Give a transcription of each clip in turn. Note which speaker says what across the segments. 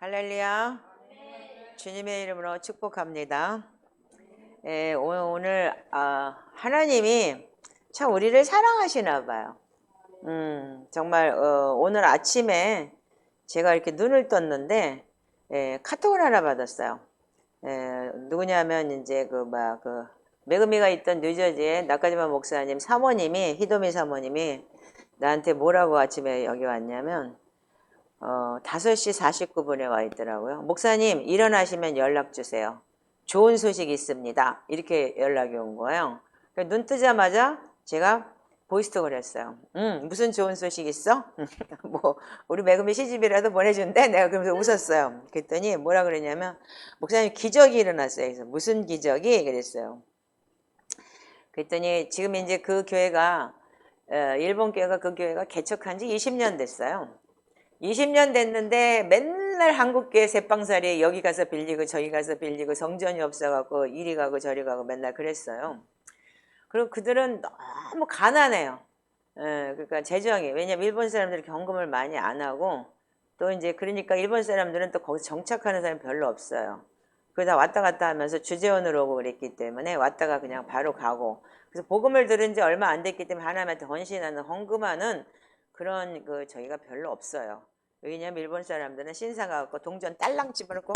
Speaker 1: 할렐루야. 주님의 이름으로 축복합니다. 오늘 하나님이 참 우리를 사랑하시나 봐요. 정말 오늘 아침에 제가 이렇게 눈을 떴는데 카톡을 하나 받았어요. 누구냐면 이제 그 매그미가 있던 뉴저지의 나카지마 목사님 사모님이, 히도미 사모님이 나한테 뭐라고 아침에 여기 왔냐면 5시 49분에 와 있더라고요. 목사님, 일어나시면 연락 주세요. 좋은 소식 있습니다. 이렇게 연락이 온 거예요. 눈 뜨자마자 제가 보이스톡을 했어요. 무슨 좋은 소식 있어? 뭐, 우리 매금이 시집이라도 보내준대? 내가 그러면서 웃었어요. 그랬더니 뭐라 그러냐면, 목사님, 기적이 일어났어요. 그래서 무슨 기적이? 그랬어요. 그랬더니 지금 이제 그 교회가, 일본 교회가 그 교회가 개척한 지 20년 됐어요. 20년 됐는데 맨날 한국교회 새빵살이 여기 가서 빌리고 저기 가서 빌리고 성전이 없어갖고 이리 가고 저리 가고 맨날 그랬어요. 그리고 그들은 너무 가난해요. 그러니까 재정이. 왜냐면 일본 사람들이 경금을 많이 안 하고 또 이제 그러니까 일본 사람들은 또 거기서 정착하는 사람이 별로 없어요. 그러다 왔다 갔다 하면서 주재원으로 오고 그랬기 때문에 왔다가 그냥 바로 가고. 그래서 복음을 들은 지 얼마 안 됐기 때문에 하나님한테 헌신하는 헌금하는 그런 저희가 별로 없어요. 왜냐면 일본 사람들은 신사가 갖고 동전 딸랑 집어넣고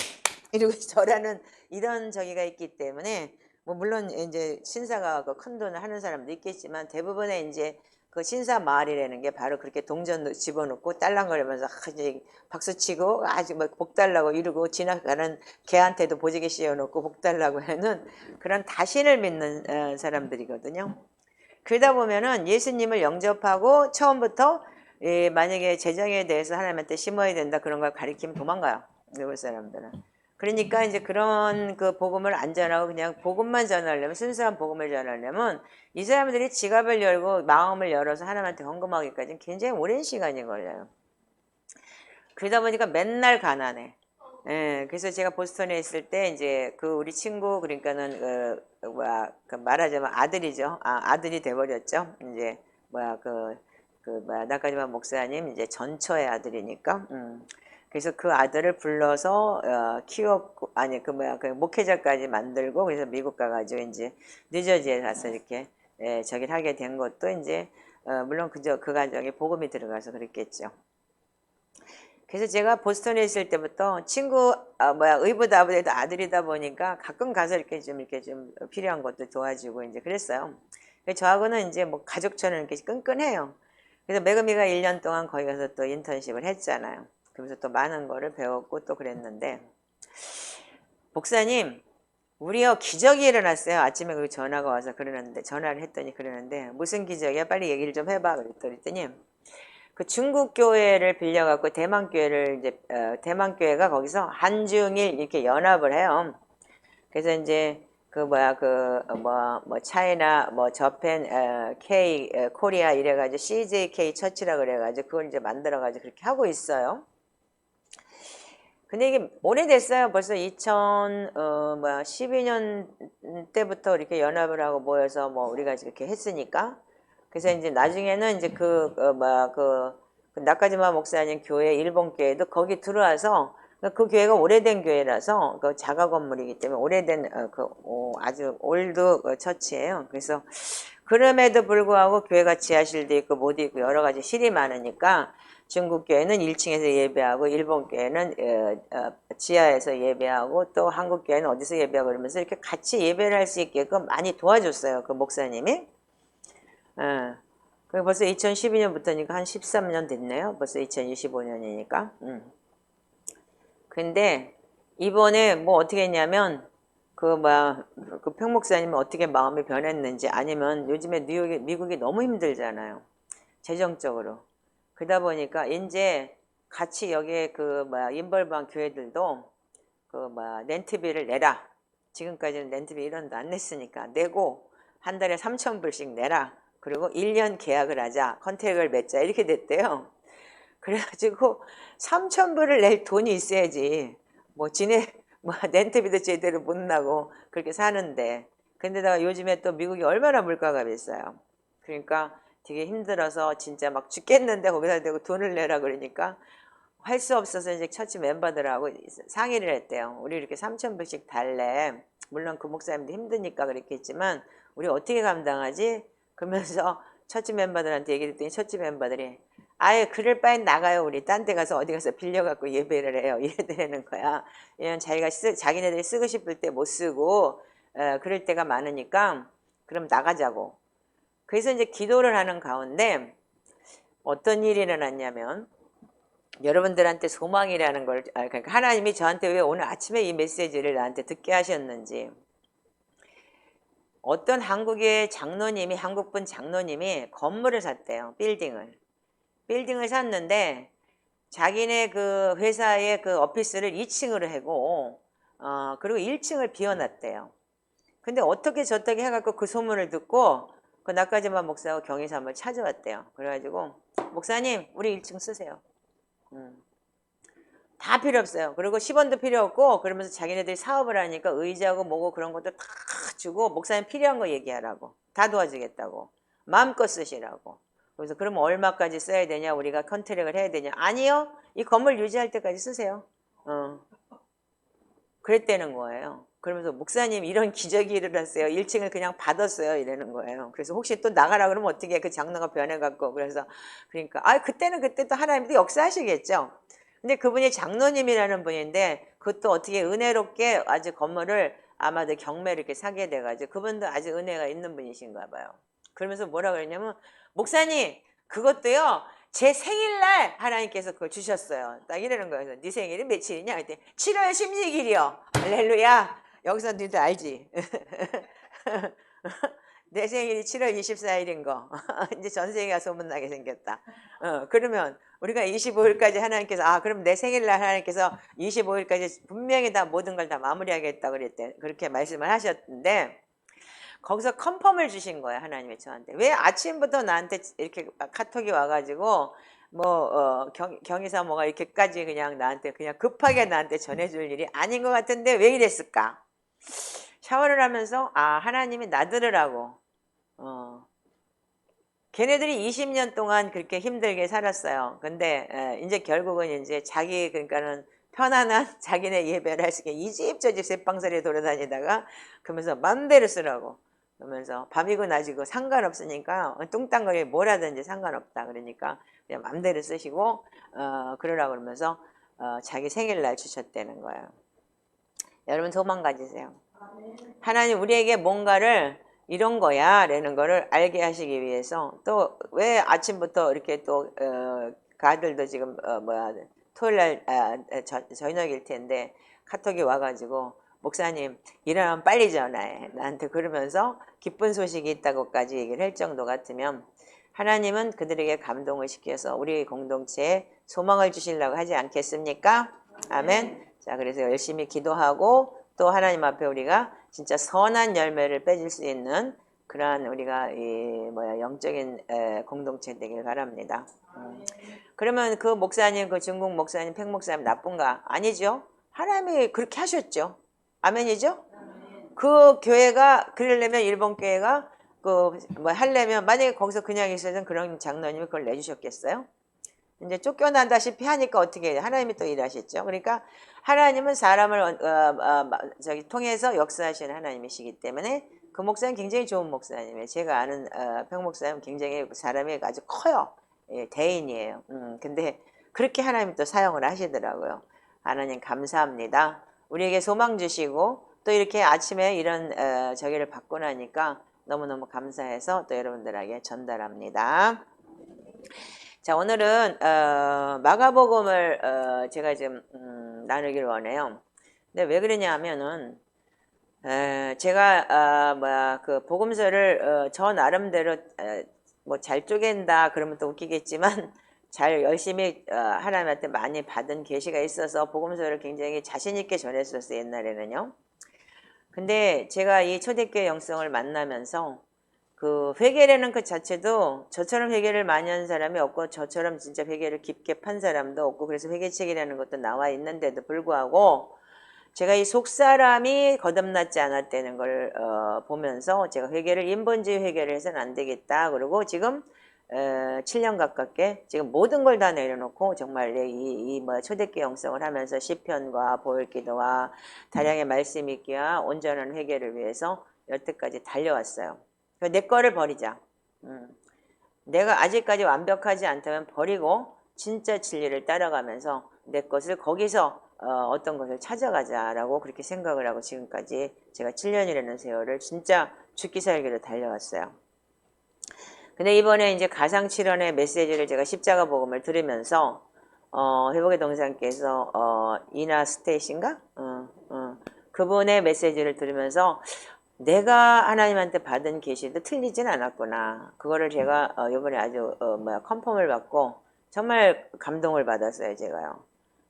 Speaker 1: 이러고 절하는 이런 저기가 있기 때문에 뭐 물론 이제 신사가 큰 돈을 하는 사람도 있겠지만 대부분의 이제 그 신사 마을이라는 게 바로 그렇게 동전 집어넣고 딸랑거리면서 이제 박수치고 아주 막 복 달라고 이러고 지나가는 개한테도 보지개 씌워놓고 복 달라고 하는 그런 다신을 믿는 사람들이거든요. 그러다 보면은 예수님을 영접하고 처음부터 만약에 재정에 대해서 하나님한테 심어야 된다 그런 걸 가리키면 도망가요. 일본 사람들은. 그러니까 이제 그런 그 복음을 안 전하고 그냥 복음만 전하려면 순수한 복음을 전하려면 이 사람들이 지갑을 열고 마음을 열어서 하나님한테 헌금하기까지는 굉장히 오랜 시간이 걸려요. 그러다 보니까 맨날 가난해. 그래서 제가 보스턴에 있을 때 이제 그 우리 친구 그러니까는 말하자면 아들이죠. 아들이 돼버렸죠. 이제 나카지마 목사님 이제 전처의 아들이니까. 그래서 그 아들을 불러서 키웠고 아니 그 목회자까지 만들고 그래서 미국 가가지고 이제 뉴저지에 가서 이렇게 저기를 하게 된 것도 이제 물론 그 가정에 복음이 들어가서 그랬겠죠. 그래서 제가 보스턴에 있을 때부터 친구 의붓아버지도 아들이다 보니까 가끔 가서 이렇게 좀 필요한 것도 도와주고 이제 그랬어요. 저하고는 이제 뭐 가족처럼 이렇게 끈끈해요. 그래서 매그미가 1년 동안 거기 가서 또 인턴십을 했잖아요. 그러면서 또 많은 거를 배웠고 또 그랬는데 목사님 우리요 기적이 일어났어요. 아침에 그 전화가 와서 그러는데 전화를 했더니 그러는데 무슨 기적이야? 빨리 얘기를 좀 해봐. 그랬더니 그 중국 교회를 빌려갖고 대만 교회를 이제 대만 교회가 거기서 한중일 이렇게 연합을 해요. 그래서 이제 차이나 저펜 K 코리아 이래가지고 CJK 처치라 그래가지고 그걸 이제 만들어가지고 그렇게 하고 있어요. 근데 이게 오래됐어요. 벌써 2012년 때부터 이렇게 연합을 하고 모여서 우리가 이렇게 했으니까. 그래서 이제 나중에는 이제 나카지마 목사님 교회 일본 교회도 거기 들어와서 그 교회가 오래된 교회라서 그 자가 건물이기 때문에 오래된 아주 올드 처치예요. 그래서 그럼에도 불구하고 교회가 지하실도 있고 뭐도 있고 여러 가지 실이 많으니까 중국 교회는 1층에서 예배하고 일본 교회는 지하에서 예배하고 또 한국 교회는 어디서 예배하고 그러면서 이렇게 같이 예배를 할 수 있게끔 많이 도와줬어요. 그 목사님이. 그 벌써 2012년부터니까 한 13년 됐네요. 벌써 2025년이니까. 근데 이번에 어떻게 했냐면 그 평목사님은 어떻게 마음이 변했는지 아니면 요즘에 미국이 너무 힘들잖아요. 재정적으로. 그러다 보니까 이제 같이 여기에 인벌방 교회들도 렌트비를 내라. 지금까지는 렌트비 1원도 안 냈으니까 내고 한 달에 3,000불씩 내라. 그리고 1년 계약을 하자. 컨택을 맺자. 이렇게 됐대요. 그래가지고 3,000불을 낼 돈이 있어야지. 렌트비도 제대로 못 나고 그렇게 사는데. 근데다가 요즘에 또 미국이 얼마나 물가가 비싸요. 그러니까 되게 힘들어서 진짜 막 죽겠는데 거기다 대고 돈을 내라 그러니까 할 수 없어서 이제 처치 멤버들하고 상의를 했대요. 우리 이렇게 3,000불씩 달래. 물론 그 목사님도 힘드니까 그랬겠지만 우리 어떻게 감당하지? 그러면서 처치 멤버들한테 얘기를 했더니 처치 멤버들이 아예 그럴 바엔 나가요. 우리 딴 데 가서 어디 가서 빌려갖고 예배를 해요. 이래되는 거야. 왜냐면 자기네들이 쓰고 싶을 때 못 쓰고 그럴 때가 많으니까 그럼 나가자고. 그래서 이제 기도를 하는 가운데 어떤 일이 일어났냐면 여러분들한테 소망이라는 걸 그러니까 하나님이 저한테 왜 오늘 아침에 이 메시지를 나한테 듣게 하셨는지 어떤 한국의 장로님이 한국분 장로님이 건물을 샀대요. 빌딩을 샀는데 자기네 그 회사의 그 오피스를 2층으로 하고 그리고 1층을 비워놨대요. 근데 어떻게 저떻게 해갖고 그 소문을 듣고 그 나까지만 목사하고 경위사무를 찾아왔대요. 그래가지고 목사님 우리 1층 쓰세요. 다 필요 없어요. 그리고 10원도 필요 없고 그러면서 자기네들이 사업을 하니까 의자고 뭐고 그런 것도 다 주고 목사님 필요한 거 얘기하라고. 다 도와주겠다고. 마음껏 쓰시라고. 그래서 그러면 얼마까지 써야 되냐? 우리가 컨트랙을 해야 되냐? 아니요. 이 건물 유지할 때까지 쓰세요. 그랬다는 거예요. 그러면서 목사님 이런 기적이 일어났어요. 1층을 그냥 받았어요. 이러는 거예요. 그래서 혹시 또 나가라 그러면 어떻게 그 장로가 변해갖고 그래서 그러니까 그때는 그때 또 하나님도 역사하시겠죠. 근데 그분이 장로님이라는 분인데 그것도 어떻게 은혜롭게 아주 건물을 아마도 경매를 이렇게 사게 돼가지고 그분도 아주 은혜가 있는 분이신가 봐요. 그러면서 뭐라 그랬냐면 목사님 그것도요 제 생일날 하나님께서 그걸 주셨어요. 딱 이러는 거예요. 그래서 네 생일이 며칠이냐? 그랬더니 7월 16일이요. 할렐루야. 여기서 너희들 알지? 내 생일이 7월 24일인 거. 이제 전 세계가 소문나게 생겼다. 그러면 우리가 25일까지 하나님께서 그럼 내 생일날 하나님께서 25일까지 분명히 다 모든 걸 다 마무리하겠다 그랬대. 그렇게 말씀을 하셨는데 거기서 컨펌을 주신 거예요. 하나님이 저한테. 왜 아침부터 나한테 이렇게 카톡이 와가지고 경위사 뭐가 이렇게까지 그냥 나한테 그냥 급하게 나한테 전해줄 일이 아닌 것 같은데 왜 이랬을까? 샤워를 하면서 하나님이 나들으라고 걔네들이 20년 동안 그렇게 힘들게 살았어요. 근데 이제 결국은 이제 그러니까는 편안한 자기네 예배를 할 수 있게 이 집 저 집 새방살이 돌아다니다가 그러면서 맘대로 쓰라고 그러면서 밤이고 낮이고 상관없으니까 뚱땅거리 뭐라든지 상관없다 그러니까 그냥 맘대로 쓰시고 그러라고 그러면서 자기 생일날 주셨다는 거예요. 여러분 소망 가지세요. 하나님 우리에게 뭔가를 이런 거야 라는 거를 알게 하시기 위해서 또 왜 아침부터 이렇게 또 가들도 지금 토요일날 저녁일 텐데 카톡이 와가지고 목사님 일어나면 빨리 전화해 나한테 그러면서 기쁜 소식이 있다고까지 얘기를 할 정도 같으면 하나님은 그들에게 감동을 시켜서 우리 공동체에 소망을 주시려고 하지 않겠습니까? 아멘. 자 그래서 열심히 기도하고 또 하나님 앞에 우리가 진짜 선한 열매를 맺을 수 있는 그러한 우리가 영적인 공동체 되길 바랍니다. 그러면 그 목사님, 그 중국 목사님, 팽 목사님 나쁜가? 아니죠. 하나님이 그렇게 하셨죠. 아멘이죠? 그 교회가 그러려면 일본 교회가 하려면 만약에 거기서 그냥 있어서 그런 장로님이 그걸 내주셨겠어요? 이제 쫓겨난다시피 하니까 어떻게 해요? 하나님이 또 일하셨죠. 그러니까 하나님은 사람을 통해서 역사하시는 하나님이시기 때문에 그 목사님 굉장히 좋은 목사님이에요. 제가 아는 평 목사님 굉장히 사람이 아주 커요. 예, 대인이에요. 근데 그렇게 하나님이 또 사용을 하시더라고요. 하나님 감사합니다. 우리에게 소망 주시고 또 이렇게 아침에 이런 저기를 받고 나니까 너무너무 감사해서 또 여러분들에게 전달합니다. 자 오늘은 마가복음을 제가 지금 나누기를 원해요. 근데 왜 그러냐 하면은 제가 그 복음서를 저 나름대로 잘 쪼갠다 그러면 또 웃기겠지만 잘 열심히 하나님한테 많이 받은 계시가 있어서 복음서를 굉장히 자신 있게 전했었어요. 옛날에는요. 근데 제가 이 초대교회 영성을 만나면서 그 회개라는 그 자체도 저처럼 회개를 많이 한 사람이 없고 저처럼 진짜 회개를 깊게 판 사람도 없고 그래서 회개책이라는 것도 나와 있는데도 불구하고 제가 이 속사람이 거듭났지 않았다는 걸 보면서 제가 회개를 인본주의 회개를 해서는 안 되겠다. 그리고 지금 7년 가깝게 지금 모든 걸 다 내려놓고 정말 이 초대교회 영성을 하면서 시편과 보혈기도와 다량의 말씀 읽기와 온전한 회개를 위해서 여태까지 달려왔어요. 내 거를 버리자. 내가 아직까지 완벽하지 않다면 버리고 진짜 진리를 따라가면서 내 것을 거기서 어떤 것을 찾아가자라고 그렇게 생각을 하고 지금까지 제가 7년이라는 세월을 진짜 죽기 살기로 달려왔어요. 근데 이번에 이제 가상칠언의 메시지를 제가 십자가 복음을 들으면서 회복의 동상께서 이나 스테이신가? 그분의 메시지를 들으면서 내가 하나님한테 받은 계시도 틀리진 않았구나. 그거를 제가 이번에 아주 컨펌을 받고 정말 감동을 받았어요, 제가요.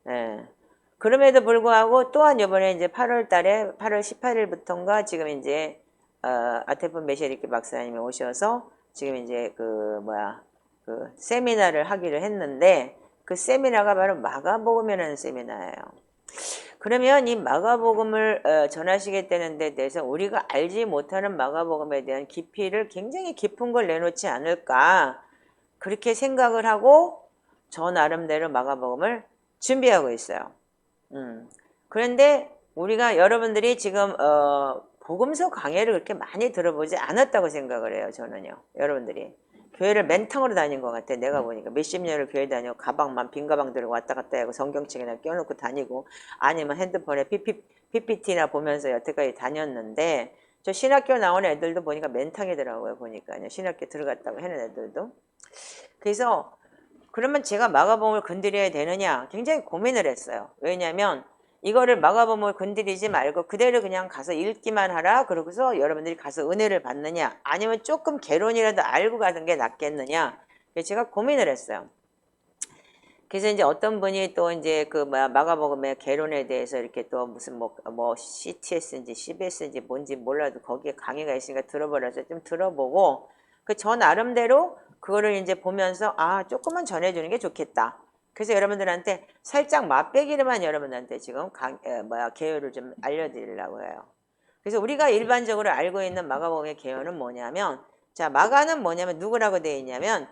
Speaker 1: 예. 그럼에도 불구하고 또한 이번에 이제 8월 달에 8월 18일부터인가 지금 이제 아테폰 메셰리키 박사님이 오셔서 지금 이제 그 세미나를 하기로 했는데 그 세미나가 바로 마가복음이라는 세미나예요. 그러면 이 마가복음을 전하시게 되는 데 대해서 우리가 알지 못하는 마가복음에 대한 깊이를 굉장히 깊은 걸 내놓지 않을까 그렇게 생각을 하고 저 나름대로 마가복음을 준비하고 있어요. 그런데 우리가 여러분들이 지금 복음서 강해를 그렇게 많이 들어보지 않았다고 생각을 해요. 저는요. 여러분들이. 교회를 맨탕으로 다닌 것 같아. 내가 보니까 몇십 년을 교회 다니고 가방만 빈 가방 들고 왔다 갔다 하고 성경책이나 껴놓고 다니고 아니면 핸드폰에 PPT나 보면서 여태까지 다녔는데 저 신학교 나온 애들도 보니까 맨탕이더라고요. 보니까요. 신학교 들어갔다고 하는 애들도. 그래서 그러면 제가 마가복음을 건드려야 되느냐 굉장히 고민을 했어요. 왜냐하면 이거를 마가복음을 건드리지 말고 그대로 그냥 가서 읽기만 하라 그러고서 여러분들이 가서 은혜를 받느냐 아니면 조금 개론이라도 알고 가는 게 낫겠느냐 그래서 제가 고민을 했어요. 그래서 이제 어떤 분이 또 이제 그 마가복음의 개론에 대해서 이렇게 또 무슨 뭐 CTS인지 CBS인지 뭔지 몰라도 거기에 강의가 있으니까 들어보라서 좀 들어보고 그 저 나름대로 그거를 이제 보면서 조금만 전해주는 게 좋겠다. 그래서 여러분들한테 살짝 맛배기로만 여러분한테 지금 개요를 좀 알려드리려고 해요. 그래서 우리가 일반적으로 알고 있는 마가복음의 개요는 뭐냐면 자 마가는 뭐냐면 누구라고 되어 있냐면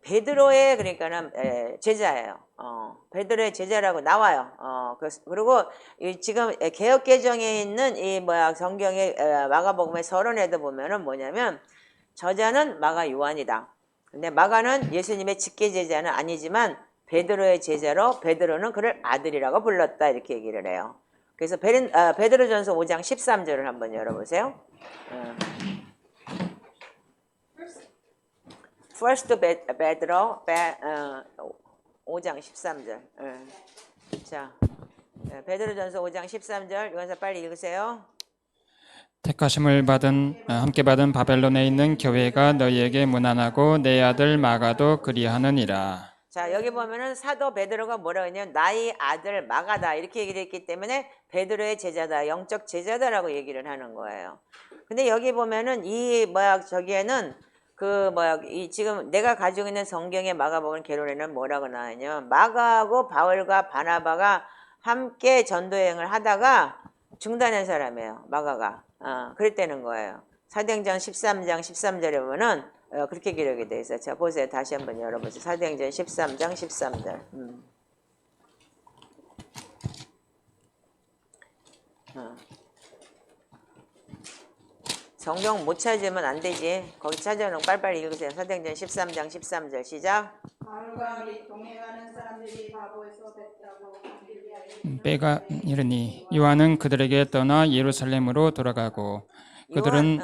Speaker 1: 베드로의 그러니까는 제자예요. 베드로의 제자라고 나와요. 그리고 지금 개역 개정에 있는 이 성경의 마가복음의 서론에도 보면은 뭐냐면 저자는 마가 요한이다. 근데 마가는 예수님의 직계 제자는 아니지만 베드로의 제자로 베드로는 그를 아들이라고 불렀다 이렇게 얘기를 해요. 그래서 베드로전서 5장 13절을 한번 열어보세요. First 베드로 5장 13절. 자, 베드로전서 5장 13절 이건서 빨리 읽으세요.
Speaker 2: 택하심을 함께 받은 바벨론에 있는 교회가 너희에게 문안하고 내 아들 마가도 그리하느니라.
Speaker 1: 자 여기 보면은 사도 베드로가 뭐라고 했냐면 나의 아들 마가다 이렇게 얘기를 했기 때문에 베드로의 제자다 영적 제자다라고 얘기를 하는 거예요. 근데 여기 보면은 저기에는 이 지금 내가 가지고 있는 성경의 마가복음 개론에는 뭐라고 나와있냐면 마가하고 바울과 바나바가 함께 전도여행을 하다가 중단한 사람이에요. 마가가. 그랬다는 거예요. 사도행전 13장 13절에 보면은 그렇게 기록이 되어 있어요. 자, 보세요. 다시 한번 열어보세요. 사도행전 13장 13절. 성경 못 찾으면 안 되지. 거기 찾아놓고 빨리빨리 읽으세요. 사도행전 13장 13절 시작.
Speaker 3: 바울과 및 동행하는 사람들이 바보에서 뱉다고
Speaker 2: 빼가 이르니 요한은 그들에게 떠나 예루살렘으로 돌아가고 그들은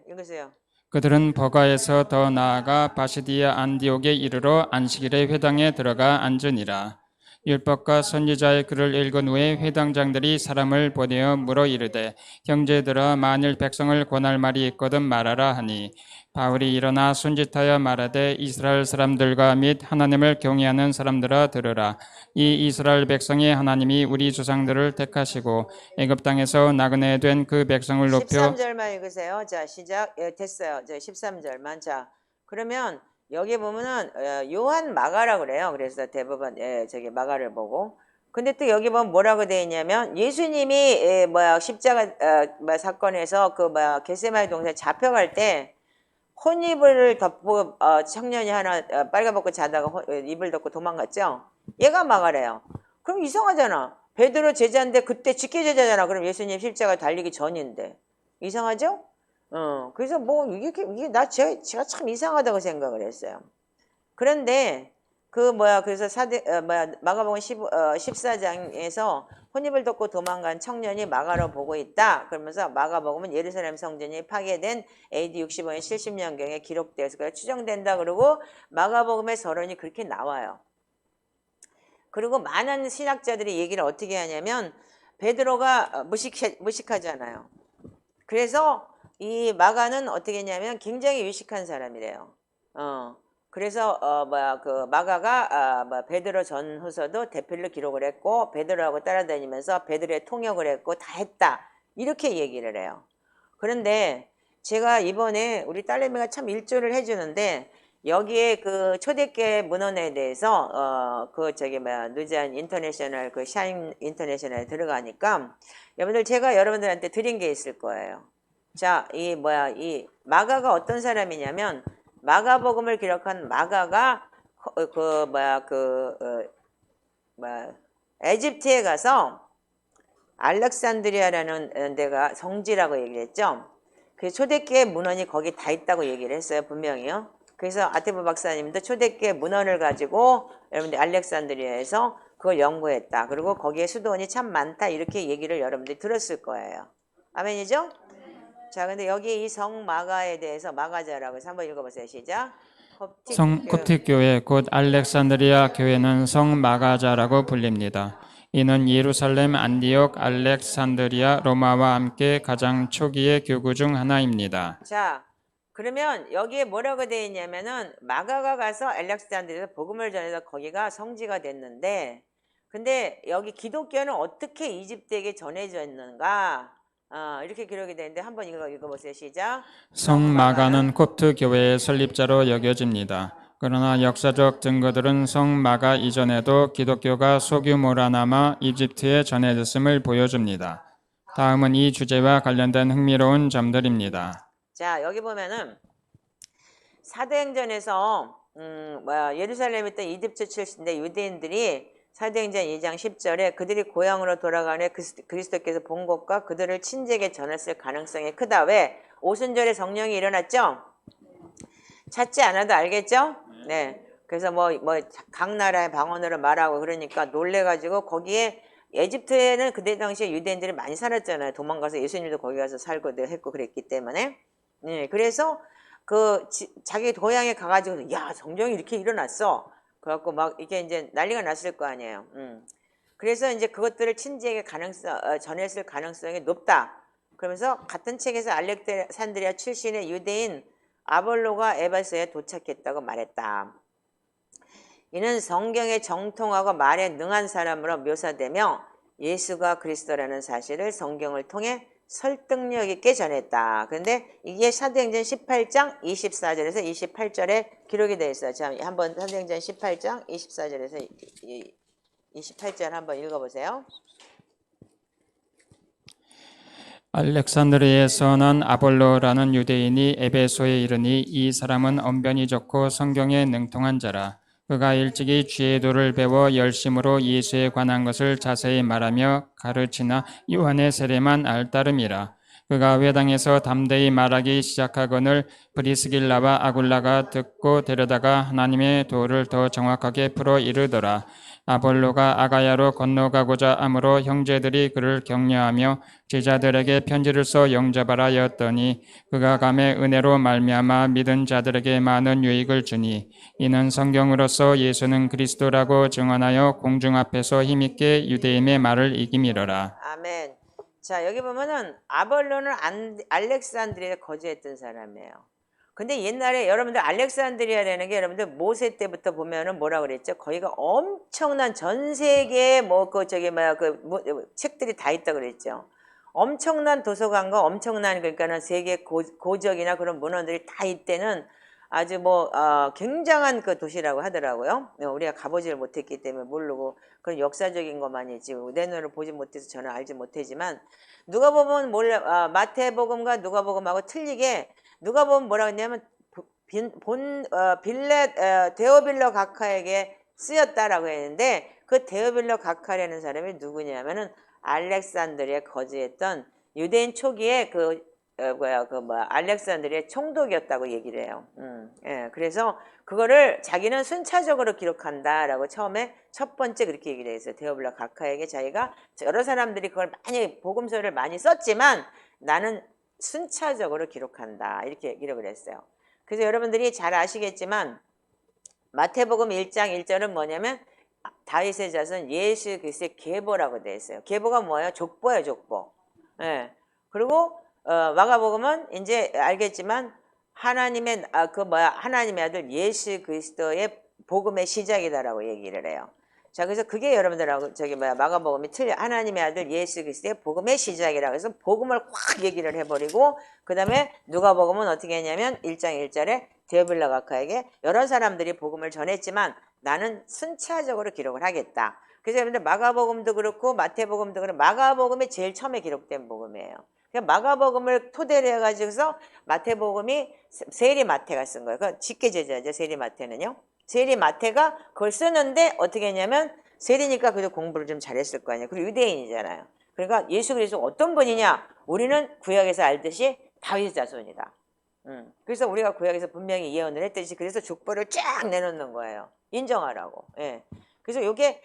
Speaker 1: 읽으세요.
Speaker 2: 그들은 버가에서 더 나아가 바시디아 안디옥에 이르러 안식일에 회당에 들어가 앉으니라. 율법과 선지자의 글을 읽은 후에 회당장들이 사람을 보내어 물어 이르되 형제들아 만일 백성을 권할 말이 있거든 말하라 하니 바울이 일어나 손짓하여 말하되 이스라엘 사람들과 및 하나님을 경외하는 사람들아 들으라. 이 이스라엘 백성이 하나님이 우리 조상들을 택하시고 애굽 땅에서 나그네 된 그 백성을 높여
Speaker 1: 13절만 읽으세요. 자 시작. 됐어요. 13절만. 자 그러면 여기 보면은 요한 마가라고 그래요. 그래서 대부분 저기 마가를 보고 근데 또 여기 보면 뭐라고 되어 있냐면 예수님이 십자가 사건에서 겟세마네 동산에 잡혀갈 때 혼입을 덮고 청년이 하나 빨가벗고 자다가 입을 덮고 도망갔죠. 얘가 마가래요. 그럼 이상하잖아. 베드로 제자인데 그때 직계 제자잖아. 그럼 예수님 십자가 달리기 전인데 이상하죠? 그래서 뭐 이게 제가 참 이상하다고 생각을 했어요. 그런데 그래서 마가복음 14장에서 혼입을 덮고 도망간 청년이 마가로 보고 있다. 그러면서 마가복음은 예루살렘 성전이 파괴된 AD 65년 70년경에 기록되어서 추정된다. 그러고 마가복음의 서론이 그렇게 나와요. 그리고 많은 신학자들이 얘기를 어떻게 하냐면 베드로가 무식하잖아요. 그래서 이 마가는 어떻게 했냐면 굉장히 유식한 사람이래요. 그래서 마가가 베드로 전후서도 대필로 기록을 했고 베드로하고 따라다니면서 베드로의 통역을 했고 다 했다. 이렇게 얘기를 해요. 그런데 제가 이번에 우리 딸내미가 참 일조를 해주는데 여기에 그 초대교회 문헌에 대해서 누잔 인터내셔널 샤임 인터내셔널에 들어가니까 여러분들 제가 여러분들한테 드린 게 있을 거예요. 자, 이 마가가 어떤 사람이냐면 마가복음을 기록한 마가가 에집트에 가서 알렉산드리아라는 데가 성지라고 얘기를 했죠. 그 초대교회 문헌이 거기 다 있다고 얘기를 했어요. 분명히요. 그래서 아테브 박사님도 초대교회 문헌을 가지고 여러분들 알렉산드리아에서 그걸 연구했다. 그리고 거기에 수도원이 참 많다. 이렇게 얘기를 여러분들이 들었을 거예요. 아멘이죠? 자, 근데 여기 이 성마가에 대해서 마가자라고 해서 한번 읽어보세요. 시작.
Speaker 2: 콥틱 교회 곧 알렉산드리아 교회는 성마가자라고 불립니다. 이는 예루살렘, 안디옥, 알렉산드리아, 로마와 함께 가장 초기의 교구 중 하나입니다.
Speaker 1: 자, 그러면 여기에 뭐라고 되어 있냐면은 마가가 가서 알렉산드리아에서 복음을 전해서 거기가 성지가 됐는데, 근데 여기 기독교는 어떻게 이집트에게 전해졌는가? 이렇게 기록이 되는데 한번 읽어보세요. 시작.
Speaker 2: 성마가는 콥트 교회의 설립자로 여겨집니다. 그러나 역사적 증거들은 성마가 이전에도 기독교가 소규모라나마 이집트에 전해졌음을 보여줍니다. 다음은 이 주제와 관련된 흥미로운 점들입니다.
Speaker 1: 자, 여기 보면은 사도행전에서 예루살렘에 있던 이집트 출신의 유대인들이 사도행전 2장 10절에 그들이 고향으로 돌아가네 그리스도께서 본 것과 그들을 친제게 전했을 가능성이 크다. 왜? 오순절에 성령이 일어났죠? 찾지 않아도 알겠죠? 네. 그래서 각 나라의 방언으로 말하고 그러니까 놀래가지고 거기에 에집트에는 그때 당시에 유대인들이 많이 살았잖아요. 도망가서 예수님도 거기 가서 살고 했고 그랬기 때문에. 네. 그래서 자기 고향에 가가지고 야 성령이 이렇게 일어났어. 그래갖고 막 이게 이제 난리가 났을 거 아니에요. 그래서 이제 그것들을 친지에게 전했을 가능성이 높다. 그러면서 같은 책에서 알렉산드리아 출신의 유대인 아볼로가 에베소에 도착했다고 말했다. 이는 성경에 정통하고 말에 능한 사람으로 묘사되며 예수가 그리스도라는 사실을 성경을 통해 설득력 있게 전했다. 그런데 이게 사도행전 18장 24절에서 28절에 기록이 되어 있어요. 자, 한번 사도행전 18장 24절에서 28절 한번 읽어보세요.
Speaker 2: 알렉산드리아에서 난 아볼로라는 유대인이 에베소에 이르니 이 사람은 언변이 좋고 성경에 능통한 자라. 그가 일찍이 지혜의 도를 배워 열심으로 예수에 관한 것을 자세히 말하며 가르치나 요한의 세례만 알 따름이라. 그가 회당에서 담대히 말하기 시작하거늘 브리스길라와 아굴라가 듣고 데려다가 하나님의 도를 더 정확하게 풀어 이르더라. 아볼로가 아가야로 건너가고자 하므로 형제들이 그를 격려하며 제자들에게 편지를 써 영접하라 하였더니 그가 감에 은혜로 말미암아 믿은 자들에게 많은 유익을 주니 이는 성경으로서 예수는 그리스도라고 증언하여 공중 앞에서 힘있게 유대인의 말을 이기미러라.
Speaker 1: 아멘. 자, 여기 보면은 아볼로는 알렉산드리아에 거주했던 사람이에요. 근데 옛날에 여러분들 알렉산드리아라는 게 여러분들 모세 때부터 보면은 뭐라 그랬죠? 거기가 엄청난 전 세계에 책들이 다 있다 그랬죠. 엄청난 도서관과 엄청난 그러니까는 세계 고적이나 그런 문헌들이 다 있대는 아주 굉장한 그 도시라고 하더라고요. 우리가 가보지를 못했기 때문에 모르고 그런 역사적인 것만이지 내 눈으로 보지 못해서 저는 알지 못하지만 누가 보면 마태복음과 누가복음하고 틀리게 누가 보면 뭐라고 했냐면 데오빌로 각하에게 쓰였다라고 했는데 그 데오빌로 각하라는 사람이 누구냐면은 알렉산드리아에 거주했던 유대인 초기에 알렉산드리아 총독이었다고 얘기를 해요. 예, 그래서 그거를 자기는 순차적으로 기록한다라고 처음에 첫 번째 그렇게 얘기를 했어요. 데오빌로 각하에게 자기가 여러 사람들이 그걸 많이 복음서를 많이 썼지만 나는 순차적으로 기록한다 이렇게 기록을 했어요. 그래서 여러분들이 잘 아시겠지만 마태복음 1장 1절은 뭐냐면 다윗의 자손 예수 그리스도의 계보라고 되어 있어요. 계보가 뭐예요? 족보예요, 족보. 예. 그리고 마가복음은 이제 알겠지만 하나님의 하나님의 아들 예수 그리스도의 복음의 시작이다라고 얘기를 해요. 자, 그래서 그게 여러분들하고 마가복음이 틀려. 하나님의 아들 예수 그리스도의 복음의 시작이라고 해서 복음을 확 얘기를 해버리고 그다음에 누가복음은 어떻게 했냐면 1장 1절에 데오빌로 각하에게 여러 사람들이 복음을 전했지만 나는 순차적으로 기록을 하겠다. 그래서 여러분들 마가복음도 그렇고 마태복음도 그렇고 마가복음이 제일 처음에 기록된 복음이에요. 그러니까 마가복음을 토대로 해가지고서 마태복음이 세리마태가 쓴 거예요. 그 직계제자죠. 세리마태는요. 세리마태가 그걸 쓰는데 어떻게 했냐면 세리니까 그래도 공부를 좀 잘했을 거 아니에요. 그리고 유대인이잖아요. 그러니까 예수 그리스도 어떤 분이냐? 우리는 구약에서 알듯이 다윗의 자손이다. 그래서 우리가 구약에서 분명히 예언을 했듯이 그래서 족보를 쫙 내놓는 거예요. 인정하라고. 예. 그래서 이게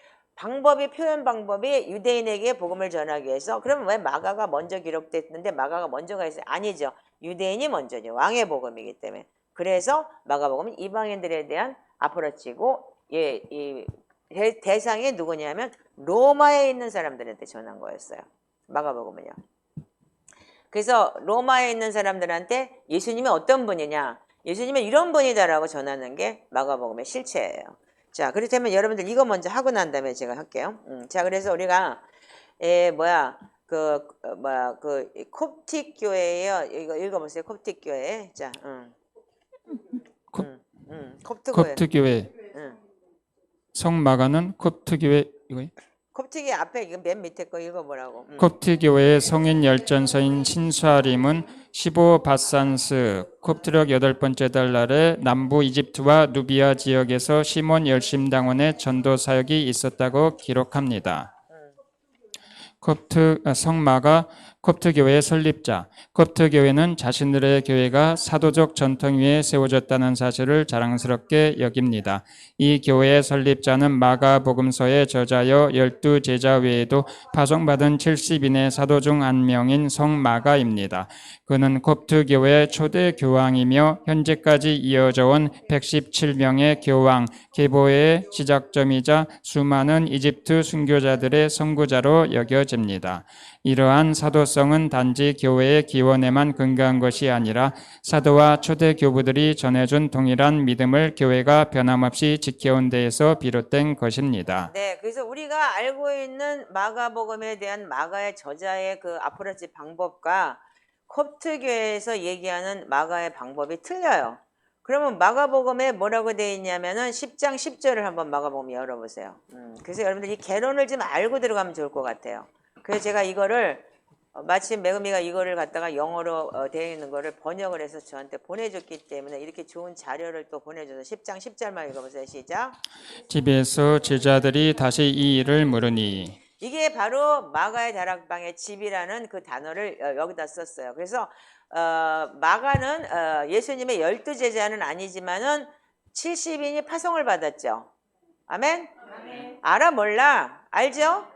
Speaker 1: 표현 방법이 유대인에게 복음을 전하기 위해서 그러면 왜 마가가 먼저 기록됐는데 마가가 먼저가 있어요? 아니죠. 유대인이 먼저죠. 왕의 복음이기 때문에. 그래서 마가복음은 이방인들에 대한 앞으로치고 이 대상이 누구냐면 로마에 있는 사람들한테 전한 거였어요. 마가복음은요. 그래서 로마에 있는 사람들한테 예수님이 어떤 분이냐, 예수님은 이런 분이다라고 전하는 게 마가복음의 실체예요. 자, 그렇다면 여러분들 이거 먼저 하고 난 다음에 제가 할게요. 자, 그래서 우리가 콥틱 교회예요. 이거 읽어보세요. 콥틱 교회. 자, 콥틱 교회.
Speaker 2: 콥트교회. 성마가는 콥트교회 이거예요?
Speaker 1: 콥틱이 앞에 이거 맨 밑에 거 읽어보라고.
Speaker 2: 콥트교회의 성인 열전서인 신수아림은 15바산스 콥트력 8번째 달 날에 남부 이집트와 누비아 지역에서 시몬 열심당원의 전도 사역이 있었다고 기록합니다. 성마가 콥트교회의 설립자, 콥트교회는 자신들의 교회가 사도적 전통 위에 세워졌다는 사실을 자랑스럽게 여깁니다. 이 교회의 설립자는 마가복음서의 저자여 12제자 외에도 파송받은 70인의 사도 중 한 명인 성마가입니다. 그는 콥트교회의 초대 교황이며 현재까지 이어져 온 117명의 교황, 계보의 시작점이자 수많은 이집트 순교자들의 선구자로 여겨집니다. 이러한 사도성은 단지 교회의 기원에만 근거한 것이 아니라 사도와 초대 교부들이 전해준 동일한 믿음을 교회가 변함없이 지켜온 데에서 비롯된 것입니다.
Speaker 1: 네, 그래서 우리가 알고 있는 마가복음에 대한 마가의 저자의 그 아프로치 방법과 콥트교회에서 얘기하는 마가의 방법이 틀려요. 그러면 마가복음에 뭐라고 되어 있냐면은 10장 10절을 한번 마가복음 열어보세요. 그래서 여러분들 이 개론을 좀 알고 들어가면 좋을 것 같아요. 그래서 제가 이거를 마침 매금이가 이거를 갖다가 영어로 되어 있는 거를 번역을 해서 저한테 보내줬기 때문에 이렇게 좋은 자료를 또 보내줘서 10장 10절만 읽어보세요. 시작.
Speaker 2: 집에서 제자들이 다시 이 일을 물으니
Speaker 1: 이게 바로 마가의 다락방의 집이라는 그 단어를 여기다 썼어요. 그래서 마가는 예수님의 12제자는 아니지만은 70인이 파송을 받았죠. 아멘? 알아 몰라? 알죠?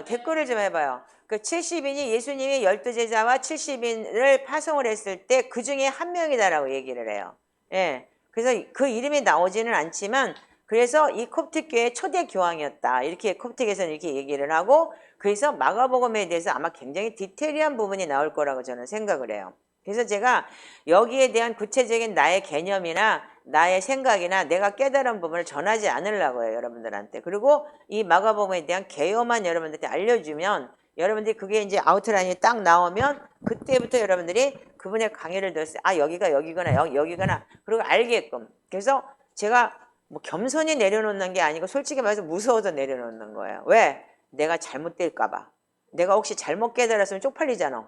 Speaker 1: 댓글을 좀 해봐요. 그 70인이 예수님이 12제자와 70인을 파송을 했을 때 그 중에 한 명이다라고 얘기를 해요. 예. 그래서 그 이름이 나오지는 않지만 그래서 이 콥틱교회의 초대 교황이었다. 이렇게 콥틱에서는 이렇게 얘기를 하고 그래서 마가복음에 대해서 아마 굉장히 디테일한 부분이 나올 거라고 저는 생각을 해요. 그래서 제가 여기에 대한 구체적인 나의 개념이나 나의 생각이나 내가 깨달은 부분을 전하지 않으려고 해요. 여러분들한테. 그리고 이 마가복음에 대한 개요만 여러분들한테 알려주면 여러분들이 그게 이제 아웃라인이 딱 나오면 그때부터 여러분들이 그분의 강의를 들었을 때 아 여기가 여기구나 여기구나 그리고 알게끔. 그래서 제가 뭐 겸손히 내려놓는 게 아니고 솔직히 말해서 무서워서 내려놓는 거예요. 왜? 내가 잘못될까 봐. 내가 혹시 잘못 깨달았으면 쪽팔리잖아.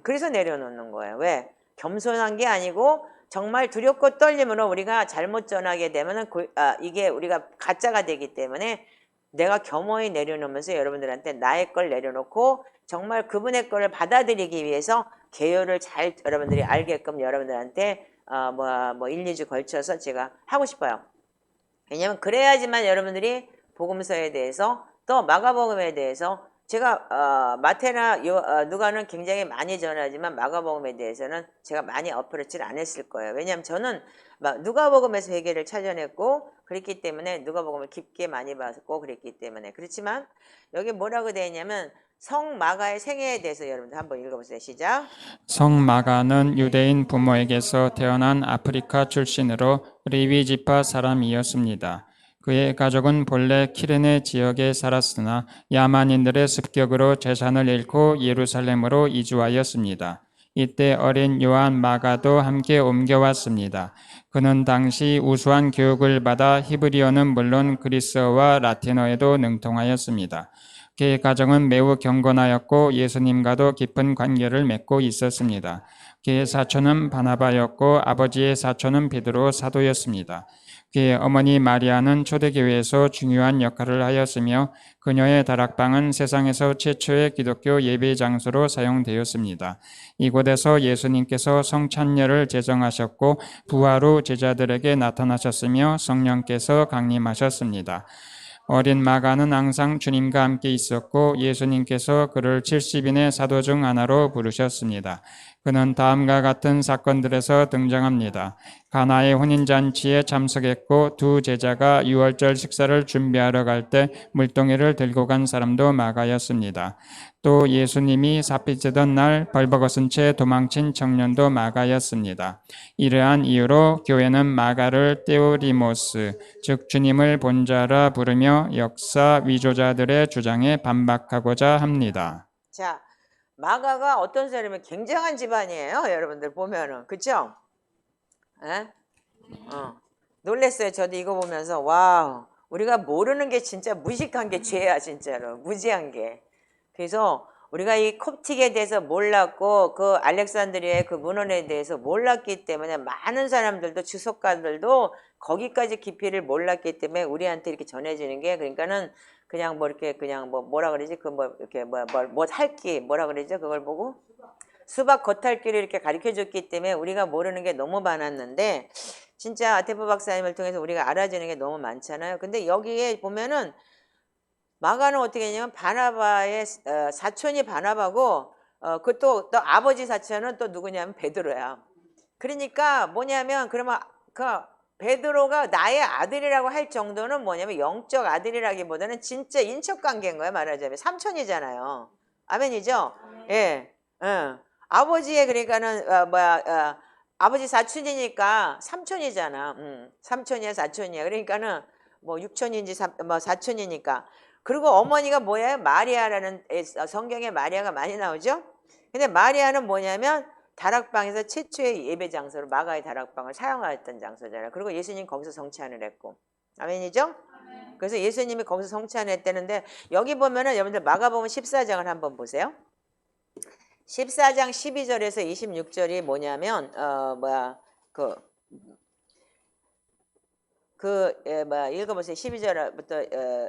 Speaker 1: 그래서 내려놓는 거예요. 왜? 겸손한 게 아니고 정말 두렵고 떨림으로 우리가 잘못 전하게 되면은 이게 우리가 가짜가 되기 때문에 내가 겸허히 내려놓으면서 여러분들한테 나의 걸 내려놓고 정말 그분의 거를 받아들이기 위해서 개요를 잘 여러분들이 알게끔 여러분들한테 1, 2주 걸쳐서 제가 하고 싶어요. 왜냐면 그래야지만 여러분들이 복음서에 대해서 또 마가복음에 대해서 제가 마태나 누가는 굉장히 많이 전하지만 마가복음에 대해서는 제가 많이 어프로치를 안 했을 거예요. 왜냐하면 저는 누가복음에서 회개를 찾아냈고 그랬기 때문에 누가복음을 깊게 많이 봤고 그랬기 때문에 그렇지만 여기 뭐라고 되어 있냐면 성마가의 생애에 대해서 여러분들 한번 읽어보세요. 시작.
Speaker 2: 성마가는 유대인 부모에게서 태어난 아프리카 출신으로 리위 지파 사람이었습니다. 그의 가족은 본래 키레네 지역에 살았으나 야만인들의 습격으로 재산을 잃고 예루살렘으로 이주하였습니다. 이때 어린 요한 마가도 함께 옮겨왔습니다. 그는 당시 우수한 교육을 받아 히브리어는 물론 그리스어와 라틴어에도 능통하였습니다. 그의 가정은 매우 경건하였고 예수님과도 깊은 관계를 맺고 있었습니다. 그의 사촌은 바나바였고 아버지의 사촌은 베드로 사도였습니다. 그의 어머니 마리아는 초대교회에서 중요한 역할을 하였으며 그녀의 다락방은 세상에서 최초의 기독교 예배 장소로 사용되었습니다. 이곳에서 예수님께서 성찬례를 제정하셨고 부활 후 제자들에게 나타나셨으며 성령께서 강림하셨습니다. 어린 마가는 항상 주님과 함께 있었고 예수님께서 그를 70인의 사도 중 하나로 부르셨습니다. 그는 다음과 같은 사건들에서 등장합니다. 가나의 혼인잔치에 참석했고 두 제자가 유월절 식사를 준비하러 갈 때 물동이를 들고 간 사람도 마가였습니다. 또 예수님이 삽빛이던 날 벌거벗은 채 도망친 청년도 마가였습니다. 이러한 이유로 교회는 마가를 데오리모스, 즉 주님을 본자라 부르며 역사 위조자들의 주장에 반박하고자 합니다.
Speaker 1: 자, 마가가 어떤 사람이 굉장한 집안이에요. 여러분들 보면은 그쵸? 에? 놀랬어요. 저도 이거 보면서 와우, 우리가 모르는 게 진짜 무식한 게 죄야. 진짜로 무지한 게. 그래서 우리가 이 콥틱에 대해서 몰랐고 그 알렉산드리아의 그 문헌에 대해서 몰랐기 때문에 많은 사람들도 주석가들도 거기까지 깊이를 몰랐기 때문에 우리한테 이렇게 전해지는 게 그러니까는 그냥 뭐 이렇게 그냥 뭐라 그러지 그 뭐 이렇게 뭐 할기 뭐라 그러죠 그걸 보고 수박 겉핥기를 이렇게 가르쳐 줬기 때문에 우리가 모르는 게 너무 많았는데 진짜 아테프 박사님을 통해서 우리가 알아지는 게 너무 많잖아요. 근데 여기에 보면은 마가는 어떻게 했냐면 바나바의 사촌이 바나바고 그또 아버지 사촌은 또 누구냐면 베드로야. 그러니까 뭐냐면 그러면 그 베드로가 나의 아들이라고 할 정도는 뭐냐면 영적 아들이라기보다는 진짜 인척관계인 거야. 말하자면 삼촌이잖아요. 아멘이죠? 예. 아버지의 그러니까는 아버지 사촌이니까 삼촌이잖아. 삼촌이야 사촌이야. 그러니까는 뭐 육촌인지 사촌이니까. 그리고 어머니가 뭐예요? 마리아라는 성경에 마리아가 많이 나오죠. 근데 마리아는 뭐냐면 다락방에서 최초의 예배 장소로 마가의 다락방을 사용하였던 장소잖아요. 그리고 예수님 거기서 성찬을 했고. 아멘이죠? 그래서 예수님이 거기서 성찬을 했다는데 여기 보면은 여러분들 마가복음 14장을 한번 보세요. 14장 12절에서 26절이 뭐냐면 읽어보세요. 12절부터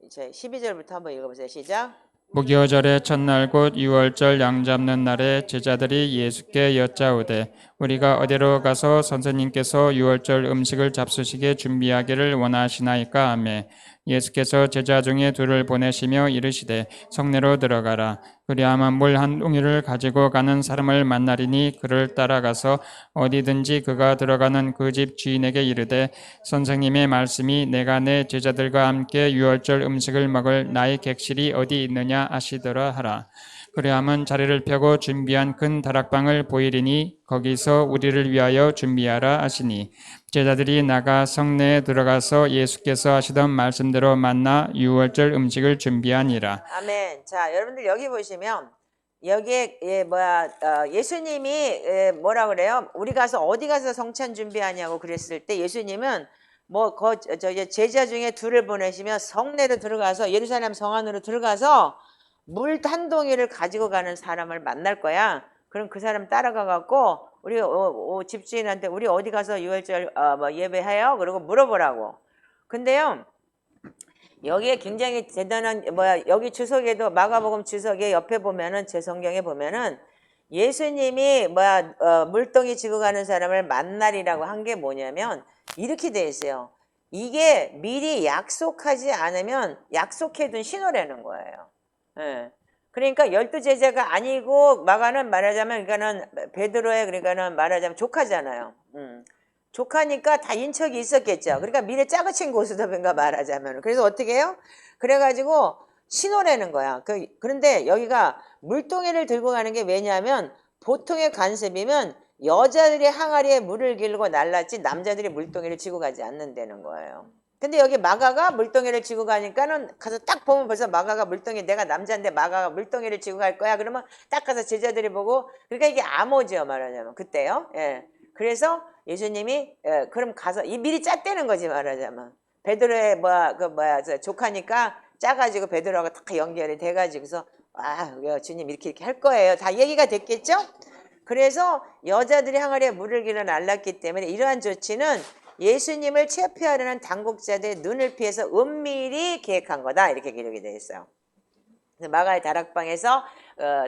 Speaker 1: 12절부터 한번 읽어보세요. 시작.
Speaker 2: 무교절의 첫날 곧 유월절 양 잡는 날에 제자들이 예수께 여짜오되 우리가 어디로 가서 선생님께서 유월절 음식을 잡수시게 준비하기를 원하시나이까 하매 예수께서 제자 중에 둘을 보내시며 이르시되 성내로 들어가라. 그리하면 물 한 동이를 가지고 가는 사람을 만나리니 그를 따라가서 어디든지 그가 들어가는 그 집 주인에게 이르되 선생님의 말씀이 내가 내 제자들과 함께 유월절 음식을 먹을 나의 객실이 어디 있느냐 하시더라 하라. 그리하면 자리를 펴고 준비한 큰 다락방을 보이리니 거기서 우리를 위하여 준비하라 하시니 제자들이 나가 성내에 들어가서 예수께서 하시던 말씀대로 만나 유월절 음식을 준비하니라.
Speaker 1: 아멘. 자, 여러분들 여기 보시면 여기에 예수님이 뭐라 그래요? 우리 가서 어디 가서 성찬 준비하냐고 그랬을 때 예수님은 제자 중에 둘을 보내시며 성내로 들어가서 예루살렘 성 안으로 들어가서 물 한 동이를 가지고 가는 사람을 만날 거야. 그럼 그 사람 따라가 갖고 우리 집주인한테 우리 어디 가서 유월절 뭐 예배해요? 그러고 물어보라고. 근데요. 여기에 굉장히 대단한 여기 주석에도 마가복음 주석에 옆에 보면은 제 성경에 보면은 예수님이 물동이 지고 가는 사람을 만나리라고 한 게 뭐냐면 이렇게 돼 있어요. 이게 미리 약속하지 않으면 약속해둔 신호라는 거예요. 예. 그러니까 12제자가 아니고 마가는 말하자면 그러니까는 베드로의 그러니까는 말하자면 조카잖아요. 조카니까 다 인척이 있었겠죠. 그러니까 미래 짜고친 고수톱인가 말하자면. 그래서 어떻게 해요? 그래가지고 신호라는 거야. 그런데 여기가 물동이를 들고 가는 게 왜냐하면 보통의 관습이면 여자들이 항아리에 물을 길고 날랐지 남자들이 물동이를 쥐고 가지 않는다는 거예요. 근데 여기 마가가 물동이를 쥐고 가니까는 가서 딱 보면 벌써 마가가 물동이 내가 남자인데 마가가 물동이를 쥐고 갈 거야. 그러면 딱 가서 제자들이 보고 그러니까 이게 암호죠 말하자면 그때요. 예. 그래서 예수님이 그럼 가서 미리 짰다는 거지 말하자면 베드로의 조카니까 짜가지고 베드로하고 다 연결이 돼가지고서 주님 이렇게 할 거예요. 다 얘기가 됐겠죠? 그래서 여자들이 항아리에 물을 길어 날랐기 때문에 이러한 조치는 예수님을 체포하려는 당국자들의 눈을 피해서 은밀히 계획한 거다 이렇게 기록이 되어 있어요. 마가의 다락방에서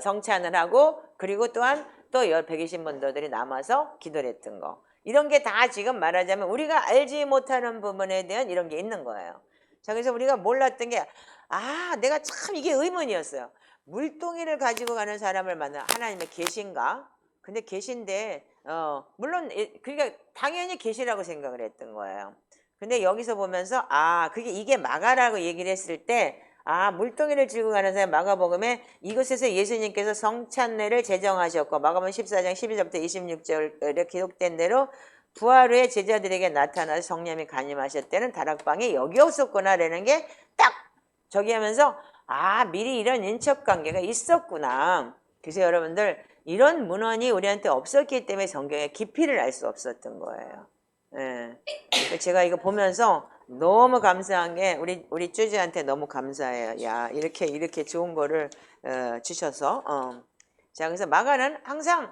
Speaker 1: 성찬을 하고 그리고 또한 또 120문도들이 남아서 기도를 했던 거. 이런 게 다 지금 말하자면 우리가 알지 못하는 부분에 대한 이런 게 있는 거예요. 자, 그래서 우리가 몰랐던 게 내가 참 이게 의문이었어요. 물동이를 가지고 가는 사람을 만나 하나님의 계신가? 근데 계신데 물론 그러니까 당연히 계시라고 생각을 했던 거예요. 근데 여기서 보면서 그게 이게 마가라고 얘기를 했을 때 물동이를 쥐고 가는 사람 마가복음에 이곳에서 예수님께서 성찬례를 제정하셨고 마가복음 14장 12절부터 26절에 기록된 대로 부활 후에 제자들에게 나타나서 성령이 강림하셨다는 다락방이 여기였었구나라는 게 딱 저기 하면서 미리 이런 인척관계가 있었구나. 그래서 여러분들 이런 문헌이 우리한테 없었기 때문에 성경의 깊이를 알 수 없었던 거예요. 예. 제가 이거 보면서 너무 감사한 게 우리 쭈지한테 너무 감사해요. 야 이렇게 좋은 거를 주셔서 자 그래서 마가는 항상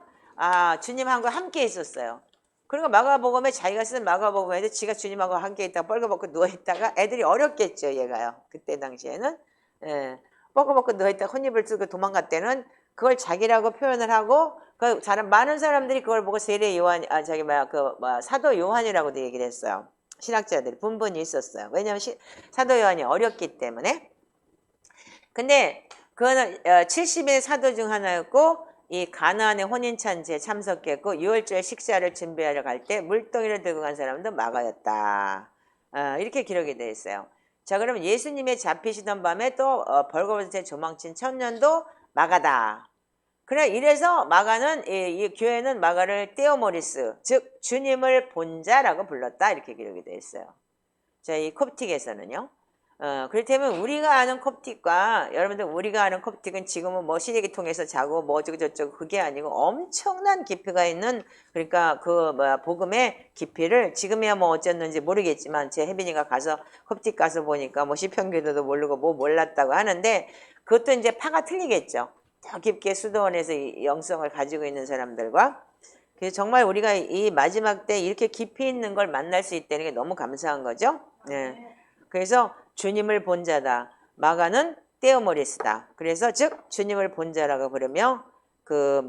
Speaker 1: 주님하고 함께 있었어요. 그리고 마가복음에 자기가 쓴 마가복음에도 지가 주님하고 함께 있다가 뻘거벗고 누워있다가 애들이 어렵겠죠 얘가요. 그때 당시에는 뻘거벗고 누워있다가 혼입을 쓰고 도망갈 때는 그걸 자기라고 표현을 하고 많은 사람들이 그걸 보고 세례 요한 사도 요한이라고도 얘기를 했어요. 신학자들이 분분히 있었어요. 왜냐하면 사도 요한이 어렸기 때문에. 근데 그거는 70의 사도 중 하나였고 이 가나안의 혼인잔치에 참석했고 유월절 식사를 준비하러 갈 때 물동이를 들고 간 사람도 마가였다. 이렇게 기록이 되어 있어요. 자 그러면 예수님의 잡히시던 밤에 또 벌거벗은 조망친 청년도 마가다. 그래 이래서 마가는 이 교회는 마가를 테오모리스 즉 주님을 본 자라고 불렀다 이렇게 기록이 되어 있어요. 자 이 콥틱에서는요. 그렇다면 우리가 아는 콥틱과 여러분들 우리가 아는 콥틱은 지금은 뭐 시래기 통해서 자고 뭐 어쩌고 저쩌고 그게 아니고 엄청난 깊이가 있는 그러니까 복음의 깊이를 지금이야 뭐 어쨌는지 모르겠지만 제 혜빈이가 가서 콥틱 가서 보니까 뭐 시편기도도 모르고 뭐 몰랐다고 하는데 그것도 이제 파가 틀리겠죠. 더 깊게 수도원에서 이 영성을 가지고 있는 사람들과 그래서 정말 우리가 이 마지막 때 이렇게 깊이 있는 걸 만날 수 있다는 게 너무 감사한 거죠. 네. 그래서 주님을 본 자다. 마가는 테오모리스다. 그래서 즉 주님을 본 자라고 부르며 그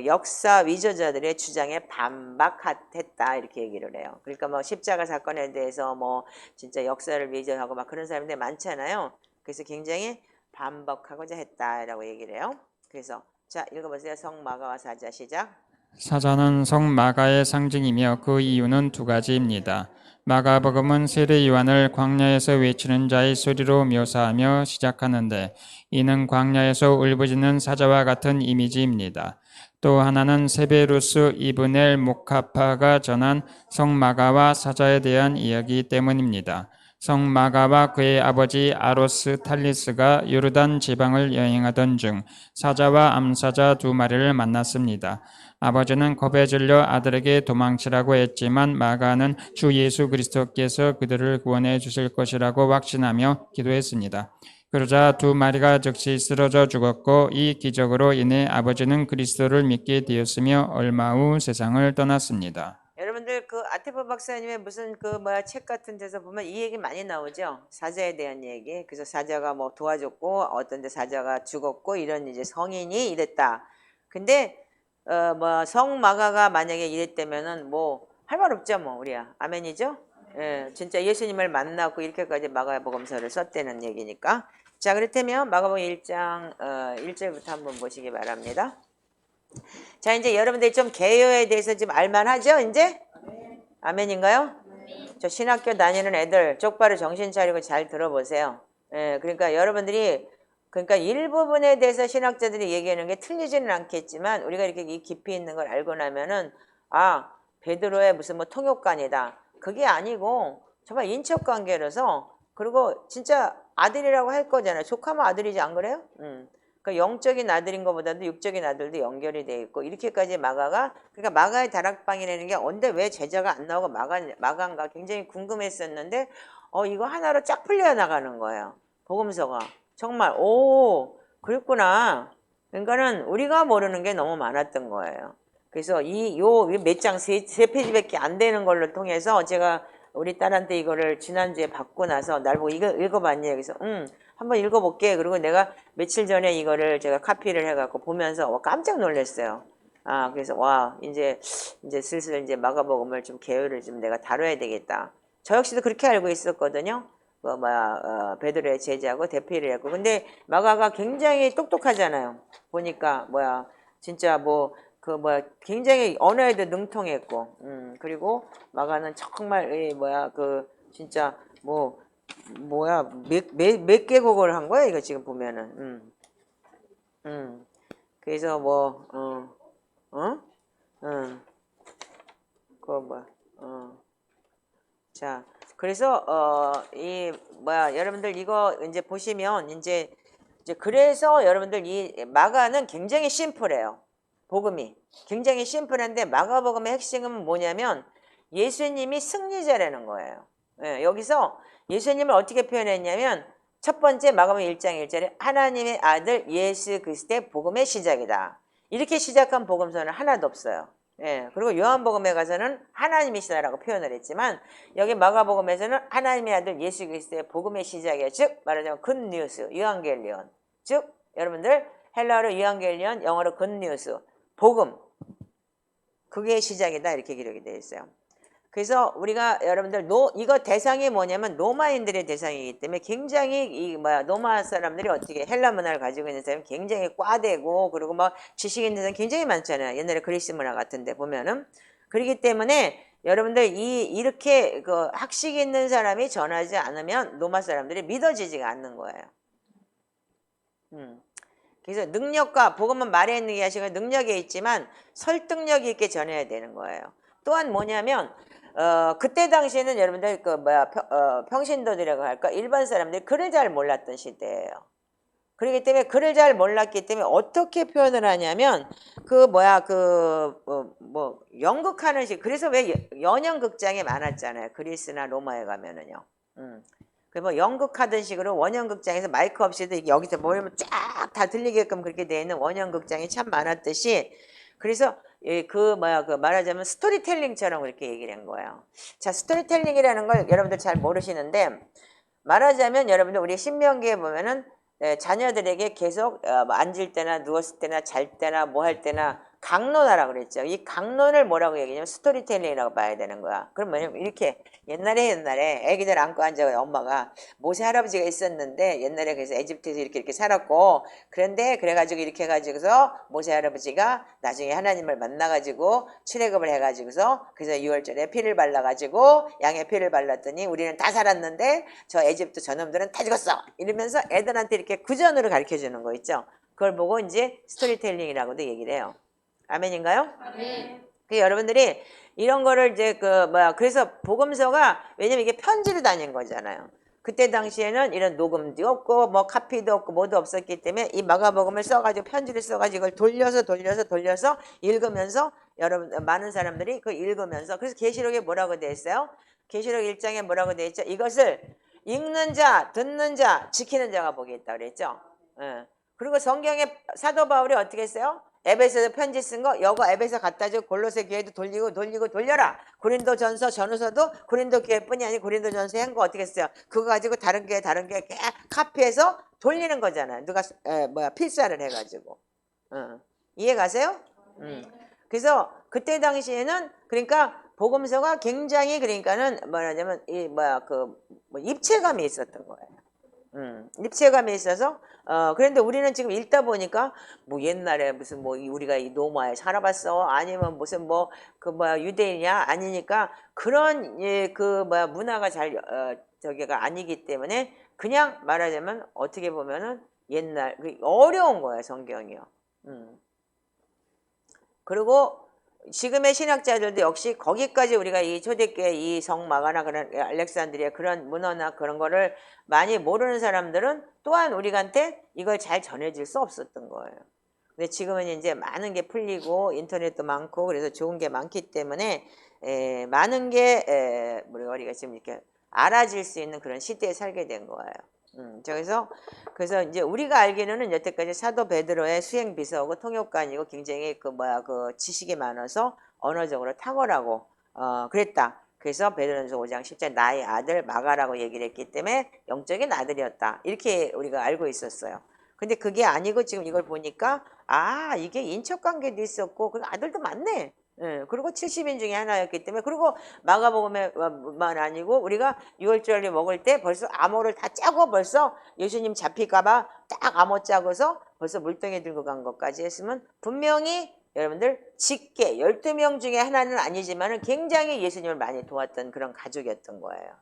Speaker 1: 역사 위조자들의 주장에 반박했다 이렇게 얘기를 해요. 그러니까 뭐 십자가 사건에 대해서 뭐 진짜 역사를 위조하고 막 그런 사람들이 많잖아요. 그래서 굉장히 반박하고자 했다라고 얘기를 해요. 그래서 자 읽어보세요. 성마가와 사자 시작.
Speaker 2: 사자는 성마가의 상징이며 그 이유는 두 가지입니다. 마가복음은 세례 요한을 광야에서 외치는 자의 소리로 묘사하며 시작하는데 이는 광야에서 울부짖는 사자와 같은 이미지입니다. 또 하나는 세베루스 이브넬 모카파가 전한 성마가와 사자에 대한 이야기 때문입니다. 성마가와 그의 아버지 아로스탈리스가 요르단 지방을 여행하던 중 사자와 암사자 두 마리를 만났습니다. 아버지는 겁에 질려 아들에게 도망치라고 했지만 마가는 주 예수 그리스도께서 그들을 구원해 주실 것이라고 확신하며 기도했습니다. 그러자 두 마리가 즉시 쓰러져 죽었고 이 기적으로 인해 아버지는 그리스도를 믿게 되었으며 얼마 후 세상을 떠났습니다.
Speaker 1: 여러분들 그 아테프 박사님의 무슨 그 뭐야 책 같은 데서 보면 이 얘기 많이 나오죠. 사자에 대한 얘기. 그래서 사자가 뭐 도와줬고 어떤 데 사자가 죽었고 이런 이제 성인이 이랬다. 근데 뭐 성마가가 만약에 이랬다면은 뭐 할 말 없죠 뭐 우리야. 아멘이죠? 예, 진짜 예수님을 만나고 이렇게까지 마가복음서를 썼다는 얘기니까. 자, 그렇다면 마가복음 1장 1절부터 한번 보시기 바랍니다. 자, 이제 여러분들이 좀 개요에 대해서 좀 알만하죠, 이제? 아멘인가요? 저 신학교 다니는 애들 똑바로 정신 차리고 잘 들어보세요. 예, 그러니까 여러분들이 그러니까 일부분에 대해서 신학자들이 얘기하는 게 틀리지는 않겠지만 우리가 이렇게 이 깊이 있는 걸 알고 나면은 아, 베드로의 무슨 뭐 통역관이다. 그게 아니고 정말 인척 관계로서 그리고 진짜 아들이라고 할 거잖아요. 조카면 아들이지 안 그래요? 그러니까 영적인 아들인 것보다도 육적인 아들도 연결이 돼 있고 이렇게까지 마가가 그러니까 마가의 다락방이라는 게 언제 왜 제자가 안 나오고 마가인가 굉장히 궁금했었는데 이거 하나로 쫙 풀려 나가는 거예요. 복음서가 정말 오 그랬구나. 그러니까는 우리가 모르는 게 너무 많았던 거예요. 그래서 요 몇 장 세 페이지밖에 안 되는 걸로 통해서 제가 우리 딸한테 이거를 지난주에 받고 나서 날 보고 이거 읽어봤니? 그래서 한번 읽어볼게. 그리고 내가 며칠 전에 이거를 제가 카피를 해갖고 보면서 깜짝 놀랐어요. 아, 그래서 와, 이제 슬슬 이제 마가복음을 좀 개요를 좀 내가 다뤄야 되겠다. 저 역시도 그렇게 알고 있었거든요. 베드로의 제자고 대피를 했고. 근데 마가가 굉장히 똑똑하잖아요. 보니까 진짜 굉장히 언어에도 능통했고, 그리고 마가는 정말 진짜 몇 개국을 한 거야 이거 지금 보면은 그래서 자 그래서 여러분들 이거 이제 보시면 이제 그래서 여러분들 이 마가는 굉장히 심플해요. 복음이 굉장히 심플한데 마가복음의 핵심은 뭐냐면 예수님이 승리자라는 거예요. 예, 여기서 예수님을 어떻게 표현했냐면 첫 번째 마가복음 1장 1절에 하나님의 아들 예수 그리스도의 복음의 시작이다. 이렇게 시작한 복음서는 하나도 없어요. 예, 그리고 요한복음에 가서는 하나님이시다라고 표현을 했지만 여기 마가복음에서는 하나님의 아들 예수 그리스도의 복음의 시작이에요. 즉 말하자면 굿뉴스, 유앙겔리온. 즉 여러분들 헬라어로 유앙겔리온, 영어로 굿뉴스, 복음. 그게 시작이다 이렇게 기록이 되어 있어요. 그래서 우리가 여러분들 이거 대상이 뭐냐면 로마인들의 대상이기 때문에 굉장히 로마 사람들이 어떻게 헬라 문화를 가지고 있는 사람이 굉장히 꽈대고 그리고 지식 있는 사람 굉장히 많잖아요. 옛날에 그리스 문화 같은데 보면은 그렇기 때문에 여러분들 이렇게 그 학식 있는 사람이 전하지 않으면 로마 사람들이 믿어지지가 않는 거예요. 그래서 능력과 복음은 말에 있는 게 아니라 능력에 있지만 설득력 있게 전해야 되는 거예요. 또한 뭐냐면 그때 당시에는 여러분들 평신도들이라고 할까 일반 사람들이 글을 잘 몰랐던 시대예요. 그렇기 때문에 글을 잘 몰랐기 때문에 어떻게 표현을 하냐면 연극하는 식 그래서 왜 연연극장이 많았잖아요. 그리스나 로마에 가면은요. 연극하던 식으로 원형극장에서 마이크 없이도 여기서 뭐냐면 쫙 다 들리게끔 그렇게 되어 있는 원형극장이 참 많았듯이 그래서 말하자면 스토리텔링처럼 그렇게 얘기를 한 거예요. 자, 스토리텔링이라는 걸 여러분들 잘 모르시는데 말하자면 여러분들 우리 신명기에 보면은 자녀들에게 계속 앉을 때나 누웠을 때나 잘 때나 뭐 할 때나 강론하라고 그랬죠. 이 강론을 뭐라고 얘기하냐면 스토리텔링이라고 봐야 되는 거야. 그럼 뭐냐면 이렇게 옛날에 애기들 안고 앉아요. 엄마가 모세 할아버지가 있었는데 옛날에 그래서 에집트에서 이렇게 살았고 그런데 그래가지고 이렇게 해가지고서 모세 할아버지가 나중에 하나님을 만나가지고 출애굽을 해가지고서 그래서 6월절에 피를 발라가지고 양의 피를 발랐더니 우리는 다 살았는데 저 에집트 저놈들은 다 죽었어 이러면서 애들한테 이렇게 구전으로 가르쳐 주는 거 있죠. 그걸 보고 이제 스토리텔링이라고도 얘기를 해요. 아멘인가요? 아멘. 여러분들이 이런 거를 이제 그래서 복음서가 왜냐면 이게 편지로 다닌 거잖아요. 그때 당시에는 이런 녹음도 없고 뭐 카피도 없고 뭐도 없었기 때문에 이 마가복음을 써가지고 편지를 써가지고 이걸 돌려서 읽으면서 여러분 많은 사람들이 그 읽으면서 그래서 계시록에 뭐라고 돼 있어요? 계시록 1장에 뭐라고 돼 있죠? 이것을 읽는 자, 듣는 자, 지키는 자가 복이 있다 그랬죠. 예. 그리고 성경에 사도 바울이 어떻게 했어요? 에베소서 편지 쓴 거 여거 에베소 갖다 줘. 골로새 교회도 돌리고 돌려라. 고린도 전서 전후서도 고린도 교회뿐이 아니고 고린도 전서에 한 거 어떻게 했어요? 그거 가지고 다른 교회 카피해서 돌리는 거잖아요. 누가 필사를 해가지고. 이해 가세요? 그래서 그때 당시에는 그러니까 복음서가 굉장히 그러니까는 뭐냐면 입체감이 있었던 거예요. 입체감이 있어서 그런데 우리는 지금 읽다 보니까 뭐 옛날에 무슨 뭐 우리가 이 로마에 살아봤어 아니면 무슨 유대인이야 아니니까 그런 문화가 잘 저기가 아니기 때문에 그냥 말하자면 어떻게 보면은 옛날 어려운 거예요 성경이요. 그리고 지금의 신학자들도 역시 거기까지 우리가 이 초대교회 이 성마가나 그런 알렉산드리아 그런 문화나 그런 거를 많이 모르는 사람들은 또한 우리한테 이걸 잘 전해질 수 없었던 거예요. 근데 지금은 이제 많은 게 풀리고 인터넷도 많고 그래서 좋은 게 많기 때문에 많은 게 우리가 지금 이렇게 알아질 수 있는 그런 시대에 살게 된 거예요. 그래서 이제 우리가 알기로는 여태까지 사도 베드로의 수행 비서고 통역관이고 굉장히 그 지식이 많아서 언어적으로 탁월하고 그랬다. 그래서 베드로전서 5장 10절 나의 아들 마가라고 얘기를 했기 때문에 영적인 아들이었다. 이렇게 우리가 알고 있었어요. 근데 그게 아니고 지금 이걸 보니까 이게 인척관계도 있었고 그리고 아들도 많네. 예, 그리고 70인 중에 하나였기 때문에 그리고 마가복음에만 아니고 우리가 6월절을 먹을 때 벌써 암호를 다 짜고 벌써 예수님 잡힐까봐 딱 암호 짜고서 벌써 물병에 들고 간 것까지 했으면 분명히 여러분들 직계 12명 중에 하나는 아니지만 굉장히 예수님을 많이 도왔던 그런 가족이었던 거예요.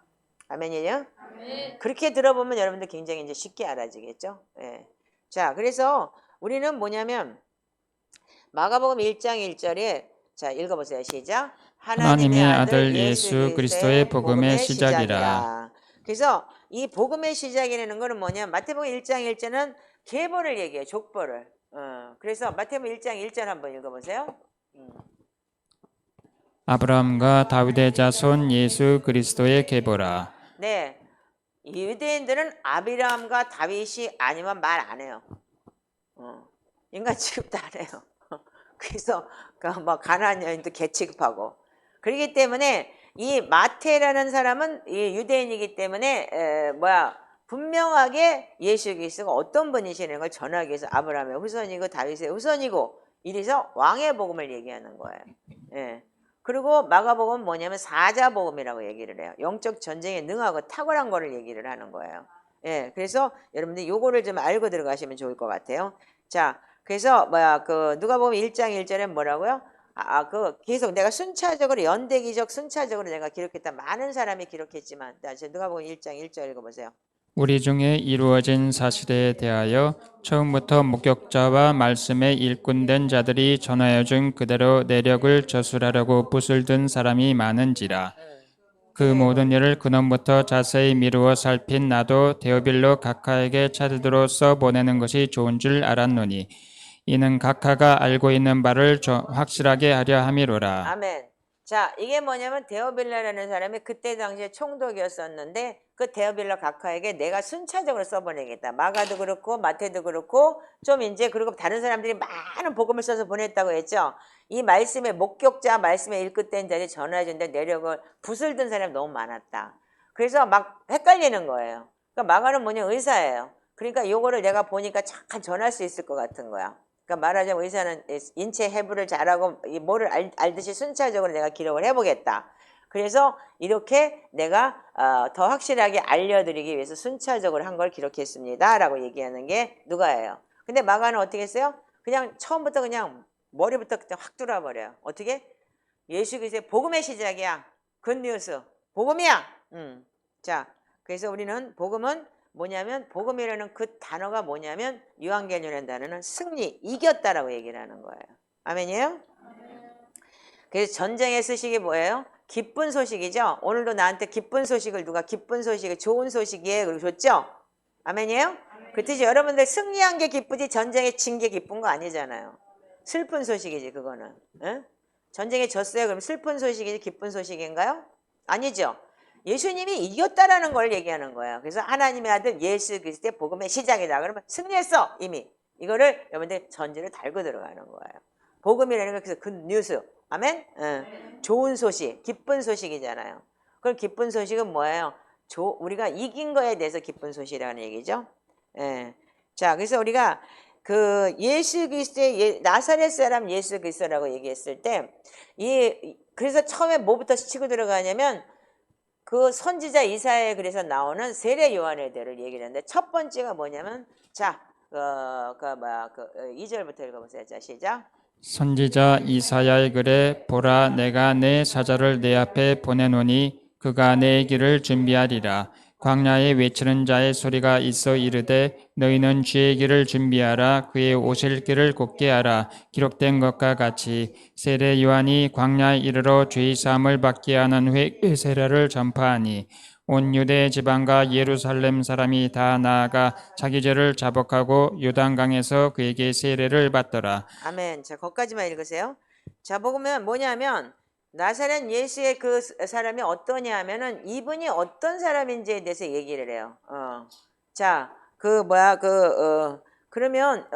Speaker 1: 아멘이요? 아멘. 그렇게 들어보면 여러분들 굉장히 이제 쉽게 알아지겠죠. 예. 자, 그래서 우리는 뭐냐면 마가복음 1장 1절에 자 읽어보세요. 시작.
Speaker 2: 하나님의 아들 예수 그리스도의 복음의 시작이라.
Speaker 1: 그래서 이 복음의 시작이라는 거는 뭐냐? 마태복음 1장 1절은 계보를 얘기해요. 족보를. 그래서 마태복음 1장 1절 한번 읽어보세요.
Speaker 2: 아브라함과 다윗의 자손 예수 그리스도의 계보라.
Speaker 1: 네, 유대인들은 아브라함과 다윗이 아니면 말 안 해요. 인간 취급도 안 해요. 그래서 가나안 여인도 개 취급하고 그렇기 때문에 이 마태라는 사람은 이 유대인이기 때문에 분명하게 예수 그리스도가 어떤 분이시라는 걸 전하기 위해서 아브라함의 후손이고 다윗의 후손이고 이래서 왕의 복음을 얘기하는 거예요. 예. 그리고 마가복음은 뭐냐면 사자복음이라고 얘기를 해요. 영적 전쟁에 능하고 탁월한 거를 얘기를 하는 거예요. 예. 그래서 여러분들 요거를 좀 알고 들어가시면 좋을 것 같아요. 자, 그래서 누가복음 1장 1절에 뭐라고요? 계속 내가 순차적으로 연대기적 순차적으로 내가 기록했다. 많은 사람이 기록했지만 누가복음 1장 1절 읽어보세요.
Speaker 2: 우리 중에 이루어진 사실에 대하여 처음부터 목격자와 말씀에 일꾼된 자들이 전하여준 그대로 내력을 저술하려고 붓을 든 사람이 많은지라. 그 모든 일을 근원부터 자세히 미루어 살핀 나도 데오빌로 각하에게 차례대로 보내는 것이 좋은 줄 알았노니 이는 각하가 알고 있는 바를 확실하게 하려 함이로라.
Speaker 1: 아멘. 자, 이게 뭐냐면 데오빌라라는 사람이 그때 당시에 총독이었었는데 그 데오빌라 각하에게 내가 순차적으로 써보내겠다. 마가도 그렇고 마태도 그렇고 좀 이제 그리고 다른 사람들이 많은 복음을 써서 보냈다고 했죠. 이 말씀의 목격자, 말씀의 일끝된 자리 전해준데 내력을 붓을 든 사람이 너무 많았다. 그래서 막 헷갈리는 거예요. 그러니까 마가는 뭐냐 의사예요. 그러니까 요거를 내가 보니까 잠깐 전할 수 있을 것 같은 거야. 그러니까 말하자면 의사는 인체 해부를 잘하고 뭐를 알듯이 순차적으로 내가 기록을 해보겠다. 그래서 이렇게 내가 더 확실하게 알려드리기 위해서 순차적으로 한 걸 기록했습니다. 라고 얘기하는 게 누가예요. 근데 마가는 어떻게 했어요? 그냥 처음부터 그냥 머리부터 그냥 확 뚫어버려요. 어떻게? 예수 그리스도의 복음의 시작이야. 굿뉴스. 복음이야. 자, 그래서 우리는 복음은 뭐냐면 복음이라는 그 단어가 뭐냐면 유한겔리오라는 단어는 승리, 이겼다라고 얘기를 하는 거예요. 아멘이에요? 그래서 전쟁의 소식이 뭐예요? 기쁜 소식이죠. 오늘도 나한테 기쁜 소식을 누가 기쁜 소식을 좋은 소식이에요. 그리고 줬죠? 아멘이에요? 그 뜻이 여러분들 승리한 게 기쁘지 전쟁에 진 게 기쁜 거 아니잖아요. 슬픈 소식이지 그거는. 응? 전쟁에 졌어요. 그럼 슬픈 소식이지 기쁜 소식인가요? 아니죠. 예수님이 이겼다라는 걸 얘기하는 거예요. 그래서 하나님의 아들 예수 그리스도의 복음의 시작이다. 그러면 승리했어 이미. 이거를 여러분들 전제를 달고 들어가는 거예요. 복음이라는 건 그래서 굿 뉴스. 아멘? 응. 좋은 소식, 기쁜 소식이잖아요. 그럼 기쁜 소식은 뭐예요? 우리가 이긴 거에 대해서 기쁜 소식이라는 얘기죠. 예. 자, 그래서 우리가 그 예수 그리스도의 나사렛 사람 예수 그리스도라고 얘기했을 때, 그래서 처음에 뭐부터 치고 들어가냐면 그 선지자 이사야에 그래서 나오는 세례 요한의 대를 얘기를 하는데 첫 번째가 뭐냐면 자, 2절부터 읽어보세요. 자, 시작.
Speaker 2: 선지자 이사야의 글에 보라 내가 내 사자를 내 앞에 보내노니 그가 내 길을 준비하리라. 광야에 외치는 자의 소리가 있어 이르되 너희는 주의 길을 준비하라. 그의 오실 길을 곧게 하라. 기록된 것과 같이 세례 요한이 광야에 이르러 죄 사함을 받게 하는 회개 세례를 전파하니 온 유대 지방과 예루살렘 사람이 다 나아가 자기 죄를 자복하고 요단강에서 그에게 세례를 받더라.
Speaker 1: 아멘. 자, 거기까지만 읽으세요. 자, 보면 뭐냐면 나사렛 예수의 그 사람이 어떠냐 하면은 이분이 어떤 사람인지에 대해서 얘기를 해요. 자, 그러면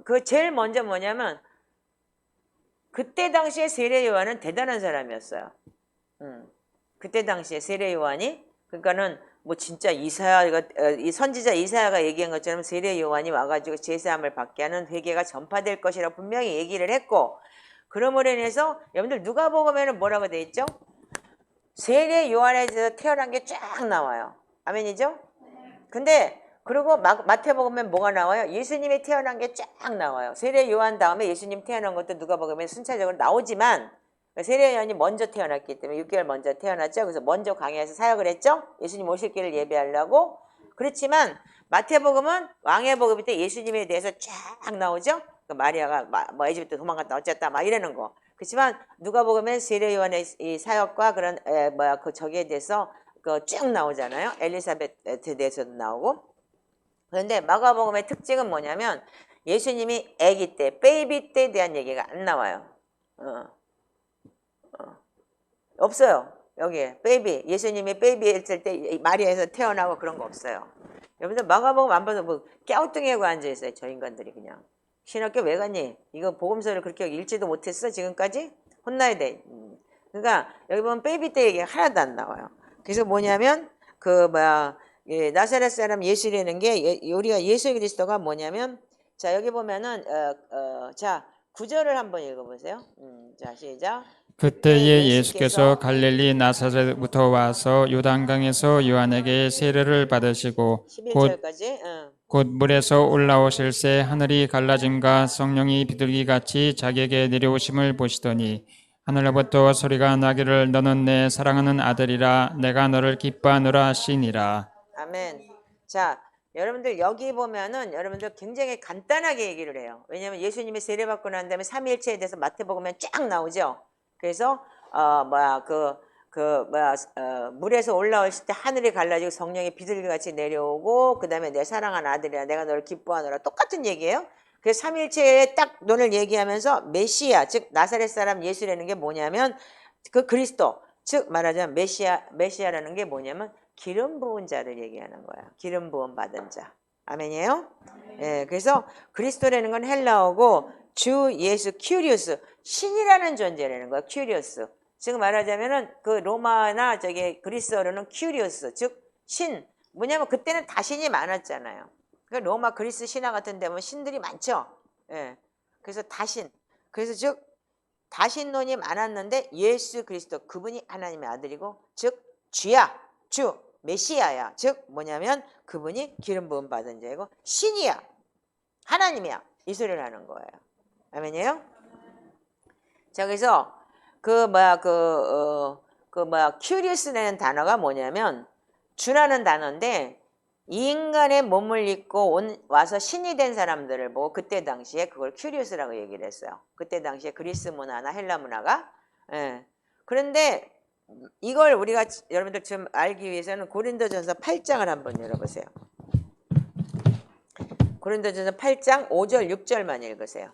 Speaker 1: 그 제일 먼저 뭐냐면 그때 당시에 세례 요한은 대단한 사람이었어요. 그때 당시에 세례 요한이 그러니까는 뭐 진짜 이사야가 이 선지자 이사야가 얘기한 것처럼 세례 요한이 와가지고 제사함을 받게 하는 회개가 전파될 것이라고 분명히 얘기를 했고 그러므로 인해서 여러분들 누가복음에는 뭐라고 돼 있죠? 세례 요한에서 태어난 게 쫙 나와요. 아멘이죠? 근데 그리고 마태복음엔 뭐가 나와요? 예수님이 태어난 게 쫙 나와요. 세례 요한 다음에 예수님 태어난 것도 누가복음에 순차적으로 나오지만 세례 요한이 먼저 태어났기 때문에 6개월 먼저 태어났죠. 그래서 먼저 광야에서 사역을 했죠. 예수님 오실 길을 예배하려고. 그렇지만 마태복음은 왕의 복음 때 예수님에 대해서 쫙 나오죠. 그 마리아가 뭐 에집트 도망갔다 어쨌다 막 이러는 거. 그렇지만 누가복음엔 세례 요한의 이 사역과 그런 그 저기에 대해서 그 쭉 나오잖아요. 엘리사벳에 대해서도 나오고. 그런데 마가복음의 특징은 뭐냐면 예수님이 아기 때, 베이비 때에 대한 얘기가 안 나와요. 없어요. 여기에 베이비 예수님이 베이비 했을 때 마리아에서 태어나고 그런 거 없어요. 여러분들 마가복음 안 봐도 뭐 깨우뚱해고 앉아 있어요. 저 인간들이 그냥 신학교 왜 갔니? 이거 복음서를 그렇게 읽지도 못했어 지금까지? 혼나야 돼. 그러니까 여기 보면 베이비 때 얘기가 하나도 안 나와요. 그래서 뭐냐면 나사렛 사람 예수라는 게 우리가 예수 그리스도가 뭐냐면 자 여기 보면은 자 9절을 한번 읽어보세요. 자 시작.
Speaker 2: 그때에 예수께서 갈릴리 나사렛부터 와서 요단강에서 요한에게 세례를 받으시고
Speaker 1: 11절까지
Speaker 2: 곧 물에서 올라오실새 하늘이 갈라짐과 성령이 비둘기같이 자기에게 내려오심을 보시더니 하늘로부터 소리가 나기를 너는 내 사랑하는 아들이라 내가 너를 기뻐하노라 하시니라.
Speaker 1: 아멘. 자 여러분들 여기 보면은 여러분들 굉장히 간단하게 얘기를 해요. 왜냐하면 예수님이 세례받고 난 다음에 삼위일체에 대해서 마태복음에 쫙 나오죠. 그래서 물에서 올라오실 때 하늘이 갈라지고 성령이 비둘기같이 내려오고 그 다음에 내 사랑하는 아들이야 내가 너를 기뻐하노라 똑같은 얘기예요. 그래서 삼위일체에 딱 논을 얘기하면서 메시아 즉 나사렛 사람 예수라는 게 뭐냐면 그 그리스도 즉 말하자면 메시아라는 게 뭐냐면 기름 부은 자를 얘기하는 거야. 기름 부음 받은 자. 아멘이에요? 예, 그래서 그리스도라는 건 헬라어고 주 예수 큐리우스 신이라는 존재라는 거야. 큐리우스. 지금 말하자면은 그 로마나 저기 그리스어로는 큐리우스 즉 신. 뭐냐면 그때는 다신이 많았잖아요. 그러니까 로마 그리스 신화 같은 데 보면 신들이 많죠. 예. 그래서 다신. 그래서 즉 다신론이 많았는데 예수 그리스도 그분이 하나님의 아들이고 즉 주야. 주 메시아야. 즉 뭐냐면 그분이 기름 부음 받은 자이고 신이야. 하나님이야. 이 소리를 하는 거예요. 아멘이에요? 자, 그래서 큐리우스라는 단어가 뭐냐면 주라는 단어인데 이 인간의 몸을 입고 와서 신이 된 사람들을 보고 그때 당시에 그걸 큐리우스라고 얘기를 했어요. 그때 당시에 그리스 문화나 헬라 문화가 예. 그런데 이걸 우리가 여러분들 좀 알기 위해서는 고린도전서 8장을 한번 열어보세요. 고린도전서 8장 5절 6절만 읽으세요.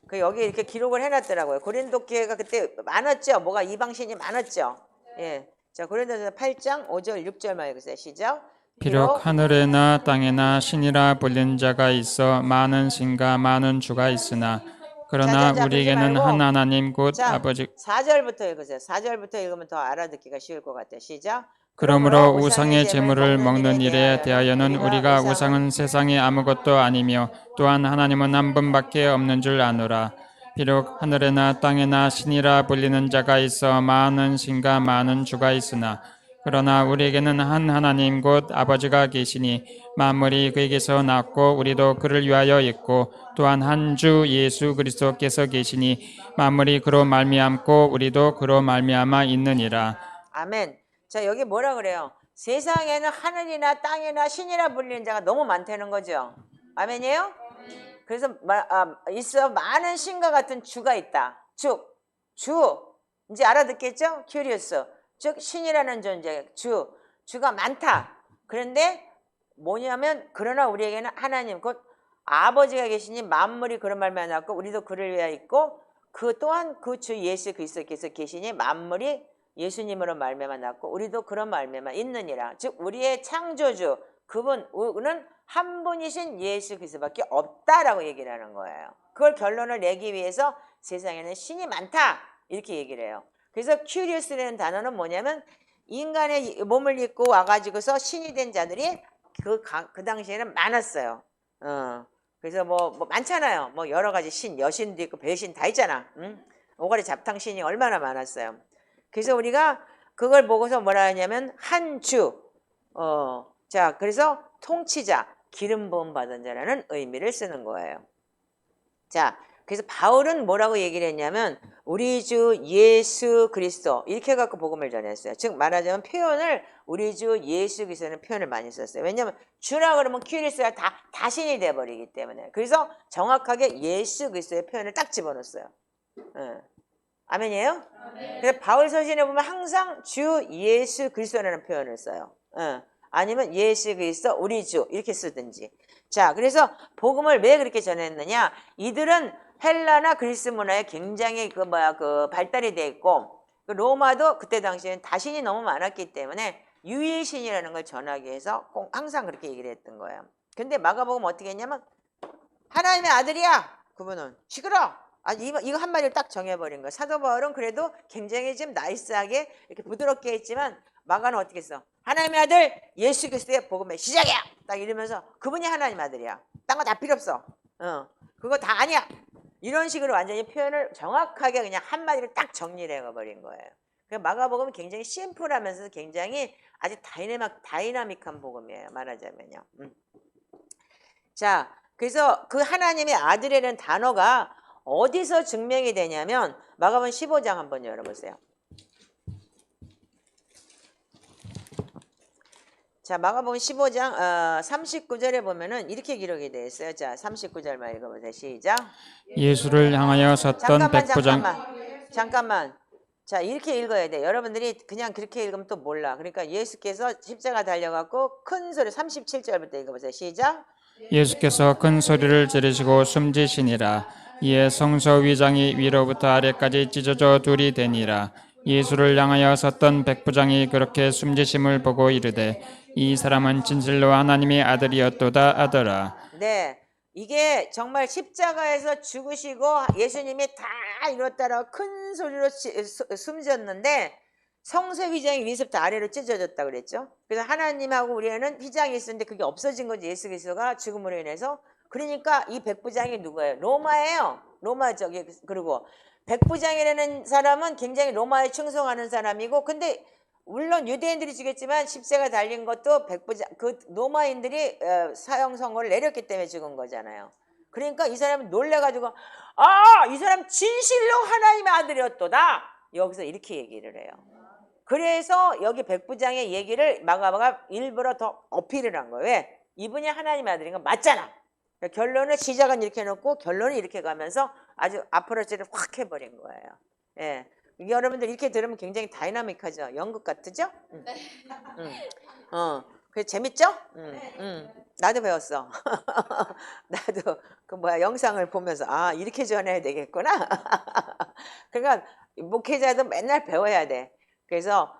Speaker 1: 그 여기 이렇게 기록을 해놨더라고요. 고린도 교회가 그때 많았죠. 뭐가 이방신이 많았죠. 예. 자, 고린도전서 8장 5절 6절만 읽으세요. 시작.
Speaker 2: 비록 하늘에나 땅에나 신이라 불린 자가 있어 많은 신과 많은 주가 있으나 그러나
Speaker 1: 자,
Speaker 2: 우리에게는
Speaker 1: 말고.
Speaker 2: 한 하나님 곧
Speaker 1: 자,
Speaker 2: 아버지
Speaker 1: 4절부터 읽으세요. 4절부터 읽으면 더 알아듣기가 쉬울 것 같아요. 시작.
Speaker 2: 그러므로 우상의 제물을 먹는 일에
Speaker 1: 일에
Speaker 2: 대하여는 우리가 우상은 세상에 아무것도 아니며 또한 하나님은 한 분밖에 없는 줄 아노라. 비록 하늘에나 땅에나 신이라 불리는 자가 있어 많은 신과 많은 주가 있으나 그러나 우리에게는 한 하나님 곧 아버지가 계시니 만물이 그에게서 났고 우리도 그를 위하여 있고 또한 한 주 예수 그리스도께서 계시니 만물이 그로 말미암고 우리도 그로 말미암아 있느니라.
Speaker 1: 아멘. 자, 여기 뭐라 그래요? 세상에는 하늘이나 땅이나 신이라 불리는 자가 너무 많다는 거죠. 아멘이에요? 그래서 있어 많은 신과 같은 주가 있다. 주 이제 알아듣겠죠? 큐리어스. 즉 신이라는 존재, 주가 많다. 그런데 뭐냐면 그러나 우리에게는 하나님 곧 아버지가 계시니 만물이 그런 말만 났고 우리도 그를 위하여 있고 그 또한 그 주 예수 그리스도께서 계시니 만물이 예수님으로 말미암아 났고 우리도 그런 말미암아 있느니라. 즉 우리의 창조주 그분은 한 분이신 예수 그리스도밖에 없다라고 얘기를 하는 거예요. 그걸 결론을 내기 위해서 세상에는 신이 많다 이렇게 얘기를 해요. 그래서 큐리어스라는 단어는 뭐냐면 인간의 몸을 입고 와가지고서 신이 된 자들이 그 당시에는 많았어요. 그래서 뭐 많잖아요. 뭐 여러 가지 신, 여신도 있고 배신 다 있잖아. 응? 오가리 잡탕신이 얼마나 많았어요. 그래서 우리가 그걸 보고서 뭐라 하냐면 한 주, 자 그래서 통치자, 기름 부음 받은 자라는 의미를 쓰는 거예요. 자, 그래서 바울은 뭐라고 얘기를 했냐면 우리 주 예수 그리스도 이렇게 해갖고 복음을 전했어요. 즉 말하자면 표현을 우리 주 예수 그리스도는 표현을 많이 썼어요. 왜냐하면 주라 그러면 큐리스가 다 신이 돼버리기 때문에. 그래서 정확하게 예수 그리스도의 표현을 딱 집어넣었어요. 아멘이에요? 그래서 바울 서신에 보면 항상 주 예수 그리스도라는 표현을 써요. 아니면 예수 그리스도 우리 주 이렇게 쓰든지. 자, 그래서 복음을 왜 그렇게 전했느냐? 이들은 헬라나 그리스 문화에 굉장히 발달이 돼 있고 그 로마도 그때 당시에는 다신이 너무 많았기 때문에 유일신이라는 걸 전하기 위해서 꼭 항상 그렇게 얘기를 했던 거예요. 근데 마가복음 어떻게 했냐면 하나님의 아들이야. 그분은 시끄러. 이거 한마디를 딱 정해버린 거예요. 사도 바울은 그래도 굉장히 좀 나이스하게 이렇게 부드럽게 했지만 마가는 어떻게 했어? 하나님의 아들 예수 그리스도의 복음의 시작이야. 딱 이러면서 그분이 하나님 아들이야. 딴 거 다 필요 없어. 그거 다 아니야. 이런 식으로 완전히 표현을 정확하게 그냥 한마디로 딱 정리를 해버린 거예요. 마가복음은 굉장히 심플하면서 굉장히 아주 다이나믹한 복음이에요. 말하자면요. 자, 그래서 그 하나님의 아들이라는 단어가 어디서 증명이 되냐면 마가복음 15장 한번 열어보세요. 자, 마가복음 15장 39절에 보면은 이렇게 기록이 되어 있어요. 자, 39절만 읽어보세요. 시작.
Speaker 2: 예수를 향하여 섰던 백부장
Speaker 1: 잠깐만. 자, 이렇게 읽어야 돼. 여러분들이 그냥 그렇게 읽으면 또 몰라. 그러니까 예수께서 십자가 달려갖고 큰 소리 37절부터 읽어보세요. 시작.
Speaker 2: 예수께서 큰 소리를 지르시고 숨지시니라. 이에 성소 위장이 위로부터 아래까지 찢어져 둘이 되니라. 예수를 향하여 섰던 백부장이 그렇게 숨지심을 보고 이르되 이 사람은 진실로 하나님의 아들이었도다 하더라.
Speaker 1: 네, 이게 정말 십자가에서 죽으시고 예수님이 다 이뤘다라고 큰 소리로 숨졌는데 성소 휘장이 위에서부터 아래로 찢어졌다 그랬죠. 그래서 하나님하고 우리는 휘장이 있었는데 그게 없어진 거지. 예수 그리스도가 죽음으로 인해서. 그러니까 이 백부장이 누구예요? 로마예요. 로마 그리고 백부장이라는 사람은 굉장히 로마에 충성하는 사람이고, 근데 물론 유대인들이 죽였지만 십자가 달린 것도 그 로마인들이 사형 선고를 내렸기 때문에 죽은 거잖아요. 그러니까 이 사람은 놀래가지고 이 사람 진실로 하나님의 아들이었도다. 여기서 이렇게 얘기를 해요. 그래서 여기 백부장의 얘기를 마가가 일부러 더 어필을 한 거예요. 왜? 이분이 하나님의 아들인 건 맞잖아. 결론을 시작은 이렇게 놓고 결론이 이렇게 가면서 아주 아프로치를 확 해버린 거예요. 예. 여러분들 이렇게 들으면 굉장히 다이나믹하죠. 연극 같으죠? 그래 재밌죠? 나도 배웠어. 나도 그 뭐야 영상을 보면서 아 이렇게 전해야 되겠구나. 그러니까 목회자도 맨날 배워야 돼. 그래서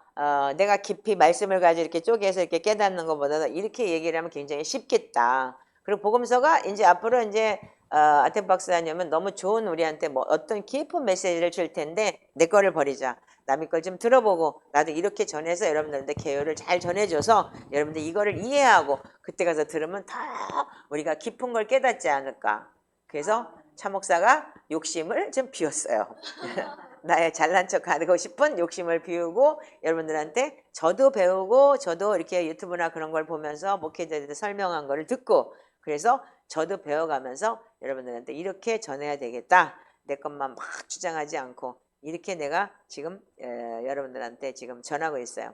Speaker 1: 내가 깊이 말씀을 가지고 이렇게 쪼개서 이렇게 깨닫는 것보다도 이렇게 얘기를 하면 굉장히 쉽겠다. 그리고 복음서가 이제 앞으로 이제 아템 박사님은 너무 좋은 우리한테 뭐 어떤 깊은 메시지를 줄 텐데 내 거를 버리자. 남의 걸 좀 들어보고 나도 이렇게 전해서 여러분들한테 개요를 잘 전해줘서 여러분들 이거를 이해하고 그때 가서 들으면 더 우리가 깊은 걸 깨닫지 않을까. 그래서 차 목사가 욕심을 좀 비웠어요. 나의 잘난 척 하고 싶은 욕심을 비우고 여러분들한테 저도 배우고 저도 이렇게 유튜브나 그런 걸 보면서 목회자들한테 설명한 거를 듣고 그래서 저도 배워가면서 여러분들한테 이렇게 전해야 되겠다. 내 것만 막 주장하지 않고 이렇게 내가 지금 여러분들한테 지금 전하고 있어요.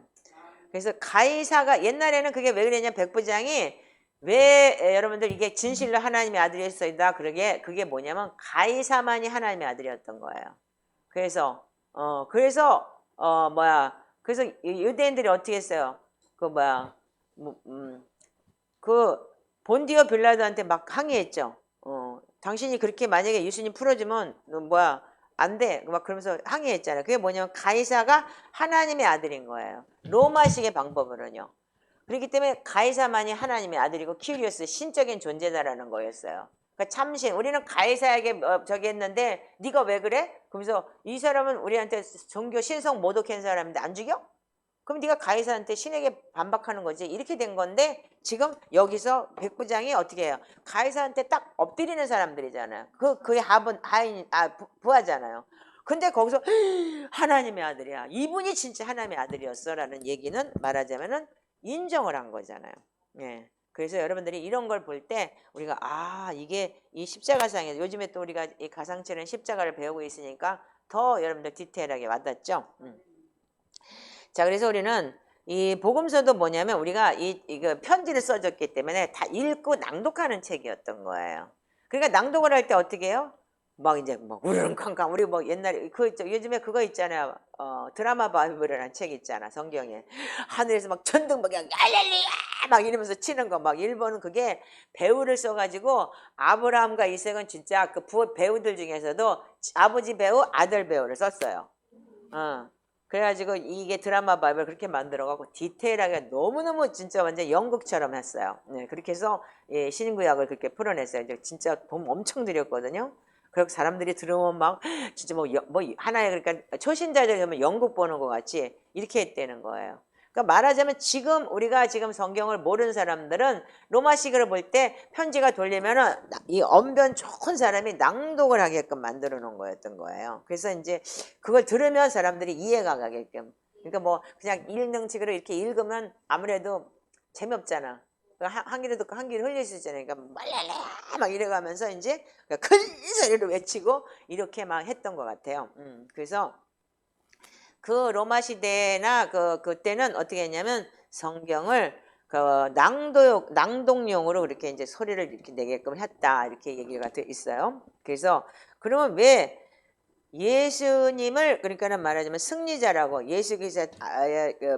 Speaker 1: 그래서 가이사가 옛날에는 그게 왜 그랬냐 백부장이 왜 여러분들 이게 진실로 하나님의 아들이었어이다 그게 뭐냐면 가이사만이 하나님의 아들이었던 거예요. 그래서 그래서 유대인들이 어떻게 했어요? 그 본디오 빌라도한테 막 항의했죠. 당신이 그렇게 만약에 예수님 풀어주면 안 돼. 막 그러면서 항의했잖아요. 그게 뭐냐면 가이사가 하나님의 아들인 거예요. 로마식의 방법으로는요. 그렇기 때문에 가이사만이 하나님의 아들이고 키리오스 신적인 존재다라는 거였어요. 그러니까 참신 우리는 가이사에게 저기 했는데 네가 왜 그래? 그러면서 이 사람은 우리한테 종교 신성 모독한 사람인데 안 죽여? 그럼 네가 가이사한테 신에게 반박하는 거지. 이렇게 된 건데 지금 여기서 백부장이 어떻게 해요? 가이사한테 딱 엎드리는 사람들이잖아요. 그의 부하잖아요. 근데 거기서 하나님의 아들이야. 이분이 진짜 하나님의 아들이었어라는 얘기는 말하자면은 인정을 한 거잖아요. 예. 그래서 여러분들이 이런 걸 볼 때 우리가 이게 이 십자가상에 요즘에 또 우리가 이 가상치는 십자가를 배우고 있으니까 더 여러분들 디테일하게 와닿죠. 자, 그래서 우리는 이 복음서도 뭐냐면 우리가 이거 편지를 써줬기 때문에 다 읽고 낭독하는 책이었던 거예요. 그러니까 낭독을 할 때 어떻게 해요? 막 이제 막 우르릉쾅쾅 우리 뭐 옛날에 요즘에 그거 있잖아요. 드라마 바이블이라는 책 있잖아. 성경에 하늘에서 막 천둥 막 할렐루야 막 이러면서 치는 거 막 일본은 그게 배우를 써가지고 아브라함과 이삭은 진짜 그 배우들 중에서도 아버지 배우 아들 배우를 썼어요. 그래가지고 이게 드라마 바이블 그렇게 만들어갖고 디테일하게 너무너무 진짜 완전 연극처럼 했어요. 네, 그렇게 해서 신구약을 그렇게 풀어냈어요. 이제 진짜 돈 엄청 들였거든요. 그리고 사람들이 들으면 막 진짜 뭐 하나의 그러니까 초신자들 되면 연극 보는 것 같이 이렇게 했다는 거예요. 그러니까 말하자면 지금 우리가 지금 성경을 모르는 사람들은 로마식으로 볼 때 편지가 돌리면은 이 언변 좋은 사람이 낭독을 하게끔 만들어 놓은 거였던 거예요. 그래서 이제 그걸 들으면 사람들이 이해가 가게끔. 그러니까 뭐 그냥 일능식으로 이렇게 읽으면 아무래도 재미없잖아. 한 귀로 듣고 한 귀로 흘릴 수 있잖아요. 그러니까 말랄라 막 이래가면서 이제 큰 소리로 외치고 이렇게 막 했던 것 같아요. 그래서 그 로마 시대나 그때는 어떻게 했냐면 성경을 낭독용으로 그렇게 이제 소리를 이렇게 내게끔 했다 이렇게 얘기가 돼 있어요. 그래서 그러면 왜 예수님을 그러니까는 말하자면 승리자라고 예수 그리스도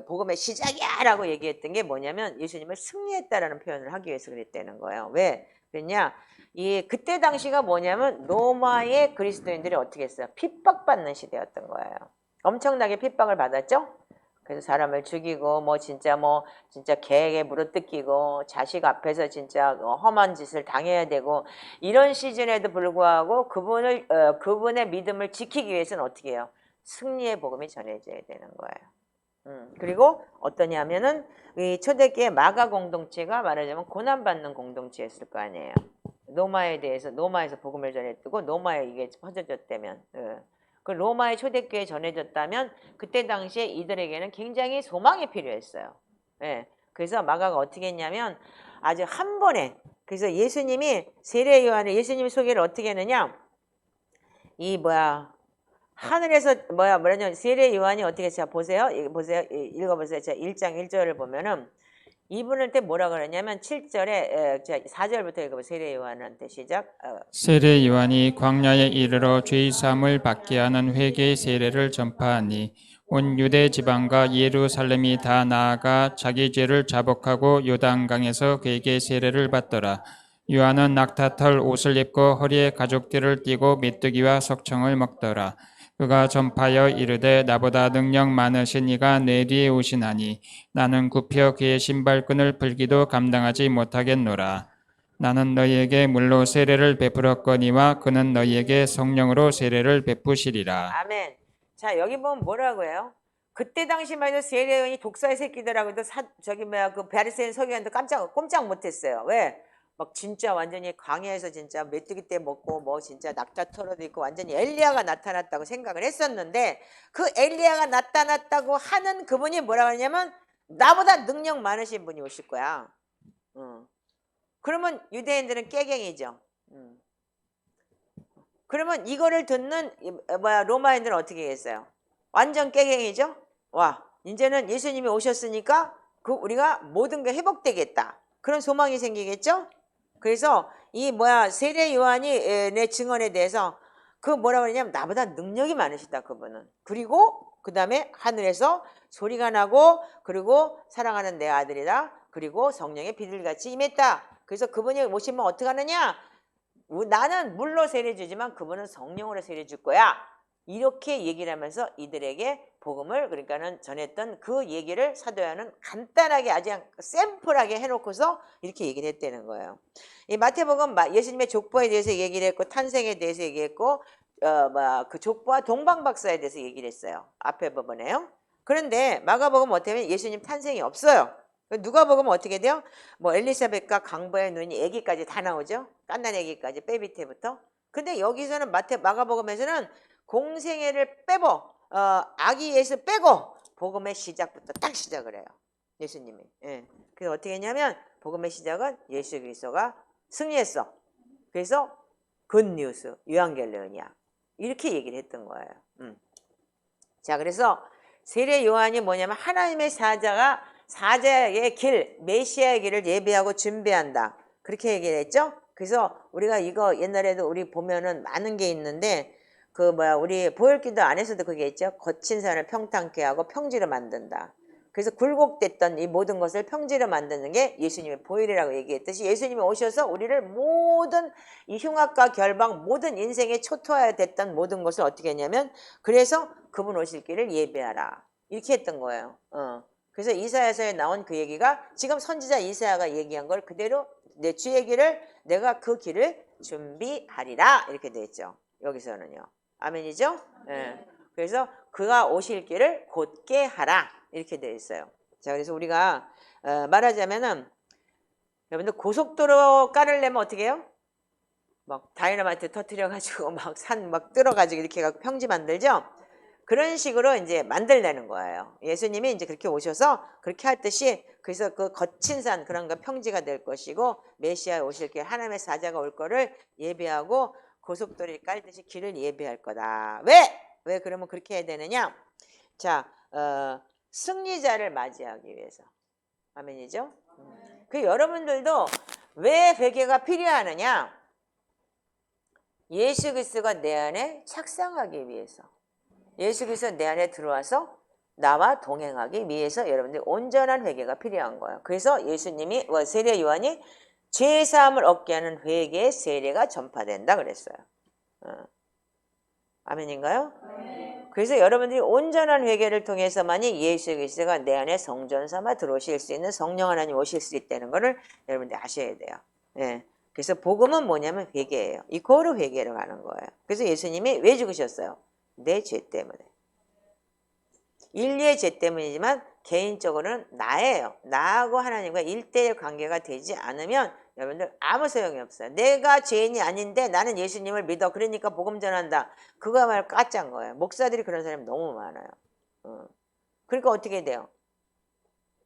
Speaker 1: 복음의 시작이야라고 얘기했던 게 뭐냐면 예수님을 승리했다라는 표현을 하기 위해서 그랬다는 거예요. 왜 그랬냐? 그때 당시가 뭐냐면 로마의 그리스도인들이 어떻게 했어요? 핍박받는 시대였던 거예요. 엄청나게 핍박을 받았죠. 그래서 사람을 죽이고 진짜 개에게 물어뜯기고 자식 앞에서 진짜 험한 짓을 당해야 되고 이런 시즌에도 불구하고 그분의 믿음을 지키기 위해서는 어떻게 해요? 승리의 복음이 전해져야 되는 거예요. 그리고 어떠냐면은 이 초대교회 마가 공동체가 말하자면 고난받는 공동체였을 거 아니에요. 로마에서 복음을 전했고 로마에 이게 퍼져졌다면. 그 로마의 초대교회에 전해졌다면 그때 당시에 이들에게는 굉장히 소망이 필요했어요. 예. 그래서 마가가 어떻게 했냐면 아주 한 번에 그래서 예수님이 세례 요한을 예수님의 소개를 어떻게 했느냐 하늘에서 뭐냐면 세례 요한이 어떻게 했어요? 보세요. 읽어보세요. 자 1장 1절을 보면은 이분을 때 뭐라 그러냐면 7절에 4절부터 읽어봐. 세례 요한한테 시작.
Speaker 2: 세례 요한이 광야에 이르러 죄 사함을 받게 하는 회개의 세례를 전파하니 온 유대 지방과 예루살렘이 다 나아가 자기 죄를 자복하고 요단강에서 그에게 세례를 받더라. 요한은 낙타털 옷을 입고 허리에 가죽띠를 띠고 메뚜기와 석청을 먹더라. 그가 전파하여 이르되 나보다 능력 많으신 이가 내 뒤에 오시나니 나는 굽혀 그의 신발끈을 풀기도 감당하지 못하겠노라. 나는 너희에게 물로 세례를 베풀었거니와 그는 너희에게 성령으로 세례를 베푸시리라.
Speaker 1: 아멘. 자, 여기 보면 뭐라고 해요? 그때 당시만 해도 세례요한이 독사의 새끼들하고도 그 바리새인 서기관도 꼼짝 못했어요. 왜? 막 진짜 완전히 광야에서 진짜 메뚜기 떼 먹고 뭐 진짜 낙타 털어도 있고 완전히 엘리야가 나타났다고 생각을 했었는데 그 엘리야가 나타났다고 하는 그분이 뭐라고 하냐면 나보다 능력 많으신 분이 오실 거야. 그러면 유대인들은 깨갱이죠. 그러면 이거를 듣는 로마인들은 어떻게 했어요? 완전 깨갱이죠. 와, 이제는 예수님이 오셨으니까 우리가 모든 게 회복되겠다. 그런 소망이 생기겠죠. 그래서 세례 요한이 내 증언에 대해서 그 뭐라고 그러냐면 나보다 능력이 많으시다 그분은. 그리고 그 다음에 하늘에서 소리가 나고 그리고 사랑하는 내 아들이다. 그리고 성령의 비둘기같이 임했다. 그래서 그분이 오시면 어떻게 하느냐? 나는 물로 세례 주지만 그분은 성령으로 세례 줄 거야. 이렇게 얘기를 하면서 이들에게 복음을 그러니까는 전했던 그 얘기를 사도 요한은 간단하게 아주 그냥 샘플하게 해놓고서 이렇게 얘기를 했다는 거예요. 이 마태복음 예수님의 족보에 대해서 얘기를 했고 탄생에 대해서 얘기했고 그 족보와 동방박사에 대해서 얘기를 했어요. 앞에 부분에요. 그런데 마가복음 어떻게 하면 예수님 탄생이 없어요. 누가복음은 어떻게 돼요? 엘리사벳과 강보의 눈이 아기까지 다 나오죠. 깐난 아기까지 베이비 때부터. 근데 여기서는 마가복음에서는 공생애를 빼고 아기 예수 빼고 복음의 시작부터 딱 시작을 해요. 예수님이. 예. 그래서 어떻게 했냐면 복음의 시작은 예수 그리스도가 승리했어. 그래서 굿뉴스, 유앙겔리온이야. 이렇게 얘기를 했던 거예요. 자, 그래서 세례 요한이 뭐냐면 하나님의 사자의 길, 메시아의 길을 예비하고 준비한다. 그렇게 얘기를 했죠. 그래서 우리가 이거 옛날에도 우리 보면은 많은 게 있는데 우리 보혈기도 안에서도 그게 있죠. 거친 산을 평탄케 하고 평지로 만든다. 그래서 굴곡됐던 이 모든 것을 평지로 만드는 게 예수님의 보혈이라고 얘기했듯이 예수님이 오셔서 우리를 모든 이 흉악과 결방 모든 인생에 초토화됐던 모든 것을 어떻게 했냐면 그래서 그분 오실 길을 예배하라. 이렇게 했던 거예요. 그래서 이사야서에 나온 그 얘기가 지금 선지자 이사야가 얘기한 걸 그대로 내 주의 길을 내가 그 길을 준비하리라 이렇게 돼 있죠. 여기서는요. 아멘이죠? 네. 그래서 그가 오실 길을 곧게 하라 이렇게 되어 있어요. 자, 그래서 우리가 말하자면은 여러분들 고속도로 깔으려면 어떻게 해요? 막 다이너마이트 터뜨려가지고 막 산 막 뚫어가지고 이렇게 해갖고 평지 만들죠. 그런 식으로 이제 만들려는 거예요. 예수님이 이제 그렇게 오셔서 그렇게 할 듯이 그래서 그 거친 산 그런 거 평지가 될 것이고 메시아 오실 길 하나님의 사자가 올 거를 예배하고 고속도로를 깔듯이 길을 예배할 거다. 왜 그러면 그렇게 해야 되느냐? 자, 승리자를 맞이하기 위해서. 아멘이죠? 그 여러분들도 왜 회개가 필요하느냐? 예수 그리스도가 내 안에 착상하기 위해서. 예수 그리스도 내 안에 들어와서 나와 동행하기 위해서 여러분들 온전한 회개가 필요한 거예요. 그래서 예수님이 세례 요한이 죄사함을 얻게 하는 회개의 세례가 전파된다 그랬어요. 아멘인가요? 그래서 여러분들이 온전한 회개를 통해서만이 예수 그리스도가 내 안에 성전 삼아 들어오실 수 있는 성령 하나님 오실 수 있다는 것을 여러분들이 아셔야 돼요. 예. 그래서 복음은 뭐냐면 회개예요. 이코르 회개로 가는 거예요. 그래서 예수님이 왜 죽으셨어요? 내 죄 때문에. 인류의 죄 때문이지만 개인적으로는 나예요. 나하고 하나님과 1대1 관계가 되지 않으면 여러분들 아무 소용이 없어요. 내가 죄인이 아닌데 나는 예수님을 믿어. 그러니까 복음 전한다. 그거야말로 까짠 거예요. 목사들이 그런 사람이 너무 많아요. 그러니까 어떻게 돼요?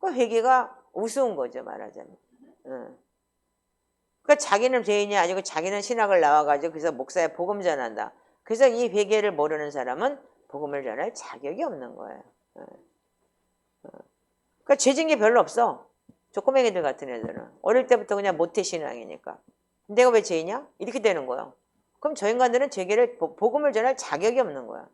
Speaker 1: 그 회개가 우스운 거죠, 말하자면. 그러니까 자기는 죄인이 아니고 자기는 신학을 나와가지고 그래서 목사에 복음 전한다. 그래서 이 회개를 모르는 사람은 복음을 전할 자격이 없는 거예요. 그러니까 죄진 게 별로 없어. 저 꼬맹이들 같은 애들은 어릴 때부터 그냥 모태신앙이니까 내가 왜 죄이냐? 이렇게 되는 거예요. 그럼 저 인간들은 죄계를 복음을 전할 자격이 없는 거야.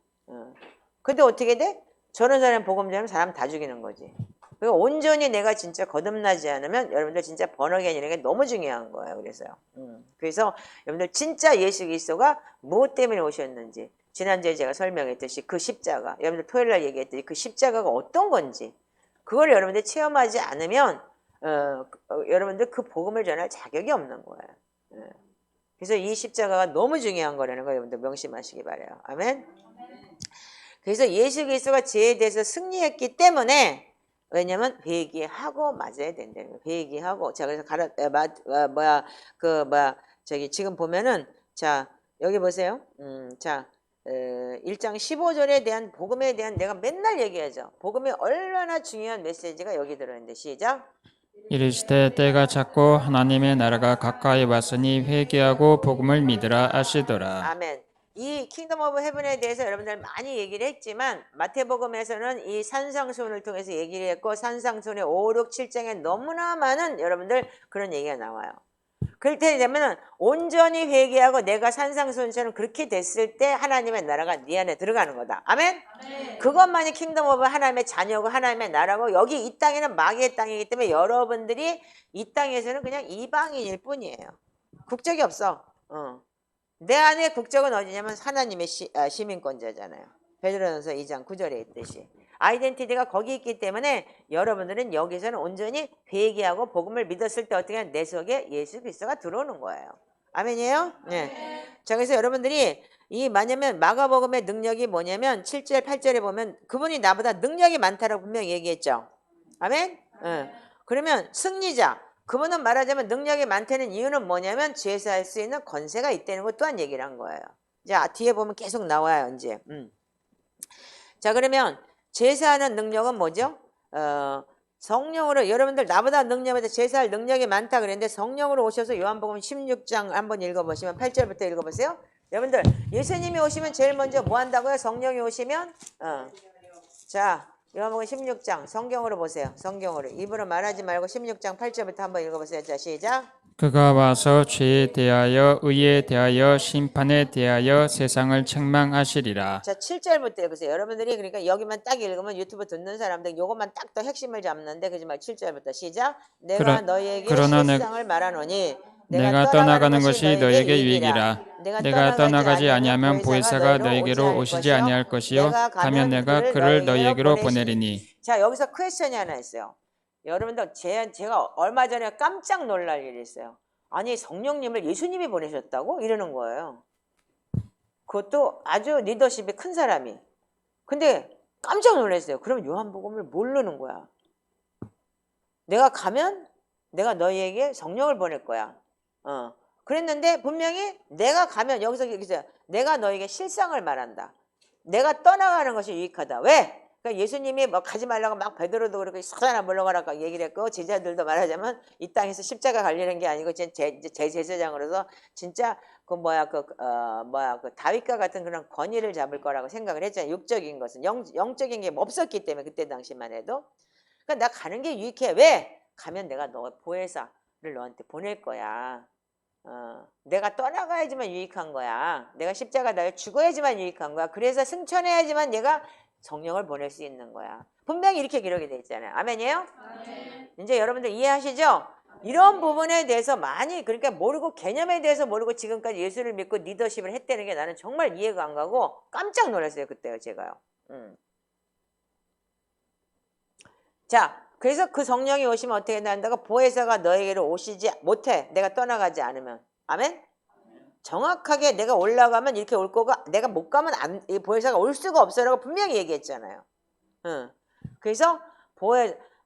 Speaker 1: 근데 어떻게 돼? 저런 사람 복음 전하면 사람 다 죽이는 거지. 그리고 온전히 내가 진짜 거듭나지 않으면 여러분들 진짜 번역이라는 게 너무 중요한 거예요. 그래서요. 그래서 여러분들 진짜 예수 그리스도가 무엇 때문에 오셨는지 지난주에 제가 설명했듯이 그 십자가 여러분들 토요일 날 얘기했듯이 그 십자가가 어떤 건지 그걸 여러분들 체험하지 않으면 여러분들 그 복음을 전할 자격이 없는 거예요. 그래서 이 십자가가 너무 중요한 거라는 거 여러분들 명심하시기 바라요. 아멘. 그래서 예수 그리스도가 죄에 대해서 승리했기 때문에 왜냐면 회개하고 맞아야 된다는 거예요. 회개하고 자 그래서 저기 지금 보면은 자 여기 보세요. 자 1장 15절에 대한 복음에 대한 내가 맨날 얘기하죠. 복음이 얼마나 중요한 메시지가 여기 들어있는데 시작.
Speaker 2: 이르시되 때가 찼고 하나님의 나라가 가까이 왔으니 회개하고 복음을 믿으라 하시더라.
Speaker 1: 아멘. 이 킹덤 오브 헤븐에 대해서 여러분들 많이 얘기를 했지만 마태복음에서는 이 산상수훈을 통해서 얘기를 했고 산상수훈의 5, 6, 7장에 너무나 많은 여러분들 그런 얘기가 나와요. 그럴 때 되면 온전히 회개하고 내가 산상수훈처럼 그렇게 됐을 때 하나님의 나라가 네 안에 들어가는 거다. 아멘? 아멘. 그것만이 킹덤 오브 하나님의 자녀고 하나님의 나라고 여기 이 땅에는 마귀의 땅이기 때문에 여러분들이 이 땅에서는 그냥 이방인일 뿐이에요. 국적이 없어. 내 안에 국적은 어디냐면 하나님의 시민권자잖아요. 베드로전서 2장 9절에 있듯이. 아이덴티티가 거기 있기 때문에 여러분들은 여기서는 온전히 회개하고 복음을 믿었을 때 어떻게 하면 내 속에 예수 그리스도가 들어오는 거예요. 아멘이에요? 네. 자, 그래서 여러분들이 뭐냐면 마가복음의 능력이 뭐냐면 7절 8절에 보면 그분이 나보다 능력이 많다라고 분명히 얘기했죠. 아멘? 그러면 승리자. 그분은 말하자면 능력이 많다는 이유는 뭐냐면 제사할 수 있는 권세가 있다는 것 또한 얘기를 한 거예요. 자, 뒤에 보면 계속 나와요, 이제. 자, 그러면 제사하는 능력은 뭐죠? 성령으로 여러분들 나보다 능력보다 제사할 능력이 많다 그랬는데 성령으로 오셔서 요한복음 16장 한번 읽어보시면 8절부터 읽어보세요. 여러분들 예수님이 오시면 제일 먼저 뭐 한다고요? 성령이 오시면 자 요한복음 16장 성경으로 보세요. 성경으로 입으로 말하지 말고 16장 8절부터 한번 읽어보세요. 자 시작.
Speaker 2: 그가 와서 죄에 대하여 의에 대하여 심판에 대하여 세상을 책망하시리라.
Speaker 1: 자 7절부터 읽으세요. 여러분들이 그러니까 여기만 딱 읽으면 유튜브 듣는 사람들 요것만 딱 더 핵심을 잡는데 그지 말 7절부터 시작. 내가 너희에게
Speaker 2: 그러나
Speaker 1: 실상을 말하노니
Speaker 2: 내가 떠나가는 것이 너에게 유익이라. 내가 떠나가지 아니하면 보혜사가 너에게로 오시지 아니할 것이요 가면 내가 그를 너희에게로 보내리니.
Speaker 1: 자 여기서 퀘스천이 하나 있어요. 여러분들 제가 얼마 전에 깜짝 놀랄 일이 있어요. 아니 성령님을 예수님이 보내셨다고? 이러는 거예요. 그것도 아주 리더십이 큰 사람이. 근데 깜짝 놀랐어요. 그럼 요한복음을 모르는 거야. 내가 가면 내가 너희에게 성령을 보낼 거야. 그랬는데 분명히 내가 가면 여기서 내가 너에게 실상을 말한다. 내가 떠나가는 것이 유익하다. 왜? 그러니까 예수님이 뭐 가지 말라고 막 베드로도 그렇게 사단아 물러가라고 얘기를 했고 제자들도 말하자면 이 땅에서 십자가 갈리는 게 아니고 제 제사장으로서 진짜 그 다윗과 같은 그런 권위를 잡을 거라고 생각을 했잖아요. 육적인 것은 영적인 게 없었기 때문에 그때 당시만 해도. 그러니까 나 가는 게 유익해. 왜? 가면 내가 너 보혜사를 너한테 보낼 거야. 내가 떠나가야지만 유익한 거야. 내가 십자가 날 죽어야지만 유익한 거야. 그래서 승천해야지만 얘가 성령을 보낼 수 있는 거야. 분명히 이렇게 기록이 돼 있잖아요. 아멘이에요? 아멘. 이제 여러분들 이해하시죠? 이런 부분에 대해서 많이 그러니까 모르고 개념에 대해서 모르고 지금까지 예수를 믿고 리더십을 했다는 게 나는 정말 이해가 안 가고 깜짝 놀랐어요. 그때요 제가요. 자 그래서 그 성령이 오시면 어떻게 된다고? 보혜사가 너에게로 오시지 못해. 내가 떠나가지 않으면. 아멘? 정확하게 내가 올라가면 이렇게 올 거고 내가 못 가면 보혜사가 올 수가 없어라고 분명히 얘기했잖아요. 그래서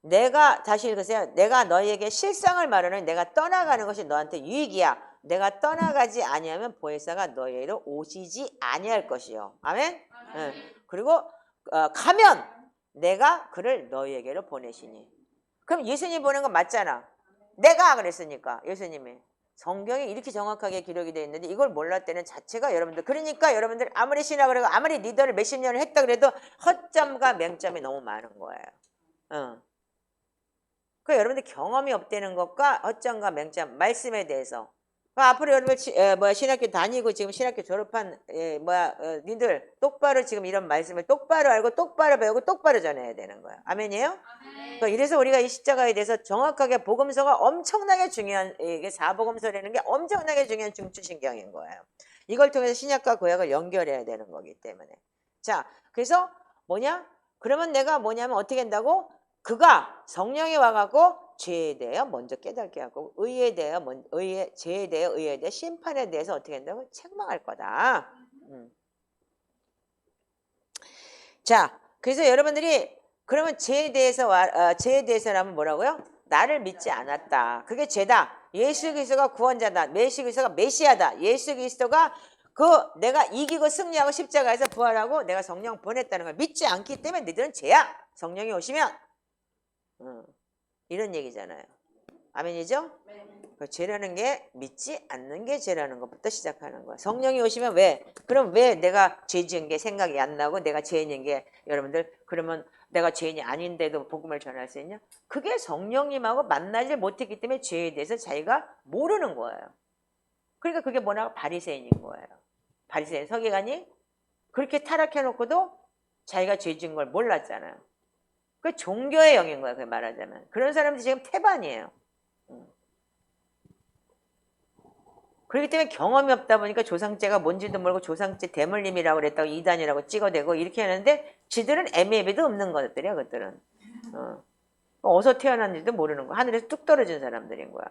Speaker 1: 내가 다시 읽으세요. 내가 너희에게 실상을 말하는 내가 떠나가는 것이 너한테 유익이야. 내가 떠나가지 아니하면 보혜사가 너희에게로 오시지 아니할 것이요. 아멘? 그리고 가면 내가 그를 너희에게로 보내시니. 그럼 예수님 보낸 건 맞잖아. 내가 그랬으니까 예수님이. 성경에 이렇게 정확하게 기록이 되어 있는데 이걸 몰랐다는 자체가 여러분들 그러니까 여러분들 아무리 신학을 하고 아무리 리더를 몇십 년을 했다 그래도 허점과 맹점이 너무 많은 거예요. 그 여러분들 경험이 없다는 것과 어쩐가 맹점 말씀에 대해서 앞으로 여러분들 신학교 다니고 지금 신학교 졸업한 니들 똑바로 지금 이런 말씀을 똑바로 알고 똑바로 배우고 똑바로 전해야 되는 거예요. 아멘이에요? 그러니까 이래서 우리가 이 십자가에 대해서 정확하게 복음서가 엄청나게 중요한 이게 사복음서라는 게 엄청나게 중요한 중추신경인 거예요. 이걸 통해서 신약과 구약을 연결해야 되는 거기 때문에. 자, 그래서 그러면 내가 뭐냐면 어떻게 한다고? 그가 성령이 와갖고 죄에 대해 먼저 깨닫게 하고 죄에 대해 의에 대해 심판에 대해서 어떻게 한다고? 책망할 거다. 자, 그래서 여러분들이 그러면 죄에 대해서라면 뭐라고요? 나를 믿지 않았다. 그게 죄다. 예수 그리스도가 구원자다. 예수 그리스도가 메시아다. 예수 그리스도가 내가 이기고 승리하고 십자가에서 부활하고 내가 성령 보냈다는 걸 믿지 않기 때문에 너희들은 죄야. 성령이 오시면 이런 얘기잖아요. 아멘이죠? 그 죄라는 게 믿지 않는 게 죄라는 것부터 시작하는 거야. 성령이 오시면 왜? 그럼 왜 내가 죄 지은 게 생각이 안 나고 내가 죄인인 게 여러분들 그러면 내가 죄인이 아닌데도 복음을 전할 수 있냐? 그게 성령님하고 만나지 못했기 때문에 죄에 대해서 자기가 모르는 거예요. 그러니까 그게 뭐냐고 바리새인인 거예요. 바리새인 서기관이 그렇게 타락해놓고도 자기가 죄 지은 걸 몰랐잖아요. 그 종교의 영인 거야, 그 말하자면. 그런 사람들이 지금 태반이에요. 그렇기 때문에 경험이 없다 보니까 조상죄가 뭔지도 모르고 조상죄 대물림이라고 그랬다고 이단이라고 찍어대고 이렇게 하는데 지들은 애매비도 없는 것들이야, 그들은. 어디서 태어났는지도 모르는 거야. 하늘에서 뚝 떨어진 사람들인 거야.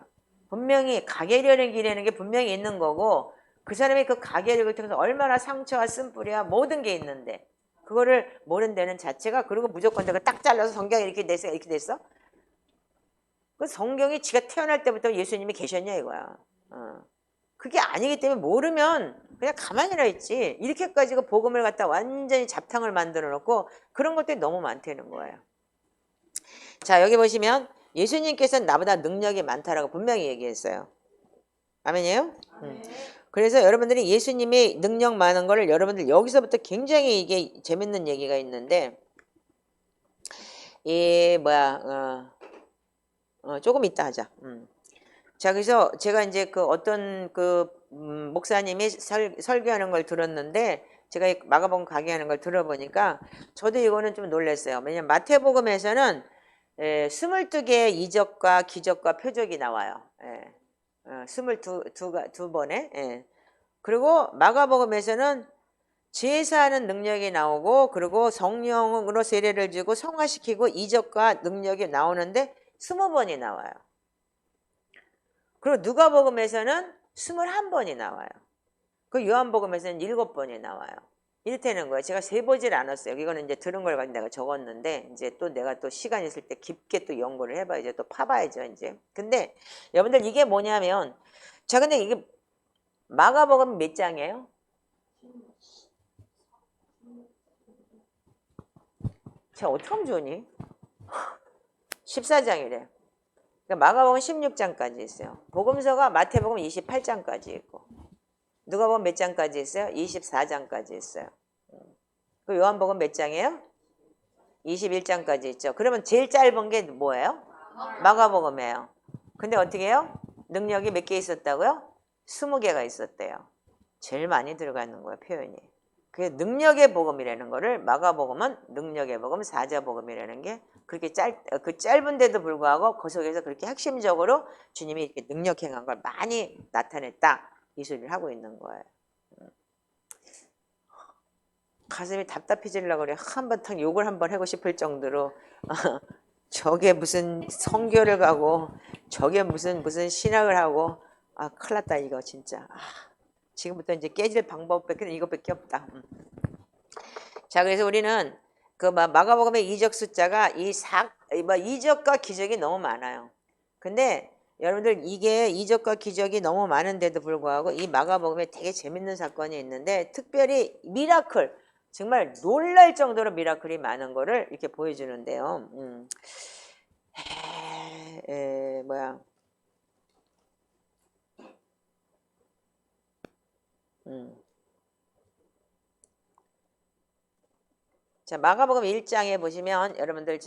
Speaker 1: 분명히 가계력이라는 게 분명히 있는 거고 그 사람이 그 가계력을 통해서 얼마나 상처와 쓴뿌리와 모든 게 있는데 그거를 모른다는 자체가 그리고 무조건 내가 딱 잘라서 성경이 이렇게 됐어? 그 성경이 지가 태어날 때부터 예수님이 계셨냐 이거야. 그게 아니기 때문에 모르면 그냥 가만히나 있지. 이렇게까지 그 복음을 갖다 완전히 잡탕을 만들어 놓고 그런 것들이 너무 많다는 거예요. 자, 여기 보시면 예수님께서는 나보다 능력이 많다라고 분명히 얘기했어요. 아멘이에요? 그래서 여러분들이 예수님이 능력 많은 거를 여러분들 여기서부터 굉장히 이게 재밌는 얘기가 있는데 조금 이따 하자. 자, 그래서 제가 이제 어떤 목사님이 설교하는 걸 들었는데 제가 마가복음 강의하는 걸 들어보니까 저도 이거는 좀 놀랐어요. 왜냐면 마태복음에서는 22개의 이적과 기적과 표적이 나와요. 22번에. 그리고 마가복음에서는 제사하는 능력이 나오고 그리고 성령으로 세례를 주고 성화시키고 이적과 능력이 나오는데 20번이 나와요. 그리고 누가복음에서는 21번이 나와요. 그 요한복음에서는 7번이 나와요. 이렇다는 거예요. 제가 세보질 않았어요. 이거는 이제 들은 걸 가지고 내가 적었는데 이제 또 내가 또 시간 있을 때 깊게 또 연구를 해봐야죠. 또 파봐야죠 이제. 근데 여러분들 이게 뭐냐면 자 근데 이게 마가복음 몇 장이에요? 제가 어떻게 하면 좋으니? 14장이래. 그러니까 마가복음 16장까지 있어요. 복음서가 마태복음 28장까지 있고 누가복음 몇 장까지 있어요? 24장까지 있어요. 그 요한복음 몇 장이에요? 21장까지 있죠. 그러면 제일 짧은 게 뭐예요? 마가복음이에요. 근데 어떻게 해요? 능력이 몇 개 있었다고요? 20개가 있었대요. 제일 많이 들어가는 거예요, 표현이. 그 능력의 복음이라는 거를 마가복음은 능력의 복음, 사자복음이라는 게 그렇게 짧은데도 불구하고 그 속에서 그렇게 핵심적으로 주님이 이렇게 능력 행한 걸 많이 나타냈다. 이 소리를 하고 있는 거예요. 가슴이 답답해지려고 그래. 한번 탁 욕을 한번 하고 싶을 정도로 저게 무슨 성교를 가고 저게 무슨 신학을 하고 큰일 났다 이거 진짜. 지금부터 이제 깨질 방법밖에 이것밖에 없다. 자, 그래서 우리는 그 마가복음의 이적 숫자가 이적과 기적이 너무 많아요. 근데 여러분들 이게 이적과 기적이 너무 많은데도 불구하고 이 마가복음에 되게 재밌는 사건이 있는데 특별히 미라클 정말 놀랄 정도로 미라클이 많은 거를 이렇게 보여주는데요. 자, 마가복음 1장에 보시면 여러분들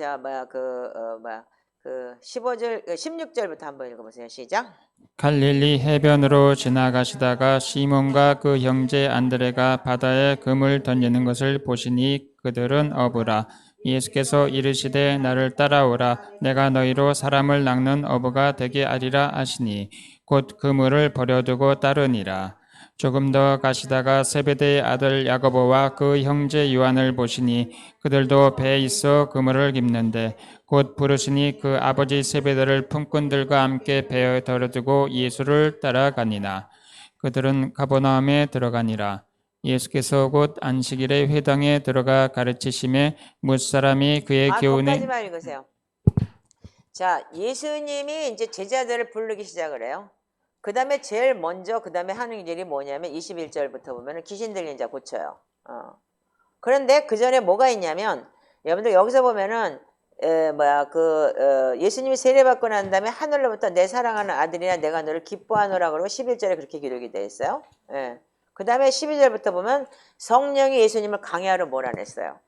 Speaker 1: 그 16절부터 한번 읽어보세요. 시작.
Speaker 2: 갈릴리 해변으로 지나가시다가 시몬과 그 형제 안드레가 바다에 금을 던지는 것을 보시니 그들은 어부라. 예수께서 이르시되 나를 따라오라. 내가 너희로 사람을 낚는 어부가 되게 하리라 하시니 곧 그물을 버려두고 따르니라. 조금 더 가시다가 세베대의 아들 야고보와 그 형제 요한을 보시니 그들도 배에 있어 그물을 깁는데 곧 부르시니 그 아버지 세베대를 품꾼들과 함께 배에 덜어두고 예수를 따라가니라. 그들은 가버나움에 들어가니라. 예수께서 곧 안식일에 회당에 들어가 가르치심에 뭇사람이 그의 교훈에
Speaker 1: 거기까지만 읽으세요. 자, 예수님이 이제 제자들을 부르기 시작을 해요. 그 다음에 제일 먼저 그 다음에 하는 일이 뭐냐면 21절부터 보면 귀신 들린 자 고쳐요. 그런데 그 전에 뭐가 있냐면 여러분들 여기서 보면은 예수님이 세례받고 난 다음에 하늘로부터 내 사랑하는 아들이나 내가 너를 기뻐하노라 그러고 11절에 그렇게 기록이 되어 있어요. 예. 그 다음에 12절부터 보면 성령이 예수님을 강해하러 몰아냈어요.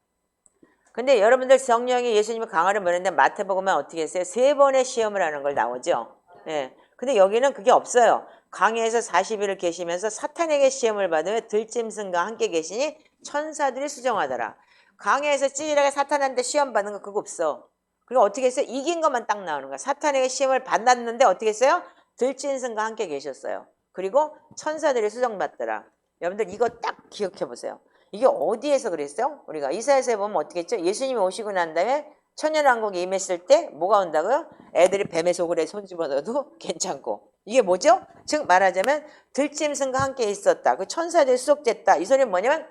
Speaker 1: 근데 여러분들 성령이 예수님을 강하러 몰아냈는데 마태복음은 어떻게 했어요? 3번의 시험을 하는 걸 나오죠. 예. 근데 여기는 그게 없어요. 광야에서 40일을 계시면서 사탄에게 시험을 받으며 들짐승과 함께 계시니 천사들이 수정하더라. 광야에서 찌질하게 사탄한테 시험 받는 거 그거 없어. 그리고 어떻게 했어요? 이긴 것만 딱 나오는 거야. 사탄에게 시험을 받았는데 어떻게 했어요? 들짐승과 함께 계셨어요. 그리고 천사들이 수정받더라. 여러분들 이거 딱 기억해 보세요. 이게 어디에서 그랬어요? 우리가 이사야서에 보면 어떻게 했죠? 예수님이 오시고 난 다음에 천년왕국에 임했을 때 뭐가 온다고요? 애들이 뱀의 속을에 손 집어넣어도 괜찮고. 이게 뭐죠? 즉 말하자면 들짐승과 함께 있었다. 그 천사들이 수속됐다. 이 소리는 뭐냐면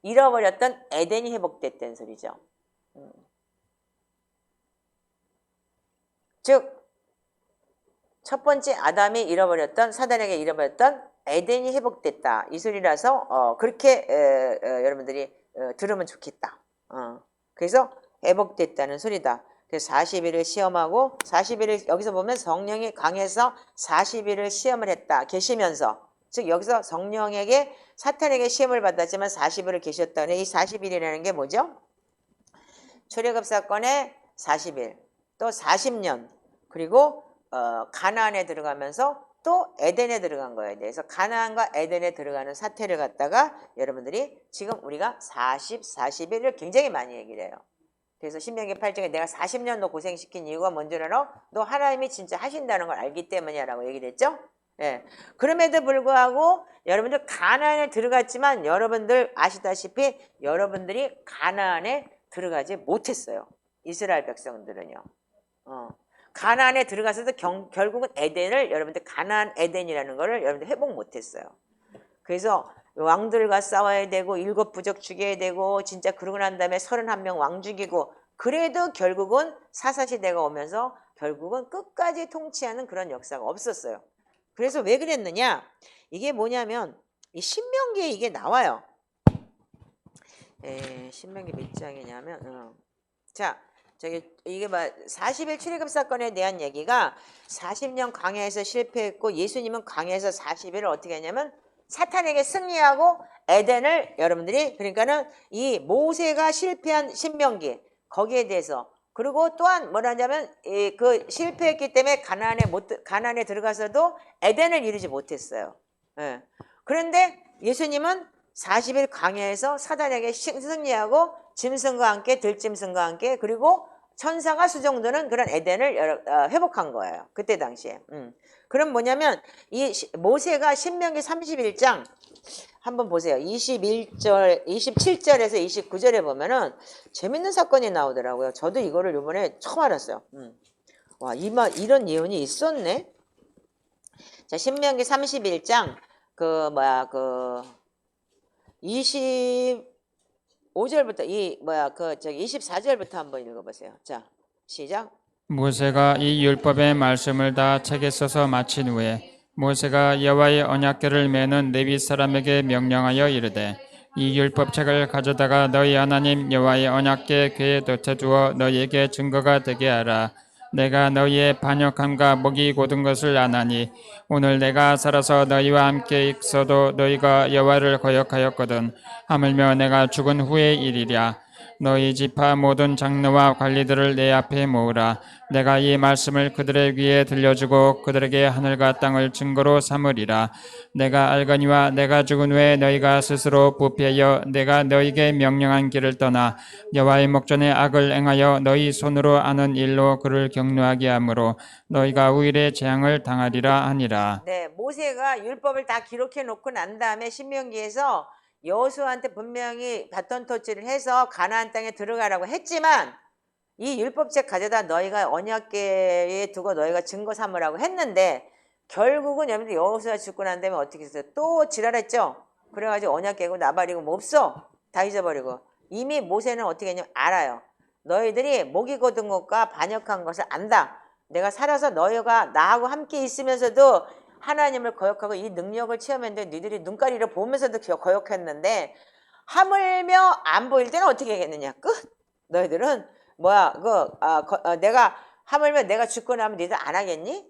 Speaker 1: 잃어버렸던 에덴이 회복됐다는 소리죠. 즉 첫 번째 아담이 잃어버렸던 사단에게 잃어버렸던 에덴이 회복됐다. 이 소리라서 그렇게 여러분들이 들으면 좋겠다. 그래서 회복됐다는 소리다. 그래서 40일을 시험하고 40일을 여기서 보면 성령이 강해서 40일을 시험을 했다. 계시면서 즉 여기서 성령에게 사탄에게 시험을 받았지만 40일을 계셨다는 이 40일이라는 게 뭐죠? 출애굽 사건의 40일 또 40년 그리고 가나안에 들어가면서 또 에덴에 들어간 거에 대해서 가나안과 에덴에 들어가는 사태를 갖다가 여러분들이 지금 우리가 40일을 굉장히 많이 얘기를 해요. 그래서 신명기 8장에 내가 40년 너 고생시킨 이유가 뭔지 알아? 너 하나님이 진짜 하신다는 걸 알기 때문이야 라고 얘기를 했죠. 예. 그럼에도 불구하고 여러분들 가나안에 들어갔지만 여러분들 아시다시피 여러분들이 가나안에 들어가지 못했어요. 이스라엘 백성들은요. 가나안에 들어가서도 결국은 에덴을 여러분들 가나안 에덴이라는 거를 여러분들 회복 못했어요. 그래서 왕들과 싸워야 되고 7 부족 죽여야 되고 진짜 그러고 난 다음에 31명 왕 죽이고 그래도 결국은 사사시대가 오면서 결국은 끝까지 통치하는 그런 역사가 없었어요. 그래서 왜 그랬느냐? 이게 뭐냐면 이 신명기에 이게 나와요. 신명기 몇 장이냐면 자 이게 40일 출애굽 사건에 대한 얘기가 40년 광야에서 실패했고 예수님은 광야에서 40일을 어떻게 했냐면 사탄에게 승리하고 에덴을 여러분들이 그러니까는 이 모세가 실패한 신명기 거기에 대해서 그리고 또한 뭐라냐면 그 실패했기 때문에 가나안에 들어가서도 에덴을 이루지 못했어요. 예. 그런데 예수님은 40일 광야에서 사단에게 승리하고 짐승과 함께 들짐승과 함께 그리고 천사가 수정되는 그런 에덴을 회복한 거예요. 그때 당시에. 그럼 뭐냐면 이 모세가 신명기 31장 한번 보세요. 27절에서 29절에 보면은 재밌는 사건이 나오더라고요. 저도 이거를 이번에 처음 알았어요. 와, 이런 예언이 있었네. 자, 신명기 31장 25절부터 24절부터 한번 읽어보세요. 자, 시작.
Speaker 2: 모세가 이 율법의 말씀을 다 책에 써서 마친 후에 모세가 여호와의 언약궤를 메는 레위 사람에게 명령하여 이르되 이 율법책을 가져다가 너희 하나님 여호와의 언약궤 궤에 덮어두어 너희에게 증거가 되게 하라. 내가 너희의 반역함과 목이 곧은 것을 아나니 오늘 내가 살아서 너희와 함께 있어도 너희가 여호와를 거역하였거든. 하물며 내가 죽은 후의 일이랴. 너희 지파 모든 장로와 관리들을 내 앞에 모으라. 내가 이 말씀을 그들의 귀에 들려주고 그들에게 하늘과 땅을 증거로 삼으리라. 내가 알거니와 내가 죽은 후에 너희가 스스로 부패하여 내가 너희에게 명령한 길을 떠나 여호와의 목전에 악을 행하여 너희 손으로 하는 일로 그를 격노하게 하므로 너희가 후일에 재앙을 당하리라 하니라.
Speaker 1: 네, 모세가 율법을 다 기록해 놓고 난 다음에 신명기에서 여호수아한테 분명히 바톤 터치를 해서 가나안 땅에 들어가라고 했지만 이 율법책 가져다 너희가 언약궤에 두고 너희가 증거 삼으라고 했는데 결국은 여러분들 여호수아 죽고 난 다음에 어떻게 했어요? 또 지랄했죠? 그래가지고 언약궤고 나발이고 뭐 없어. 다 잊어버리고. 이미 모세는 어떻게 했냐면 알아요. 너희들이 목이 곧은 것과 반역한 것을 안다. 내가 살아서 너희가 나하고 함께 있으면서도 하나님을 거역하고 이 능력을 체험했는데 너희들이 눈가리를 보면서도 거역했는데 하물며 안 보일 때는 어떻게 하겠느냐? 끝. 너희들은 뭐야? 내가 하물며 내가 죽고 나면 너희들 안 하겠니?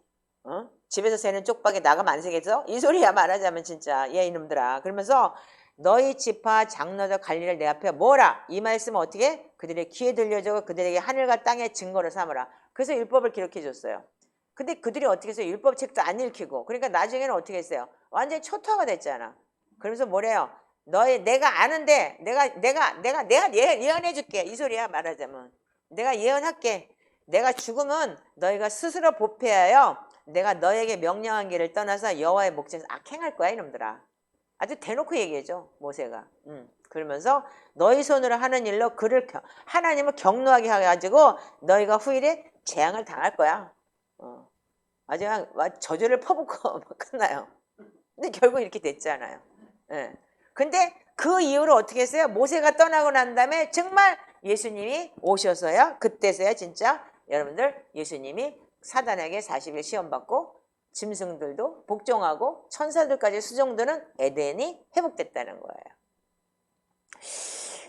Speaker 1: 집에서 새는 쪽박에 나가면 안 새겠어? 이 소리야 말하자면 진짜 얘 이놈들아. 그러면서 너희 지파 장로들 관리를 내 앞에 모으라. 이 말씀은 어떻게? 그들의 귀에 들려주고 그들에게 하늘과 땅의 증거를 삼으라. 그래서 율법을 기록해 줬어요. 근데 그들이 어떻게 해서 율법책도 안 읽히고 그러니까 나중에는 어떻게 했어요? 완전히 초토화가 됐잖아. 그러면서 뭐래요? 내가 아는데 내가 예언해 줄게. 이 소리야 말하자면. 내가 예언할게. 내가 죽으면 너희가 스스로 부패하여 내가 너에게 명령한 길을 떠나서 여호와의 목전에서 악행할 거야 이놈들아. 아주 대놓고 얘기해줘 모세가. 그러면서 너희 손으로 하는 일로 하나님을 격노하게 해가지고 너희가 후일에 재앙을 당할 거야. 아주 그냥 저주를 퍼붓고 끝나요. 근데 결국 이렇게 됐잖아요. 예. 근데 그 이후로 어떻게 했어요? 모세가 떠나고 난 다음에 정말 예수님이 오셔서야 그때서야 진짜 여러분들 예수님이 사단에게 40일 시험받고 짐승들도 복종하고 천사들까지 수종드는 에덴이 회복됐다는 거예요.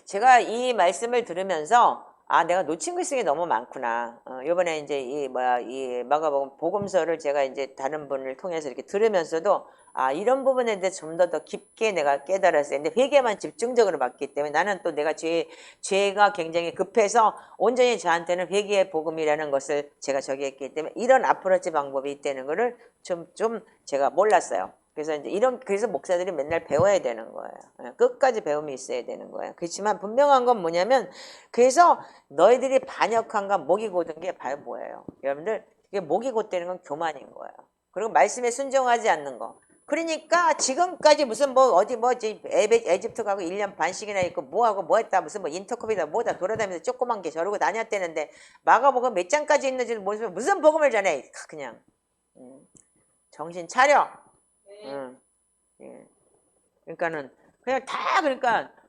Speaker 1: 제가 이 말씀을 들으면서 내가 놓친 글쓰기 너무 많구나. 요번에 이제 이 마가복음 복음서를 제가 이제 다른 분을 통해서 이렇게 들으면서도 이런 부분에 대해 좀 더 깊게 내가 깨달았어요. 근데 회개만 집중적으로 봤기 때문에 나는 또 내가 죄가 굉장히 급해서 온전히 저한테는 회개의 복음이라는 것을 제가 저기 했기 때문에 이런 아프로치 방법이 있다는 거를 좀 제가 몰랐어요. 그래서 그래서 목사들이 맨날 배워야 되는 거예요. 끝까지 배움이 있어야 되는 거예요. 그렇지만 분명한 건 뭐냐면, 그래서 너희들이 반역한가 목이 곧은 게 바로 뭐예요? 여러분들, 이게 목이 곧되는 건 교만인 거예요. 그리고 말씀에 순종하지 않는 거. 그러니까 지금까지 무슨 에집트 가고 1년 반씩이나 있고 뭐하고 뭐했다 무슨 인터컵이다 뭐다 돌아다니면서 조그만 게 저러고 다녔대는데 마가복음 몇 장까지 있는지 모르면 무슨 복음을 전해? 그냥 정신 차려. 예. 그러니까는 그냥 다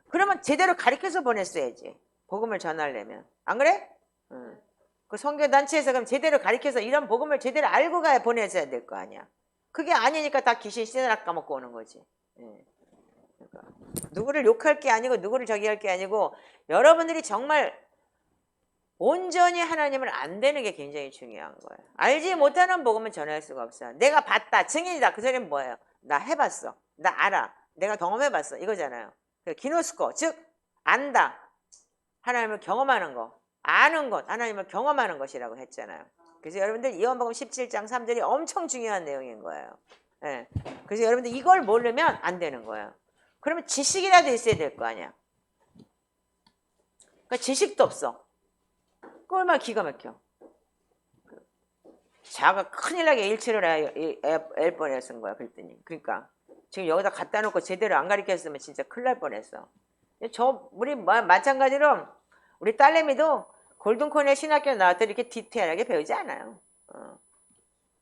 Speaker 1: 그러면 제대로 가르쳐서 보냈어야지. 복음을 전하려면 안 그래? 그 선교 단체에서 그럼 제대로 가르쳐서 이런 복음을 제대로 알고 가야 보내줘야 될 거 아니야. 그게 아니니까 다 귀신 씨앗 까먹고 오는 거지. 예. 그러니까 누구를 욕할 게 아니고 누구를 저기 할 게 아니고 여러분들이 정말 온전히 하나님을 안 되는 게 굉장히 중요한 거예요. 알지 못하는 복음은 전할 수가 없어요. 내가 봤다, 증인이다. 그 소리는 뭐예요? 나 해봤어. 나 알아. 내가 경험해봤어. 이거잖아요. 기노스코, 즉 안다. 하나님을 경험하는 거. 아는 것. 하나님을 경험하는 것이라고 했잖아요. 그래서 여러분들 요한복음 17장 3절이 엄청 중요한 내용인 거예요. 예. 그래서 여러분들 이걸 모르면 안 되는 거예요. 그러면 지식이라도 있어야 될 거 아니야. 그러니까 지식도 없어. 그 얼마나 기가 막혀. 자가 큰일 나게 일치를 할 뻔했은 거야. 그랬더니. 그러니까 지금 여기다 갖다 놓고 제대로 안 가르쳤으면 진짜 큰일 날 뻔했어. 우리 마찬가지로 우리 딸내미도 골든코넬 신학교 나왔더니 이렇게 디테일하게 배우지 않아요.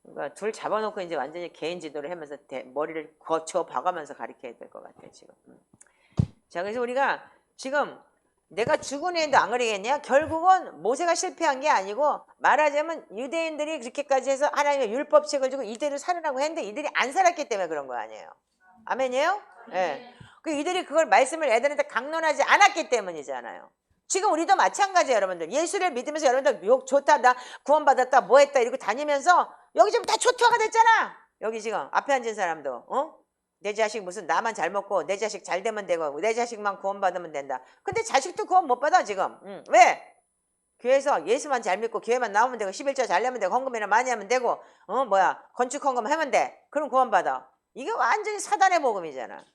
Speaker 1: 그러니까 둘 잡아놓고 이제 완전히 개인 지도를 하면서 머리를 거쳐 박아면서 가르쳐야 될 것 같아 지금. 자, 그래서 우리가 지금 내가 죽은 애도 안 그러겠냐? 결국은 모세가 실패한 게 아니고 말하자면 유대인들이 그렇게까지 해서 하나님의 율법책을 주고 이대로 살으라고 했는데 이들이 안 살았기 때문에 그런 거 아니에요. 아멘이에요? 네. 이들이 그걸 말씀을 애들한테 강론하지 않았기 때문이잖아요. 지금 우리도 마찬가지예요, 여러분들. 예수를 믿으면서 여러분들 욕 좋다, 나 구원받았다, 뭐했다 이러고 다니면서 여기 지금 다 초토화가 됐잖아. 여기 지금 앞에 앉은 사람도 내 자식 무슨 나만 잘 먹고 내 자식 잘 되면 되고 내 자식만 구원받으면 된다. 근데 자식도 구원 못 받아 지금. 왜? 교회에서 예수만 잘 믿고 교회만 나오면 되고 11조 잘 내면 되고 헌금이나 많이 하면 되고 건축 헌금 하면 돼. 그럼 구원받아. 이게 완전히 사단의 복음이잖아.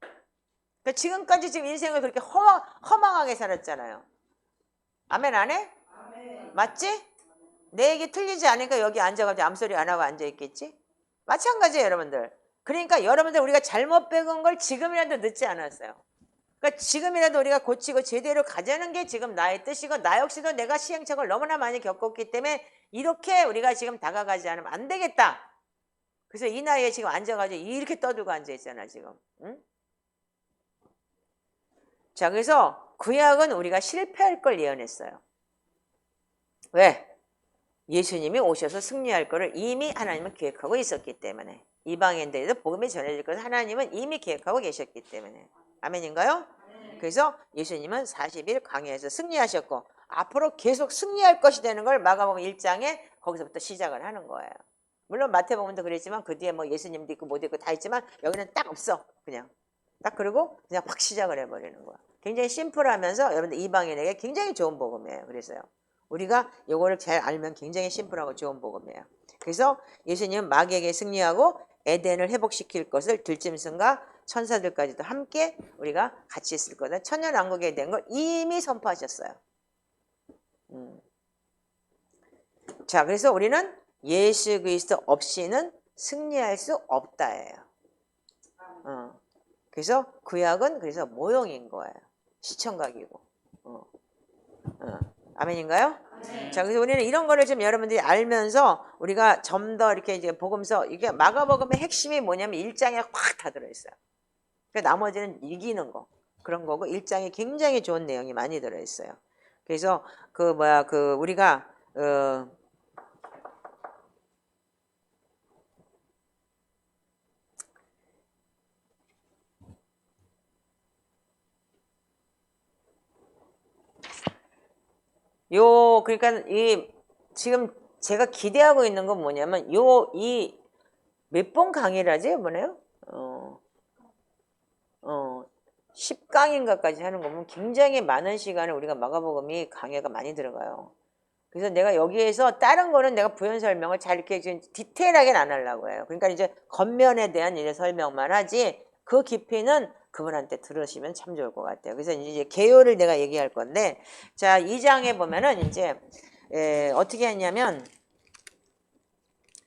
Speaker 1: 그러니까 지금까지 지금 인생을 그렇게 허망하게 살았잖아요. 아멘 안 해?
Speaker 3: 아멘.
Speaker 1: 맞지? 내 얘기 틀리지 않으니까 여기 앉아가지고 암소리 안 하고 앉아있겠지? 마찬가지예요 여러분들. 그러니까 여러분들 우리가 잘못 배운 걸 지금이라도 늦지 않았어요. 그러니까 지금이라도 우리가 고치고 제대로 가자는 게 지금 나의 뜻이고 나 역시도 내가 시행착오를 너무나 많이 겪었기 때문에 이렇게 우리가 지금 다가가지 않으면 안 되겠다. 그래서 이 나이에 지금 앉아가지고 이렇게 떠들고 앉아있잖아 지금. 응? 자, 그래서 구약은 우리가 실패할 걸 예언했어요. 왜? 예수님이 오셔서 승리할 거를 이미 하나님은 계획하고 있었기 때문에. 이방인들에도 복음이 전해질 것을 하나님은 이미 계획하고 계셨기 때문에. 아멘인가요? 그래서 예수님은 40일 광야에서 승리하셨고 앞으로 계속 승리할 것이 되는 걸 마가복음 1장에 거기서부터 시작을 하는 거예요. 물론 마태복음도 그랬지만 그 뒤에 뭐 예수님도 있고 못 있고 다 있지만 여기는 딱 없어. 그냥 딱 그러고 그냥 확 시작을 해버리는 거야. 굉장히 심플하면서 여러분들 이방인에게 굉장히 좋은 복음이에요. 그래서요. 우리가 이거를 잘 알면 굉장히 심플하고 좋은 복음이에요. 그래서 예수님은 마귀에게 승리하고 에덴을 회복시킬 것을 들짐승과 천사들까지도 함께 우리가 같이 있을 거다. 천년왕국에 대한 걸 이미 선포하셨어요. 자, 그래서 우리는 예수 그리스도 없이는 승리할 수 없다예요. 그래서 구약은 그래서 모형인 거예요. 시청각이고. 아멘인가요? 네. 자, 그래서 우리는 이런 거를 좀 여러분들이 알면서 우리가 좀 더 이렇게 이제 복음서, 이게 마가복음의 핵심이 뭐냐면 1장에 확 다 들어있어요. 그러니까 나머지는 이기는 거. 그런 거고 1장에 굉장히 좋은 내용이 많이 들어있어요. 그래서 우리가, 그러니까 지금 제가 기대하고 있는 건 뭐냐면 몇 번 강의를 하지 이번에요? 10강인가까지 하는 거 보면 굉장히 많은 시간을 우리가 마가복음이 강의가 많이 들어가요. 그래서 내가 여기에서 다른 거는 내가 부연 설명을 잘 이렇게 좀 디테일하게는 안 하려고 해요. 그러니까 이제 겉면에 대한 이제 설명만 하지 그 깊이는 그분한테 들으시면 참 좋을 것 같아요. 그래서 이제 개요를 내가 얘기할 건데, 자, 2장에 보면은 이제 어떻게 했냐면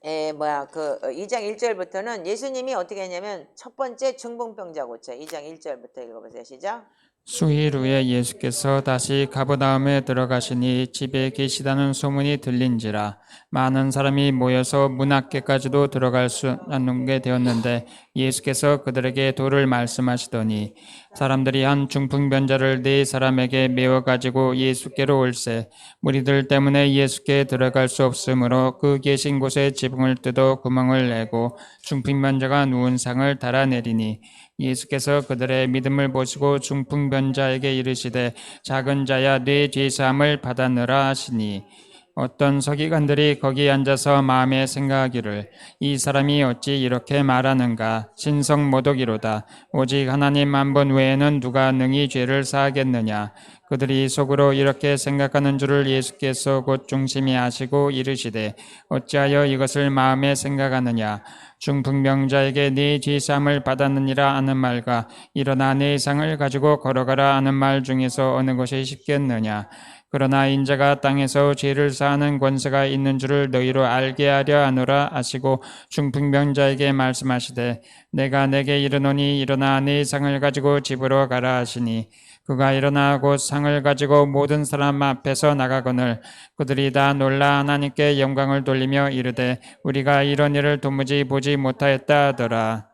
Speaker 1: 2장 1절부터는 예수님이 어떻게 했냐면 첫 번째 중풍병자 고쳐. 2장 1절부터 읽어보세요. 시작.
Speaker 2: 수일 후에 예수께서 다시 가버나움에 들어가시니 집에 계시다는 소문이 들린지라 많은 사람이 모여서 문 앞에까지도 들어갈 수 없게 되었는데 예수께서 그들에게 도를 말씀하시더니 사람들이 한 중풍병자를 4사람에게 메워 가지고 예수께로 올세 무리들 때문에 예수께 들어갈 수 없으므로 그 계신 곳에 지붕을 뜯어 구멍을 내고 중풍병자가 누운 상을 달아내리니 예수께서 그들의 믿음을 보시고 중풍병자에게 이르시되 작은 자야 네 죄사함을 받았느라 하시니 어떤 서기관들이 거기 앉아서 마음에 생각하기를 이 사람이 어찌 이렇게 말하는가 신성모독이로다 오직 하나님 한 분 외에는 누가 능히 죄를 사하겠느냐 그들이 속으로 이렇게 생각하는 줄을 예수께서 곧 중심히 아시고 이르시되 어찌하여 이것을 마음에 생각하느냐 중풍병자에게 네 죄사함을 받았느니라 하는 말과 일어나 네 상을 가지고 걸어가라 하는 말 중에서 어느 것이 쉽겠느냐 그러나 인자가 땅에서 죄를 사하는 권세가 있는 줄을 너희로 알게 하려 하노라 하시고 중풍병자에게 말씀하시되 내가 내게 이르노니 일어나 네 상을 가지고 집으로 가라 하시니 그가 일어나 곧 상을 가지고 모든 사람 앞에서 나가거늘 그들이 다 놀라 하나님께 영광을 돌리며 이르되 우리가 이런 일을 도무지 보지 못하였다 하더라.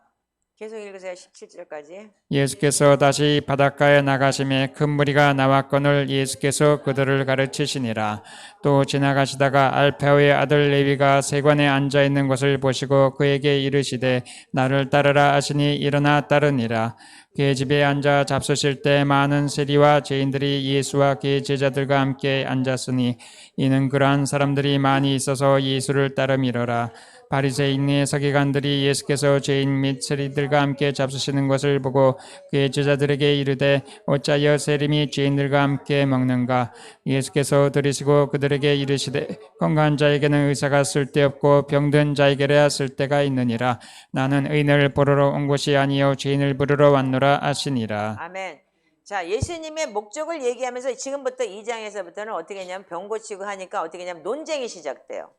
Speaker 1: 계속 읽으세요. 17절까지.
Speaker 2: 예수께서 다시 바닷가에 나가심에 큰 무리가 나왔거늘 예수께서 그들을 가르치시니라. 또 지나가시다가 알페오의 아들 레위가 세관에 앉아 있는 것을 보시고 그에게 이르시되 나를 따르라 하시니 일어나 따르니라. 그의 집에 앉아 잡수실 때 많은 세리와 죄인들이 예수와 그의 제자들과 함께 앉았으니 이는 그러한 사람들이 많이 있어서 예수를 따름이러라. 바리새인의 서기관들이 예수께서 죄인 및 세리들과 함께 잡수시는 것을 보고 그의 제자들에게 이르되 어찌하여 세림이 죄인들과 함께 먹는가. 예수께서 들으시고 그들에게 이르시되 건강한 자에게는 의사가 쓸데없고 병든 자에게야 쓸데가 있느니라. 나는 의인을 부르러 온 것이 아니요 죄인을 부르러 왔노라 하시니라.
Speaker 1: 아멘. 자, 예수님의 목적을 얘기하면서 지금부터 2장에서부터는 어떻게 했냐면 병 고치고 하니까 어떻게 했냐면 논쟁이 시작돼요.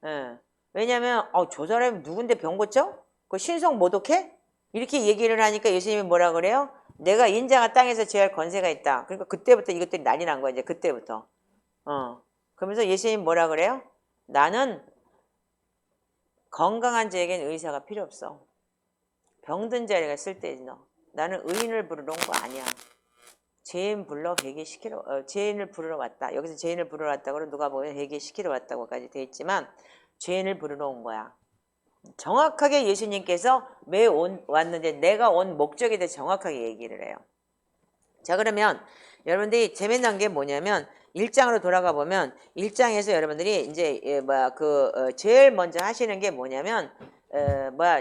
Speaker 1: 예. 왜냐면 저 사람이 누군데 병 고쳐? 그 신성 모독해? 이렇게 얘기를 하니까 예수님이 뭐라 그래요? 내가 인자가 땅에서 제할 권세가 있다. 그러니까 그때부터 이것들이 난리 난 거야. 이제 그때부터. 그러면서 예수님이 뭐라 그래요? 나는 건강한 자에겐 의사가 필요 없어. 병든 자에게 쓸데있는 너. 나는 의인을 부르러 온 거 아니야. 죄인 불러 회개시키러 죄인을 부르러 왔다. 여기서 죄인을 부르러 왔다고 누가 보면 회개시키러 왔다고까지 돼 있지만 죄인을 부르러 온 거야. 정확하게 예수님께서 왜 왔는데 내가 온 목적에 대해 정확하게 얘기를 해요. 자, 그러면 여러분들이 재미난 게 뭐냐면 1장으로 돌아가 보면 1장에서 여러분들이 이제 제일 먼저 하시는 게 뭐냐면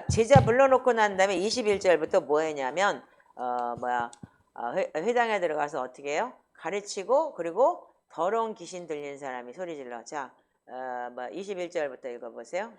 Speaker 1: 제자 불러놓고 난 다음에 21절부터 뭐 했냐면 회당에 들어가서 어떻게 해요? 가르치고 그리고 더러운 귀신 들린 사람이 소리 질러. 자, 21절부터 읽어보세요.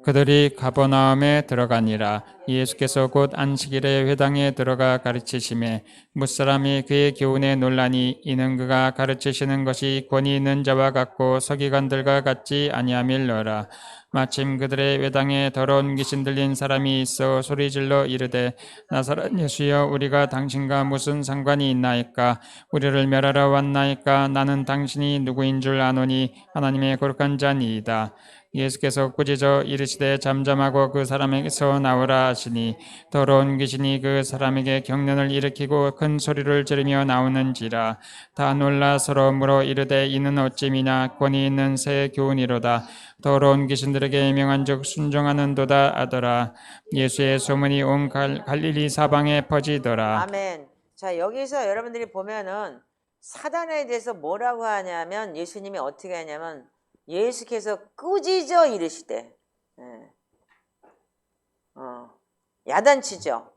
Speaker 2: 그들이 가버나움에 들어가니라. 예수께서 곧 안식일에 회당에 들어가 가르치심에 무사람이 그의 교훈에 놀라니 이는 그가 가르치시는 것이 권위 있는 자와 같고 서기관들과 같지 아니함일러라. 마침 그들의 회당에 더러운 귀신 들린 사람이 있어 소리질러 이르되 나사렛 예수여 우리가 당신과 무슨 상관이 있나이까. 우리를 멸하러 왔나이까. 나는 당신이 누구인 줄 아노니 하나님의 거룩한 자니이다. 예수께서 꾸짖어 이르시되 잠잠하고 그 사람에게서 나오라 하시니 더러운 귀신이 그 사람에게 경련을 일으키고 큰 소리를 지르며 나오는지라. 다 놀라 서로 물어 이르되 이는 어찌미냐. 권위 있는 새 교훈이로다. 더러운 귀신들에게 명한즉 순종하는도다 하더라. 예수의 소문이 온 갈릴리 사방에 퍼지더라.
Speaker 1: 아멘. 자, 여기서 여러분들이 보면은 사단에 대해서 뭐라고 하냐면 예수님이 어떻게 하냐면 예수께서 꾸짖어 이르시되 야단치죠.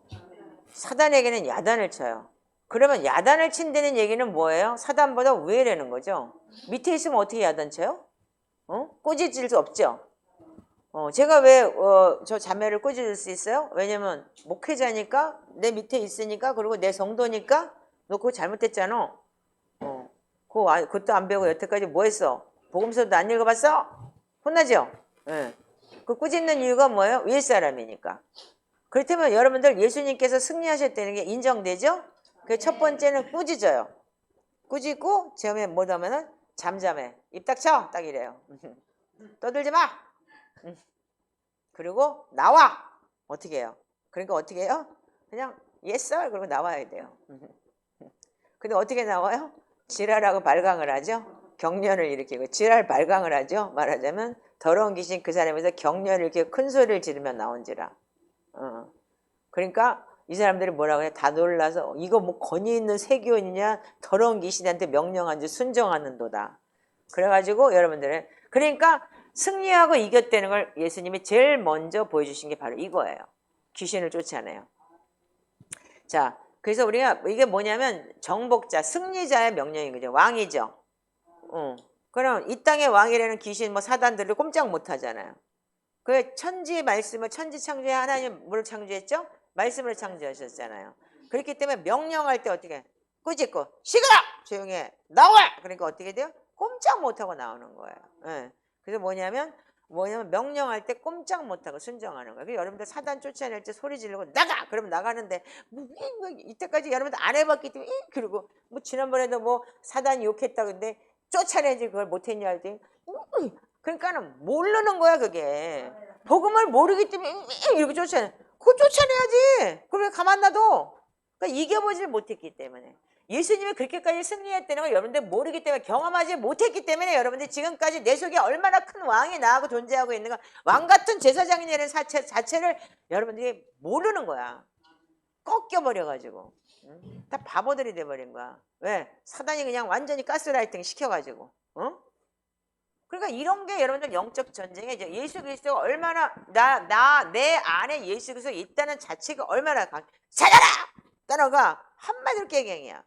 Speaker 1: 사단에게는 야단을 쳐요. 그러면 야단을 친다는 얘기는 뭐예요? 사단보다 위라는 거죠. 밑에 있으면 어떻게 야단쳐요? 꾸짖을 수 없죠. 제가 왜 저 자매를 꾸짖을 수 있어요? 왜냐면 목회자니까 내 밑에 있으니까 그리고 내 성도니까 너 그거 잘못했잖아. 그것도 안 배우고 여태까지 뭐 했어? 복음서도 안 읽어봤어? 혼나죠? 예. 그 꾸짖는 이유가 뭐예요? 윗사람이니까. 그렇다면 여러분들 예수님께서 승리하셨다는 게 인정되죠? 그 첫 번째는 꾸짖어요. 꾸짖고 처음에 뭐냐면은 잠잠해. 입 닥쳐! 딱 이래요. 떠들지 마! 그리고 나와! 어떻게 해요? 그러니까 어떻게 해요? 그냥 yes sir! 그러고 나와야 돼요. 근데 어떻게 나와요? 지랄하고 발광을 하죠? 경련을 일으키고 지랄 발광을 하죠. 말하자면 더러운 귀신 그 사람에서 경련을 일으키고 큰 소리를 지르며 나온지라. 그러니까 이 사람들이 뭐라고 해? 다 놀라서 이거 뭐 권위 있는 세교원이냐? 더러운 귀신한테 명령한 줄 순종하는도다. 그래가지고 여러분들은 그러니까 승리하고 이겼다는 걸 예수님이 제일 먼저 보여주신 게 바로 이거예요. 귀신을 쫓아내요. 자, 그래서 우리가 이게 뭐냐면 정복자, 승리자의 명령인 거죠. 왕이죠. 그럼 이 땅의 왕이라는 귀신 뭐 사단들을 꼼짝 못 하잖아요. 그 천지의 말씀을 천지 창조에 하나님 뭘 창조했죠? 말씀을 창조하셨잖아요. 그렇기 때문에 명령할 때 어떻게 꾸짖고 시끄러! 조용히 해. 나와! 그러니까 어떻게 돼요? 꼼짝 못 하고 나오는 거예요. 예. 그래서 뭐냐면 명령할 때 꼼짝 못 하고 순종하는 거예요. 그래서 여러분들 사단 쫓아낼 때 소리 지르고 나가! 그러면 나가는데 이때까지 여러분들 안 해봤기 때문에 그리고 뭐 지난번에도 뭐 사단이 욕했다 근데 쫓아내지 그걸 못했냐 할 때 그러니까는 모르는 거야 그게. 복음을 모르기 때문에 이렇게 쫓아내. 그거 쫓아내야지. 그걸 왜 가만 놔둬? 그러니까 이겨보지 못했기 때문에. 예수님이 그렇게까지 승리했다는 걸 여러분들 모르기 때문에 경험하지 못했기 때문에 여러분들 지금까지 내 속에 얼마나 큰 왕이 나하고 존재하고 있는가. 왕 같은 제사장이라는 자체를 여러분들이 모르는 거야. 꺾여버려가지고. 다 바보들이 돼버린 거야. 왜? 사단이 그냥 완전히 가스라이팅 시켜가지고. 그러니까 이런 게 여러분들 영적 전쟁에 이제 예수 그리스도가 얼마나 내 안에 예수 그리스도가 있다는 자체가 얼마나 찾아라! 떠나가 한마디로 깨갱이야.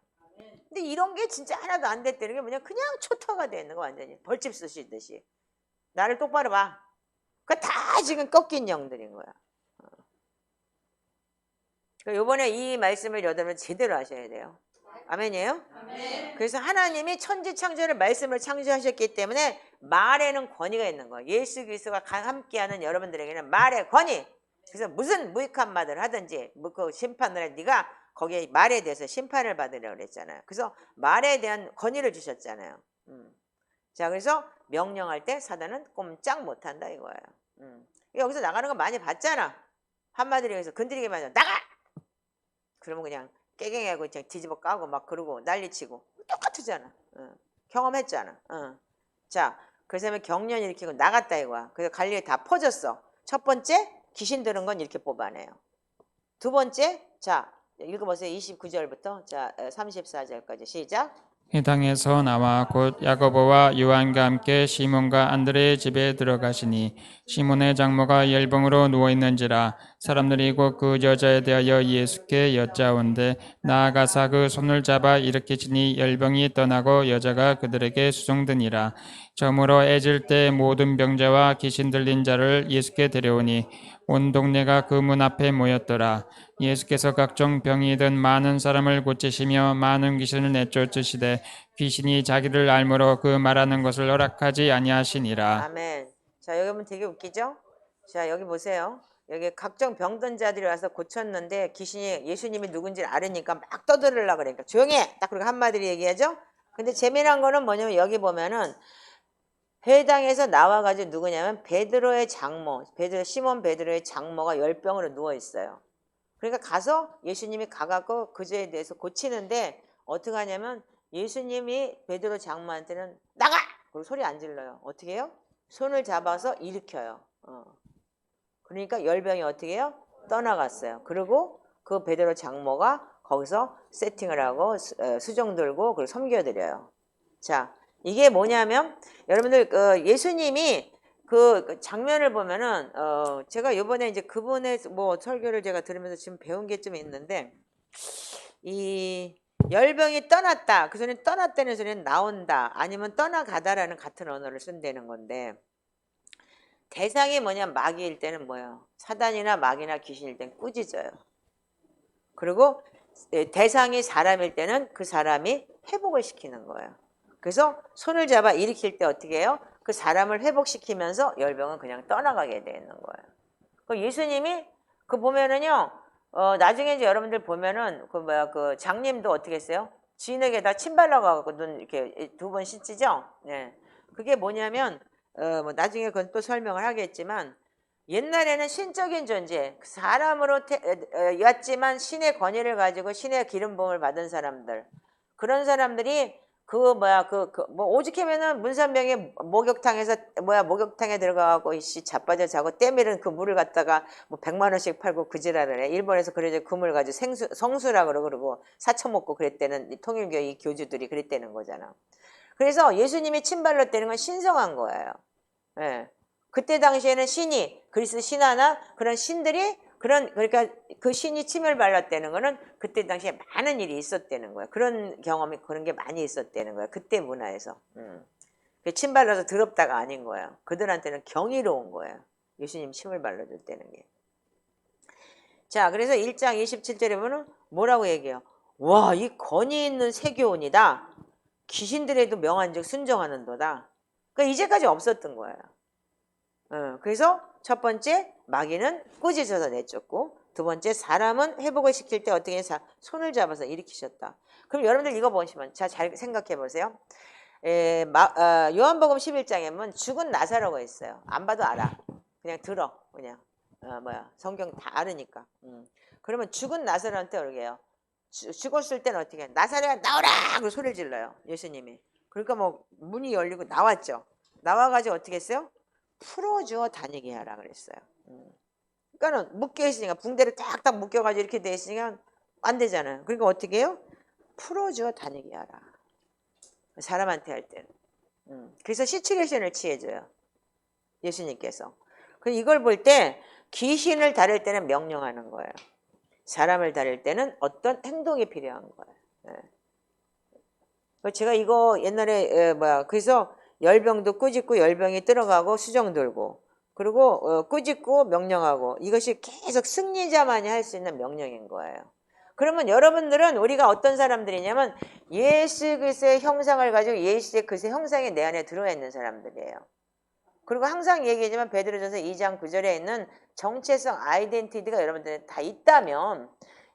Speaker 1: 근데 이런 게 진짜 하나도 안 됐다는 게 뭐냐? 그냥 초토화가 되는 거 완전히 벌집 쑤시듯이. 나를 똑바로 봐. 그 다 지금 꺾인 영들인 거야. 그러니까 요번에 이 말씀을 여러분 제대로 하셔야 돼요. 아멘이에요? 아멘. 그래서 하나님이 천지 창조를 말씀을 창조하셨기 때문에 말에는 권위가 있는 거예요. 예수 그리스도가 함께하는 여러분들에게는 말의 권위. 그래서 무슨 무익한 말을 하든지 그 심판을 해 네가 거기에 말에 대해서 심판을 받으려고 그랬잖아요. 그래서 말에 대한 권위를 주셨잖아요. 자, 그래서 명령할 때 사단은 꼼짝 못한다 이거예요. 여기서 나가는 거 많이 봤잖아. 한마디로 해서 건드리기만 하면 나가! 그러면 그냥 깨갱하고 그냥 뒤집어 까고 막 그러고 난리치고 똑같으잖아. 경험했잖아. 자, 그래서 경련 일으키고 나갔다 이거야. 그래서 갈릴리에 다 퍼졌어. 첫 번째 귀신 들은 건 이렇게 뽑아내요. 두 번째, 자 읽어보세요. 29절부터 자 34절까지 시작.
Speaker 2: 회당에서 나와 곧 야고보와 요한과 함께 시몬과 안드레의 집에 들어가시니 시몬의 장모가 열병으로 누워있는지라 사람들이 곧 그 여자에 대하여 예수께 여짜온대 나아가사 그 손을 잡아 일으키시니 열병이 떠나고 여자가 그들에게 수종드니라. 저물어 애질 때 모든 병자와 귀신 들린 자를 예수께 데려오니 온 동네가 그 문 앞에 모였더라. 예수께서 각종 병이 든 많은 사람을 고치시며 많은 귀신을 내쫓으시되 귀신이 자기를 알므로 그 말하는 것을 허락하지 아니하시니라.
Speaker 1: 아멘. 자, 여기 보면 되게 웃기죠? 자, 여기 보세요. 여기 각종 병든 자들이 와서 고쳤는데 귀신이 예수님이 누군지 알으니까 막 떠들으려고 그러니까 조용히 해! 딱 그렇게 한마디로 얘기하죠? 근데 재미난 거는 뭐냐면 여기 보면은 회당에서 나와가지고 누구냐면 베드로의 장모, 시몬 베드로의 장모가 열병으로 누워있어요. 그러니까 가서 예수님이 가갖고 그제에 대해서 고치는데 어떻게 하냐면 예수님이 베드로 장모한테는 나가! 그리고 소리 안 질러요. 어떻게 해요? 손을 잡아서 일으켜요. 그러니까 열병이 어떻게 해요? 떠나갔어요. 그리고 그 베드로 장모가 거기서 세팅을 하고 수종 들고 그리고 섬겨드려요. 자, 이게 뭐냐면 여러분들 예수님이 그 장면을 보면은 제가 이번에 이제 그분의 뭐 설교를 제가 들으면서 지금 배운 게 좀 있는데 이 열병이 떠났다. 그 소리는 떠났다는 소리는 나온다. 아니면 떠나가다라는 같은 언어를 쓴다는 건데 대상이 뭐냐 마귀일 때는 뭐예요? 사단이나 마귀나 귀신일 때는 꾸짖어요. 그리고 대상이 사람일 때는 그 사람이 회복을 시키는 거예요. 그래서 손을 잡아 일으킬 때 어떻게 해요? 그 사람을 회복시키면서 열병은 그냥 떠나가게 되는 거예요. 그 예수님이 그 보면은요, 나중에 이제 여러분들 보면은 그 장님도 어떻게 했어요? 지인에게다 침 발라가지고 눈 이렇게 두 번 씻지죠? 네. 그게 뭐냐면, 뭐 나중에 그건 또 설명을 하겠지만, 옛날에는 신적인 존재, 사람으로 왔지만 신의 권위를 가지고 신의 기름 부음을 받은 사람들, 그런 사람들이 뭐 오죽하면은 문선병이 목욕탕에 들어가고 자빠져 자고 때밀은 그 물을 갖다가 뭐 100만 원씩 팔고 그 지랄을 해. 일본에서 그래서 그 물 가지고 성수라 그러고 사쳐 먹고 그랬대는 통일교 이 교주들이 그랬다는 거잖아. 그래서 예수님이 침 발랐다는 건 신성한 거예요. 예. 그때 당시에는 신이 그리스 신하나 그런 신들이 그러니까 그 신이 침을 발랐다는 거는 그때 당시에 많은 일이 있었다는 거야. 그런 경험이 그런 게 많이 있었다는 거야. 그때 문화에서. 침 발라서 더럽다가 아닌 거야. 그들한테는 경이로운 거야. 예수님 침을 발라줄 때는 게. 자, 그래서 1장 27절에 보면 뭐라고 얘기해요? 와, 이 권위 있는 세교원이다. 귀신들에도 명한즉 순종하는도다. 그러니까 이제까지 없었던 거예요. 그래서 첫 번째 마귀는 꾸짖어서 내쫓고 두 번째 사람은 회복을 시킬 때 어떻게 해서 손을 잡아서 일으키셨다. 그럼 여러분들 이거 보시면 잘 생각해 보세요. 요한복음 11장에 보면 죽은 나사로가 있어요. 안 봐도 알아. 그냥 들어. 그냥 성경 다 알으니까. 그러면 죽은 나사로한테 어떻게 해요? 죽었을 때는 어떻게 해요? 나사로야 나오라! 그리고 소리를 질러요. 예수님이. 그러니까 뭐 문이 열리고 나왔죠. 나와가지고 어떻게 했어요? 풀어주어 다니게 하라 그랬어요. 그러니까는 묶여 있으니까 붕대를 딱딱 묶여가지고 이렇게 돼 있으니까 안 되잖아요. 그러니까 어떻게 해요? 풀어주어 다니게 하라. 사람한테 할 때는. 그래서 시츄레이션을 취해줘요. 예수님께서. 그럼 이걸 볼 때 귀신을 다룰 때는 명령하는 거예요. 사람을 다룰 때는 어떤 행동이 필요한 거예요. 제가 이거 옛날에 그래서 열병도 꾸짖고 열병이 들어가고 수정 들고 그리고 꾸짖고 명령하고 이것이 계속 승리자만이 할 수 있는 명령인 거예요. 그러면 여러분들은 우리가 어떤 사람들이냐면 예수 그리스도의 형상을 가지고 예수 그리스도의 형상이 내 안에 들어와 있는 사람들이에요. 그리고 항상 얘기하지만 베드로전서 2장 9절에 있는 정체성 아이덴티티가 여러분들에 다 있다면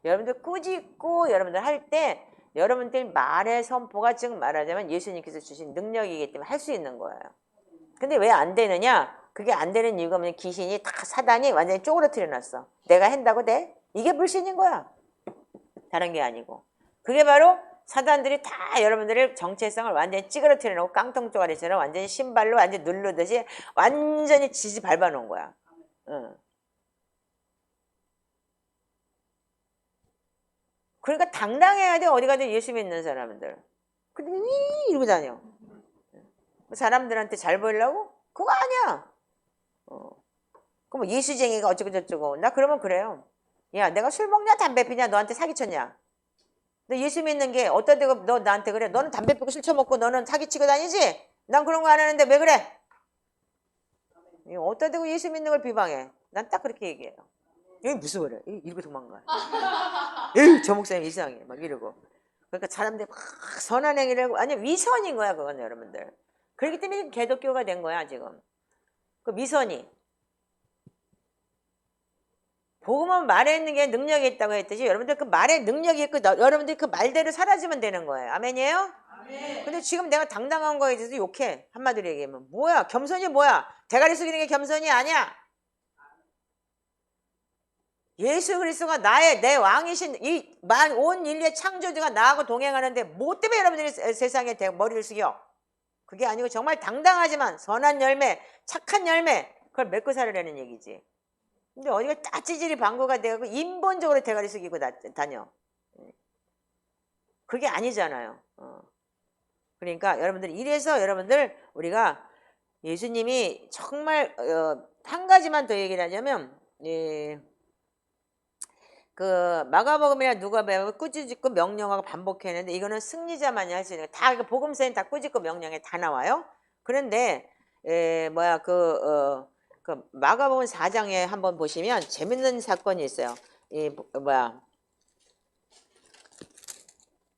Speaker 1: 여러분들 꾸짖고 여러분들 할 때 여러분들 말의 선포가 즉 말하자면 예수님께서 주신 능력이기 때문에 할 수 있는 거예요. 근데 왜 안 되느냐? 그게 안 되는 이유가 뭐냐면 귀신이 다 사단이 완전히 쪼그러뜨려 놨어. 내가 한다고 돼? 이게 불신인 거야. 다른 게 아니고. 그게 바로 사단들이 다 여러분들의 정체성을 완전히 찌그러뜨려 놓고 깡통 쪼가리처럼 완전히 신발로 완전히 누르듯이 완전히 지지 밟아 놓은 거야. 그러니까 당당해야 돼. 어디 가든 예수 믿는 사람들. 근데 이러고 다녀. 사람들한테 잘 보이려고? 그거 아니야. 그럼 예수쟁이가 어쩌고 저쩌고. 나 그러면 그래요. 야, 내가 술 먹냐 담배 피냐 너한테 사기쳤냐? 너 예수 믿는 게 어디다 대고 너 나한테 그래? 너는 담배 피고 술 처먹고 너는 사기치고 다니지? 난 그런 거 안 하는데 왜 그래? 어디다 대고 예수 믿는 걸 비방해? 난 딱 그렇게 얘기해요. 여기 무슨 그래? 이러고 도망가. 에이, 저 목사님 이상해. 막 이러고. 그러니까 사람들이 막 선한 행위를 하고 아니 위선인 거야 그건 여러분들. 그렇기 때문에 개독교가 된 거야 지금. 그 미선이. 복음은 말에 있는 게 능력이 있다고 했듯이 여러분들 그 말에 능력이 있고 여러분들이 그 말대로 살아주면 되는 거예요. 아멘이에요? 아멘. 근데 지금 내가 당당한 거에 대해서 욕해. 한마디로 얘기하면 뭐야? 겸손이 뭐야? 대가리 숙이는 게 겸손이 아니야. 예수 그리스도가 내 왕이신 온 인류의 창조주가 나하고 동행하는데 뭐 때문에 여러분들이 세상에 머리를 숙여? 그게 아니고 정말 당당하지만 선한 열매, 착한 열매 그걸 맺고 살으라는 얘기지. 근데 어디가 딱 찌질이 방구가 되고 인본적으로 대가리 숙이고 다녀. 그게 아니잖아요. 그러니까 여러분들 이래서 여러분들 우리가 예수님이 정말 한 가지만 더 얘기를 하자면 그 마가복음이나 누가복음에 꾸짖고 명령하고 반복했는데 이거는 승리자만이 할 수 있는 다 복음서엔 다 꾸짖고 명령에 다 나와요. 그런데 그 마가복음 4장에 한번 보시면 재밌는 사건이 있어요.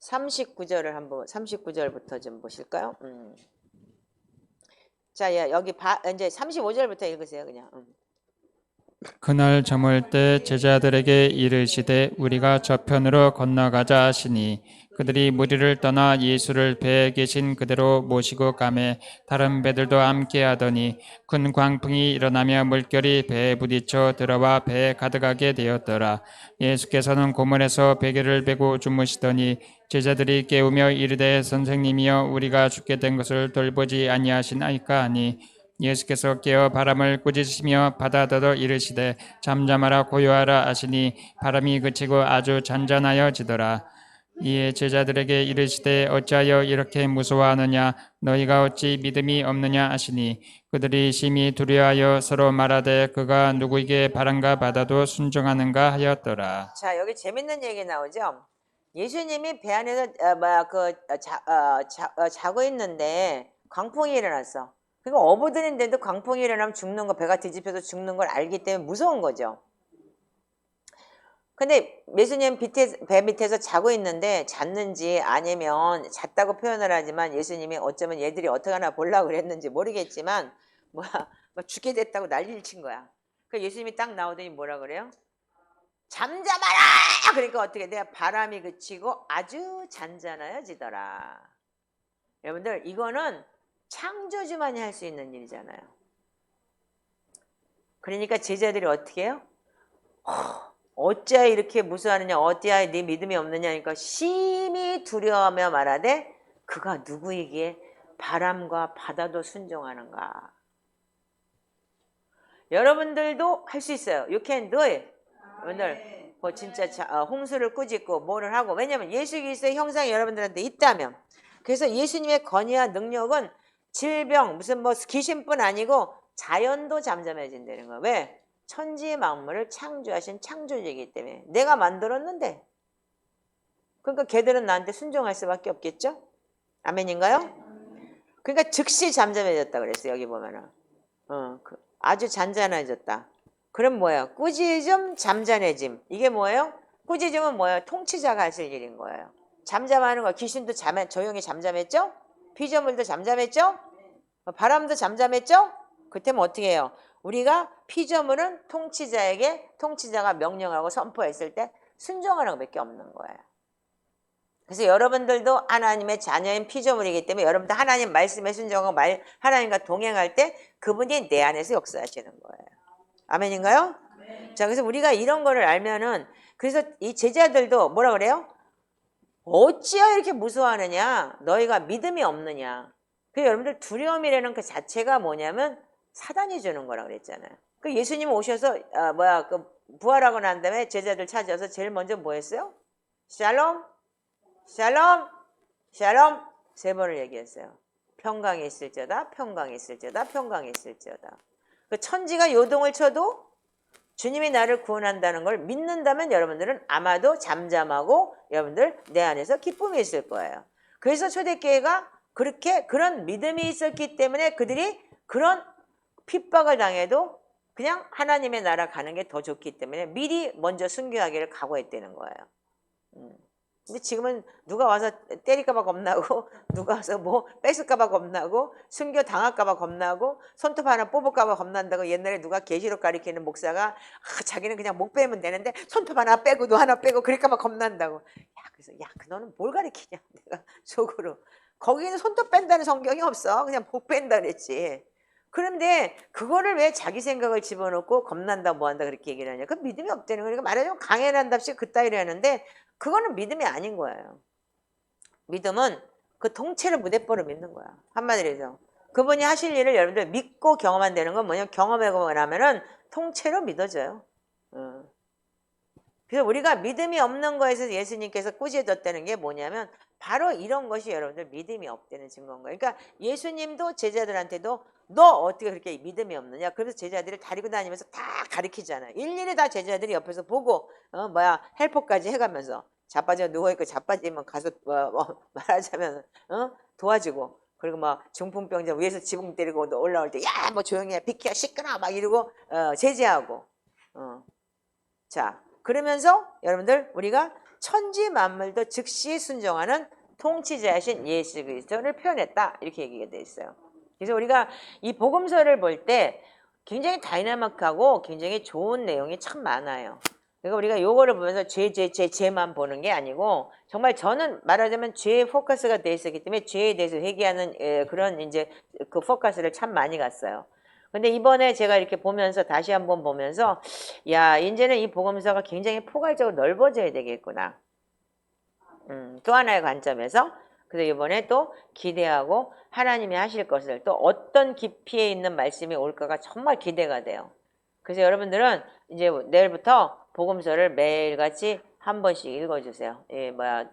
Speaker 1: 39절부터 좀 보실까요? 자, 여기 이제 35절부터 읽으세요, 그냥.
Speaker 2: 그날 저물 때 제자들에게 이르시되 우리가 저편으로 건너가자 하시니 그들이 무리를 떠나 예수를 배에 계신 그대로 모시고 가매 다른 배들도 함께 하더니 큰 광풍이 일어나며 물결이 배에 부딪혀 들어와 배에 가득하게 되었더라. 예수께서는 고물에서 베개를 베고 주무시더니 제자들이 깨우며 이르되 선생님이여 우리가 죽게 된 것을 돌보지 아니하시나이까 하니 예수께서 깨어 바람을 꾸짖으시며 바다더러 이르시되 잠잠하라 고요하라 하시니 바람이 그치고 아주 잔잔하여지더라. 이에 제자들에게 이르시되 어찌하여 이렇게 무서워하느냐 너희가 어찌 믿음이 없느냐 하시니 그들이 심히 두려워하여 서로 말하되 그가 누구에게 바람과 바다도 순종하는가 하였더라.
Speaker 1: 자, 여기 재밌는 얘기 나오죠. 예수님이 배 안에서 자고 있는데 광풍이 일어났어. 그러니까 어부들인데도 광풍이 일어나면 죽는 거, 배가 뒤집혀서 죽는 걸 알기 때문에 무서운 거죠. 근데 예수님 배 밑에서 자고 있는데 잤는지 아니면 잤다고 표현을 하지만 예수님이 어쩌면 얘들이 어떻게 하나 보려고 그랬는지 모르겠지만 죽게 됐다고 난리를 친 거야. 그러니까 예수님이 딱 나오더니 뭐라 그래요? 잠잠하라! 그러니까 어떻게 돼요? 바람이 그치고 아주 잔잔하여지더라. 여러분들 이거는 창조주만이 할 수 있는 일이잖아요. 그러니까 제자들이 어떻게 해요? 어찌하여 이렇게 무서워하느냐 어찌하여 네 믿음이 없느냐니까 심히 두려워하며 말하되 그가 누구이기에 바람과 바다도 순종하는가. 여러분들도 할 수 있어요. You can do it. 여러분들 진짜 홍수를 꾸짖고 뭐를 하고 왜냐하면 예수 그리스도의 형상이 여러분들한테 있다면 그래서 예수님의 권위와 능력은 질병, 무슨 뭐 귀신뿐 아니고 자연도 잠잠해진다는 거야. 왜? 천지 만물을 창조하신 창조주이기 때문에. 내가 만들었는데. 그러니까 걔들은 나한테 순종할 수밖에 없겠죠? 아멘인가요? 그러니까 즉시 잠잠해졌다 그랬어요. 여기 보면은. 아주 잔잔해졌다. 그럼 뭐예요? 꾸짖음, 잠잠해짐. 이게 뭐예요? 꾸짖음은 뭐예요? 통치자가 하실 일인 거예요. 잠잠하는 거. 귀신도 조용히 잠잠했죠? 피조물도 잠잠했죠? 바람도 잠잠했죠? 그때면 어떻게 해요? 우리가 피조물은 통치자가 명령하고 선포했을 때 순종하는 것밖에 없는 거예요. 그래서 여러분들도 하나님의 자녀인 피조물이기 때문에 여러분들 하나님 말씀에 순종하고 하나님과 동행할 때 그분이 내 안에서 역사하시는 거예요. 아멘인가요? 자, 그래서 우리가 이런 거를 알면은 그래서 이 제자들도 뭐라 그래요? 어찌하여 이렇게 무서워하느냐? 너희가 믿음이 없느냐? 그 여러분들 두려움이라는 그 자체가 뭐냐면 사단이 주는 거라 그랬잖아요. 그 예수님 오셔서 부활하고 난 다음에 제자들 찾아서 제일 먼저 뭐 했어요? 샬롬, 샬롬, 샬롬 3번을 얘기했어요. 평강이 있을지어다, 평강이 있을지어다, 평강이 있을지어다. 그 천지가 요동을 쳐도 주님이 나를 구원한다는 걸 믿는다면 여러분들은 아마도 잠잠하고 여러분들 내 안에서 기쁨이 있을 거예요. 그래서 초대교회가 그런 믿음이 있었기 때문에 그들이 그런 핍박을 당해도 그냥 하나님의 나라 가는 게 더 좋기 때문에 미리 먼저 순교하기를 각오했다는 거예요. 근데 지금은 누가 와서 때릴까봐 겁나고 누가 와서 뭐 뺏을까봐 겁나고 순교 당할까봐 겁나고 손톱 하나 뽑을까봐 겁난다고 옛날에 누가 계시록 가리키는 목사가 자기는 그냥 목 빼면 되는데 손톱 하나 빼고 너 하나 빼고 그럴까봐 겁난다고. 그래서 너는 뭘 가리키냐 내가 속으로. 거기는 손톱 뺀다는 성경이 없어. 그냥 목 뺀다 그랬지. 그런데 그거를 왜 자기 생각을 집어넣고 겁난다 뭐한다 그렇게 얘기를 하냐. 그 믿음이 없다는 거니까 말하자면 강해난답시 그따위로 하는데 그거는 믿음이 아닌 거예요. 믿음은 그 통째로 무대뽀를 믿는 거야. 한마디로 해서. 그분이 하실 일을 여러분들 믿고 경험한다는 건 뭐냐면 경험해보고 나면은 통째로 믿어져요. 그래서 우리가 믿음이 없는 거에서 예수님께서 꾸짖었다는 게 뭐냐면 바로 이런 것이 여러분들 믿음이 없다는 증거인 거예요. 그러니까 예수님도 제자들한테도 너 어떻게 그렇게 믿음이 없느냐. 그래서 제자들을 데리고 다니면서 다 가르치잖아요. 일일이 다 제자들이 옆에서 보고 헬퍼까지 해가면서 자빠져 누워있고 자빠지면 가서 말하자면 도와주고 그리고 막 중풍병자 위에서 지붕 때리고 올라올 때 야 뭐 조용히 해 비키야 시끄러워 막 이러고 제지하고 자 그러면서 여러분들 우리가 천지 만물도 즉시 순종하는 통치자이신 예수 그리스도를 표현했다 이렇게 얘기가 돼 있어요. 그래서 우리가 이 복음서를 볼 때 굉장히 다이나믹하고 굉장히 좋은 내용이 참 많아요. 그러니까 우리가 요거를 보면서 죄만 보는 게 아니고 정말 저는 말하자면 죄에 포커스가 돼 있었기 때문에 죄에 대해서 회개하는 그런 이제 그 포커스를 참 많이 갔어요. 근데 이번에 제가 이렇게 보면서 다시 한번 보면서 야 이제는 이 복음서가 굉장히 포괄적으로 넓어져야 되겠구나. 또 하나의 관점에서 그래서 이번에 또 기대하고 하나님이 하실 것을 또 어떤 깊이에 있는 말씀이 올까가 정말 기대가 돼요. 그래서 여러분들은 이제 내일부터 복음서를 매일같이 한 번씩 읽어주세요.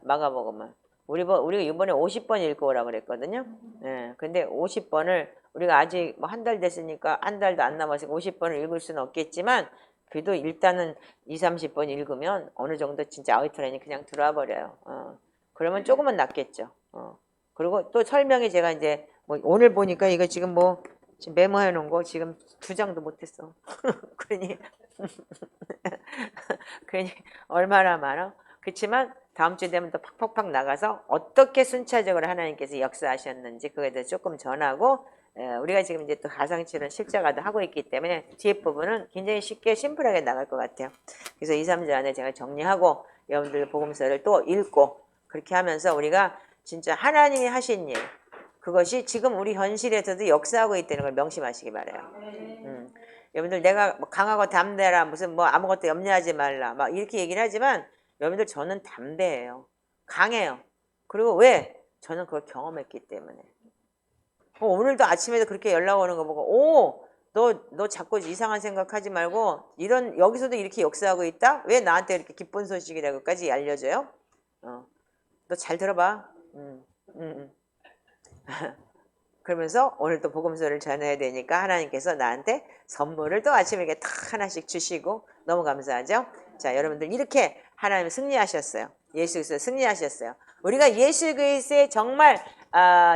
Speaker 1: 마가복음을. 우리가 이번에 50번 읽고 오라고 그랬거든요. 근데 50번을 우리가 아직 뭐 한 달 됐으니까 한 달도 안 남았으니까 50번을 읽을 수는 없겠지만 그래도 일단은 20-30번 읽으면 어느 정도 진짜 아우트라인이 그냥 들어와 버려요. 그러면 조금은 낫겠죠. 그리고 또 설명이 제가 이제 뭐 오늘 보니까 이거 지금 지금 메모해 놓은 거 지금 2장도 못했어. 그러니 얼마나 많아? 그렇지만 다음 주 되면 또 팍팍팍 나가서 어떻게 순차적으로 하나님께서 역사하셨는지 그거에 대해서 조금 전하고 우리가 지금 이제 또 가상치료는 실제가도 하고 있기 때문에 뒤에 부분은 굉장히 쉽게 심플하게 나갈 것 같아요. 그래서 2-3주 안에 제가 정리하고 여러분들 복음서를 또 읽고 그렇게 하면서 우리가 진짜 하나님이 하신 일 그것이 지금 우리 현실에서도 역사하고 있다는 걸 명심하시기 바라요. 여러분들 내가 강하고 담대라 무슨 아무것도 염려하지 말라 막 이렇게 얘기를 하지만 여러분들 저는 담대해요. 강해요. 그리고 왜? 저는 그걸 경험했기 때문에. 오늘도 아침에도 그렇게 연락 오는 거 보고 너 자꾸 이상한 생각하지 말고 여기서도 이렇게 역사하고 있다? 왜 나한테 이렇게 기쁜 소식이라고까지 알려줘요? 너 잘 들어봐. 그러면서 오늘 또 복음서를 전해야 되니까 하나님께서 나한테 선물을 또 아침에 이렇게 탁 하나씩 주시고 너무 감사하죠. 자, 여러분들 이렇게 하나님 승리하셨어요. 예수 그리스도 승리하셨어요. 우리가 예수 그리스도의 정말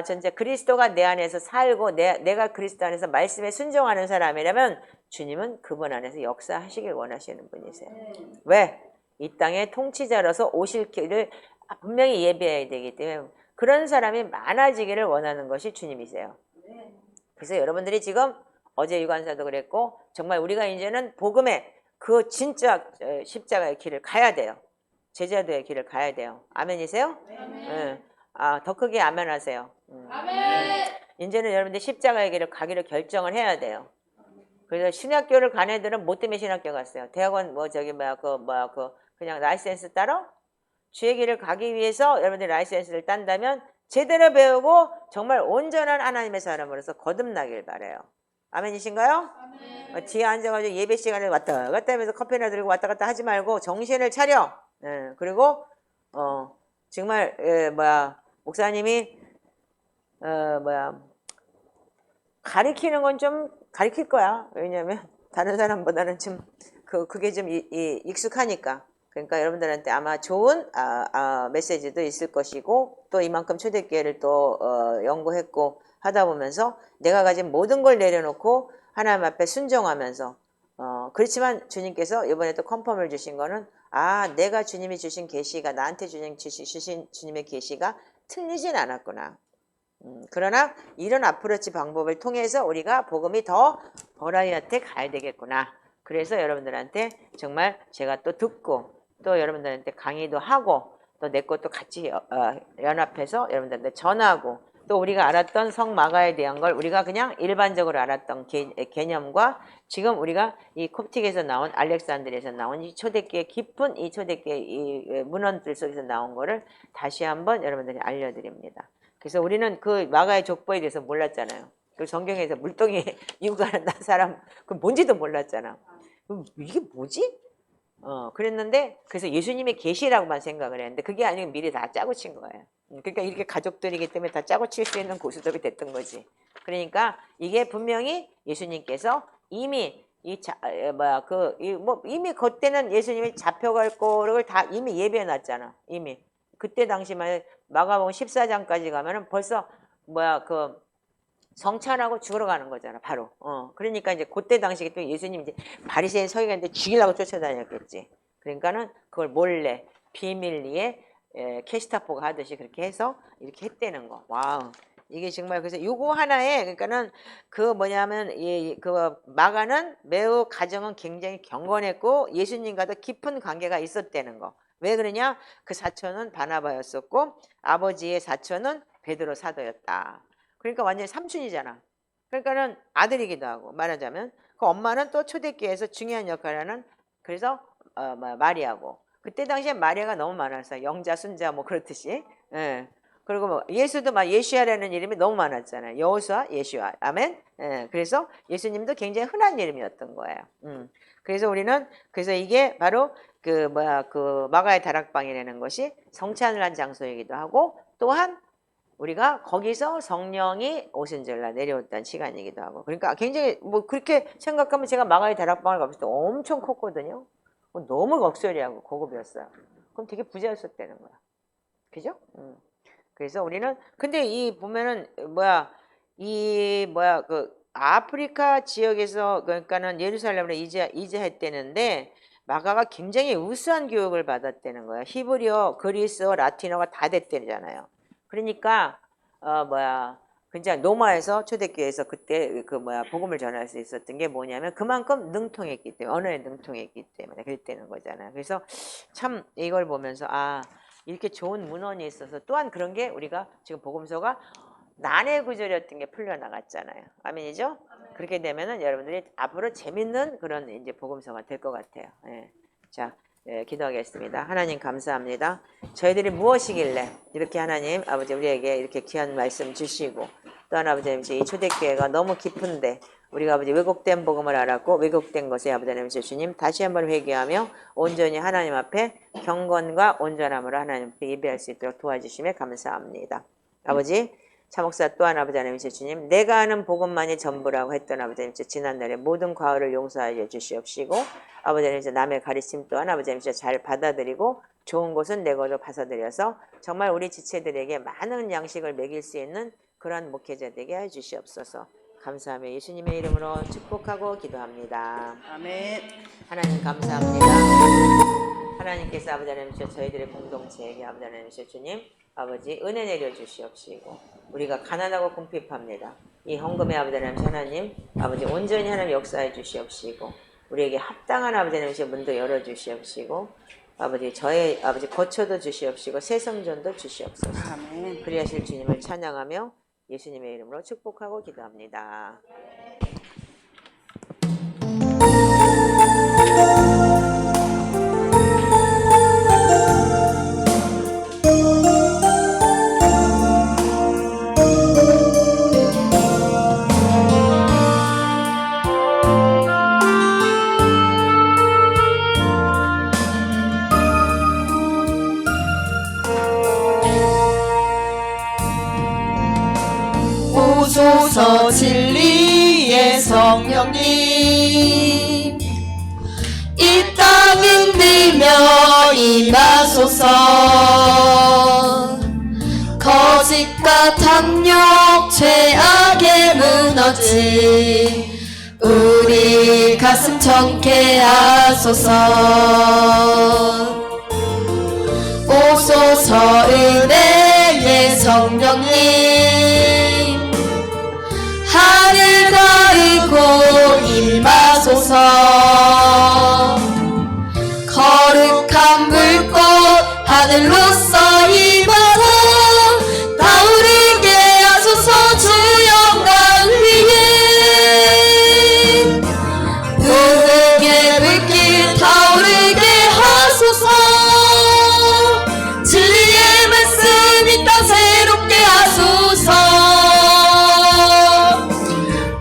Speaker 1: 전체 그리스도가 내 안에서 살고 내가 그리스도 안에서 말씀에 순종하는 사람이라면 주님은 그분 안에서 역사하시길 원하시는 분이세요. 왜? 이 땅의 통치자로서 오실 길을 분명히 예비해야 되기 때문에 그런 사람이 많아지기를 원하는 것이 주님이세요. 그래서 여러분들이 지금 어제 유관사도 그랬고 정말 우리가 이제는 복음의 그 진짜 십자가의 길을 가야 돼요. 제자도의 길을 가야 돼요. 아멘이세요? 네. 더 크게 아멘 하세요. 아멘. 이제는 여러분들 십자가의 길을 가기로 결정을 해야 돼요. 그래서 신학교를 간 애들은 뭐 때문에 신학교 갔어요? 대학원 그냥 라이센스 따러? 주의 길을 가기 위해서 여러분들이 라이센스를 딴다면 제대로 배우고 정말 온전한 하나님의 사람으로서 거듭나길 바라요. 아멘이신가요? 아멘. 뒤에 앉아가지고 예배 시간에 왔다 갔다 하면서 커피나 들고 왔다 갔다 하지 말고 정신을 차려. 그리고 정말 목사님이 가리키는 건 좀 가리킬 거야. 왜냐하면 다른 사람보다는 좀 그게 좀 익숙하니까. 그러니까 여러분들한테 아마 좋은 메시지도 있을 것이고 또 이만큼 초대교회를 또 연구했고 하다 보면서 내가 가진 모든 걸 내려놓고 하나님 앞에 순종하면서 그렇지만 주님께서 이번에 또 컨펌을 주신 거는 내가 주님이 주신 계시가 나한테 주신 주님의 계시가 틀리진 않았구나. 그러나 이런 어프로치 방법을 통해서 우리가 복음이 더 버라이어티에 가야 되겠구나. 그래서 여러분들한테 정말 제가 또 듣고 또 여러분들한테 강의도 하고 또 내 것도 같이 연합해서 여러분들한테 전하고 또 우리가 알았던 성마가에 대한 걸 우리가 그냥 일반적으로 알았던 개념과 지금 우리가 이 콥틱에서 나온 알렉산드리아에서 나온 이 초대교회 깊은 이 초대교회 이 문헌들 속에서 나온 거를 다시 한번 여러분들이 알려드립니다. 그래서 우리는 그 마가의 족보에 대해서 몰랐잖아요. 그 성경에서 물동이 유가는 사람 그 뭔지도 몰랐잖아. 이게 뭐지? 그랬는데 그래서 예수님의 계시라고만 생각을 했는데 그게 아니고 미리 다 짜고 친 거예요. 그러니까 이렇게 가족들이기 때문에 다 짜고 칠 수 있는 고수톱이 됐던 거지. 그러니까 이게 분명히 예수님께서 이미 이미 그때는 예수님이 잡혀갈 거를 다 이미 예비해 놨잖아. 이미 그때 당시만 마가복음 14장까지 가면은 벌써 성찬하고 죽으러 가는 거잖아, 바로. 그러니까 이제 그때 당시에 또 예수님 이제 바리새인 서기관인데 죽이려고 쫓아다녔겠지. 그러니까는 그걸 몰래 비밀리에 캐스타포가 하듯이 그렇게 해서 이렇게 했다는 거. 와우. 이게 정말 그래서 요거 하나에 그러니까는 그 마가는 매우 가정은 굉장히 경건했고 예수님과도 깊은 관계가 있었다는 거. 왜 그러냐? 그 사촌은 바나바였었고 아버지의 사촌은 베드로 사도였다. 그러니까 완전히 삼촌이잖아. 그러니까는 아들이기도 하고 말하자면 그 엄마는 또 초대교회에서 중요한 역할을 하는 그래서 마리아고 그때 당시에 마리아가 너무 많았어요. 영자, 순자 뭐 그렇듯이. 예. 그리고 뭐 예수도 막 예수야라는 이름이 너무 많았잖아요. 여호수아, 예수야. 아멘. 예. 그래서 예수님도 굉장히 흔한 이름이었던 거예요. 그래서 그래서 이게 바로 그 마가의 다락방이라는 것이 성찬을 한 장소이기도 하고 또한 우리가 거기서 성령이 오순절날 내려왔던 시간이기도 하고 그러니까 굉장히 그렇게 생각하면 제가 마가의 다락방을 가봤을 때 엄청 컸거든요. 너무 럭셔리하고 고급이었어요. 그럼 되게 부자였었다는 거야. 그죠? 그래서 우리는 근데 이 보면은 그 아프리카 지역에서 그러니까는 예루살렘으로 이제했다는데 마가가 굉장히 우수한 교육을 받았다는 거야. 히브리어, 그리스어, 라틴어가 다 됐다잖아요. 그러니까 그냥 로마에서 초대교회에서 그때 복음을 전할 수 있었던 게 뭐냐면 그만큼 능통했기 때문에 언어에 능통했기 때문에 그랬다는 거잖아요. 그래서 참 이걸 보면서 이렇게 좋은 문헌이 있어서 또한 그런 게 우리가 지금 복음서가 난해 구절이었던 게 풀려나갔잖아요. 아멘이죠? 그렇게 되면은 여러분들이 앞으로 재밌는 그런 이제 복음서가 될 것 같아요. 예. 자. 기도하겠습니다. 하나님 감사합니다. 저희들이 무엇이길래 이렇게 하나님 아버지 우리에게 이렇게 귀한 말씀 주시고 또한 아버지 이 초대교회가 너무 깊은데 우리가 아버지 왜곡된 복음을 알았고 왜곡된 것에 아버지 하나님 주님 다시 한번 회개하며 온전히 하나님 앞에 경건과 온전함으로 하나님 앞에 예배할 수 있도록 도와주시며 감사합니다. 아버지 차목사 또한 아버지 하나님 주님 내가 아는 복음만이 전부라고 했던 아버지 하나님 지난날에 모든 과오를 용서하여 주시옵시고 아버지 하나님 남의 가르침 또한 아버지 하나님 잘 받아들이고 좋은 곳은 내 것으로 받아들여서 정말 우리 지체들에게 많은 양식을 먹일 수 있는 그러한 목회자 되게 해 주시옵소서. 감사하며 예수님의 이름으로 축복하고 기도합니다.
Speaker 3: 아멘.
Speaker 1: 하나님 감사합니다. 하나님께서 아버지 하나님 저희들의 공동체에게 아버지 하나님 주님 아버지 은혜 내려 주시옵시고 우리가 가난하고 궁핍합니다. 이 헌금의 아버지 하나님 아버지 온전히 하나님 역사해 주시옵시고 우리에게 합당한 아버지 하나님 문도 열어 주시옵시고 아버지 저의 아버지 거처도 주시옵시고 새 성전도 주시옵소서.
Speaker 3: 아멘.
Speaker 1: 그리하실 주님을 찬양하며 예수님의 이름으로 축복하고 기도합니다.
Speaker 4: 오소서 진리의 성령님 이 땅 흔들며 임하소서 거짓과 탐욕 죄악에 무너진 우리 가슴 청케하소서 오소서 은혜의 성령님 하늘 가르고 임하소서 거룩한 불꽃 하늘로서 임하사 타오르게 하소서 주 영광 위에 은혜의 불길 타오르게 하소서 진리의 말씀 이 땅 새롭게 하소서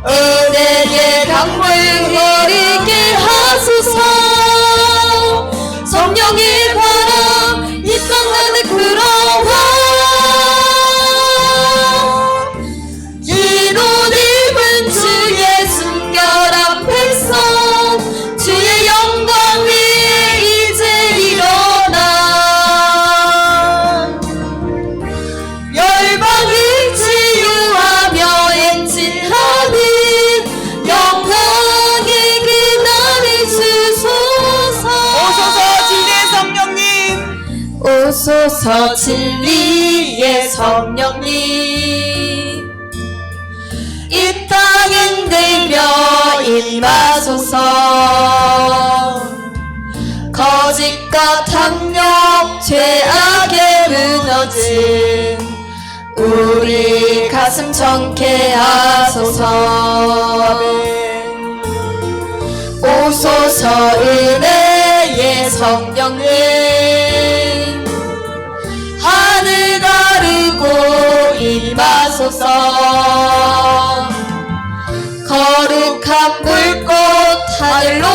Speaker 4: 은혜의 강물 흐르게 하소서 성령의 바람 이 땅 안에 불어와 이곳 입은 주의 순결 앞에서 주의 영광 위에 이제 일어나 열방을 치유하며 엔진하는 영광의 그날을 주소서
Speaker 3: 오소서 진리의 성령님.
Speaker 4: 오소서 진리의 성령님 이 땅 흔들며 임하소서 거짓과 탐욕 죄악에 무너진 우리 가슴 청케하소서 오소서 은혜의 성령님 하늘 가르고 임하소서 거룩한 불꽃 하늘로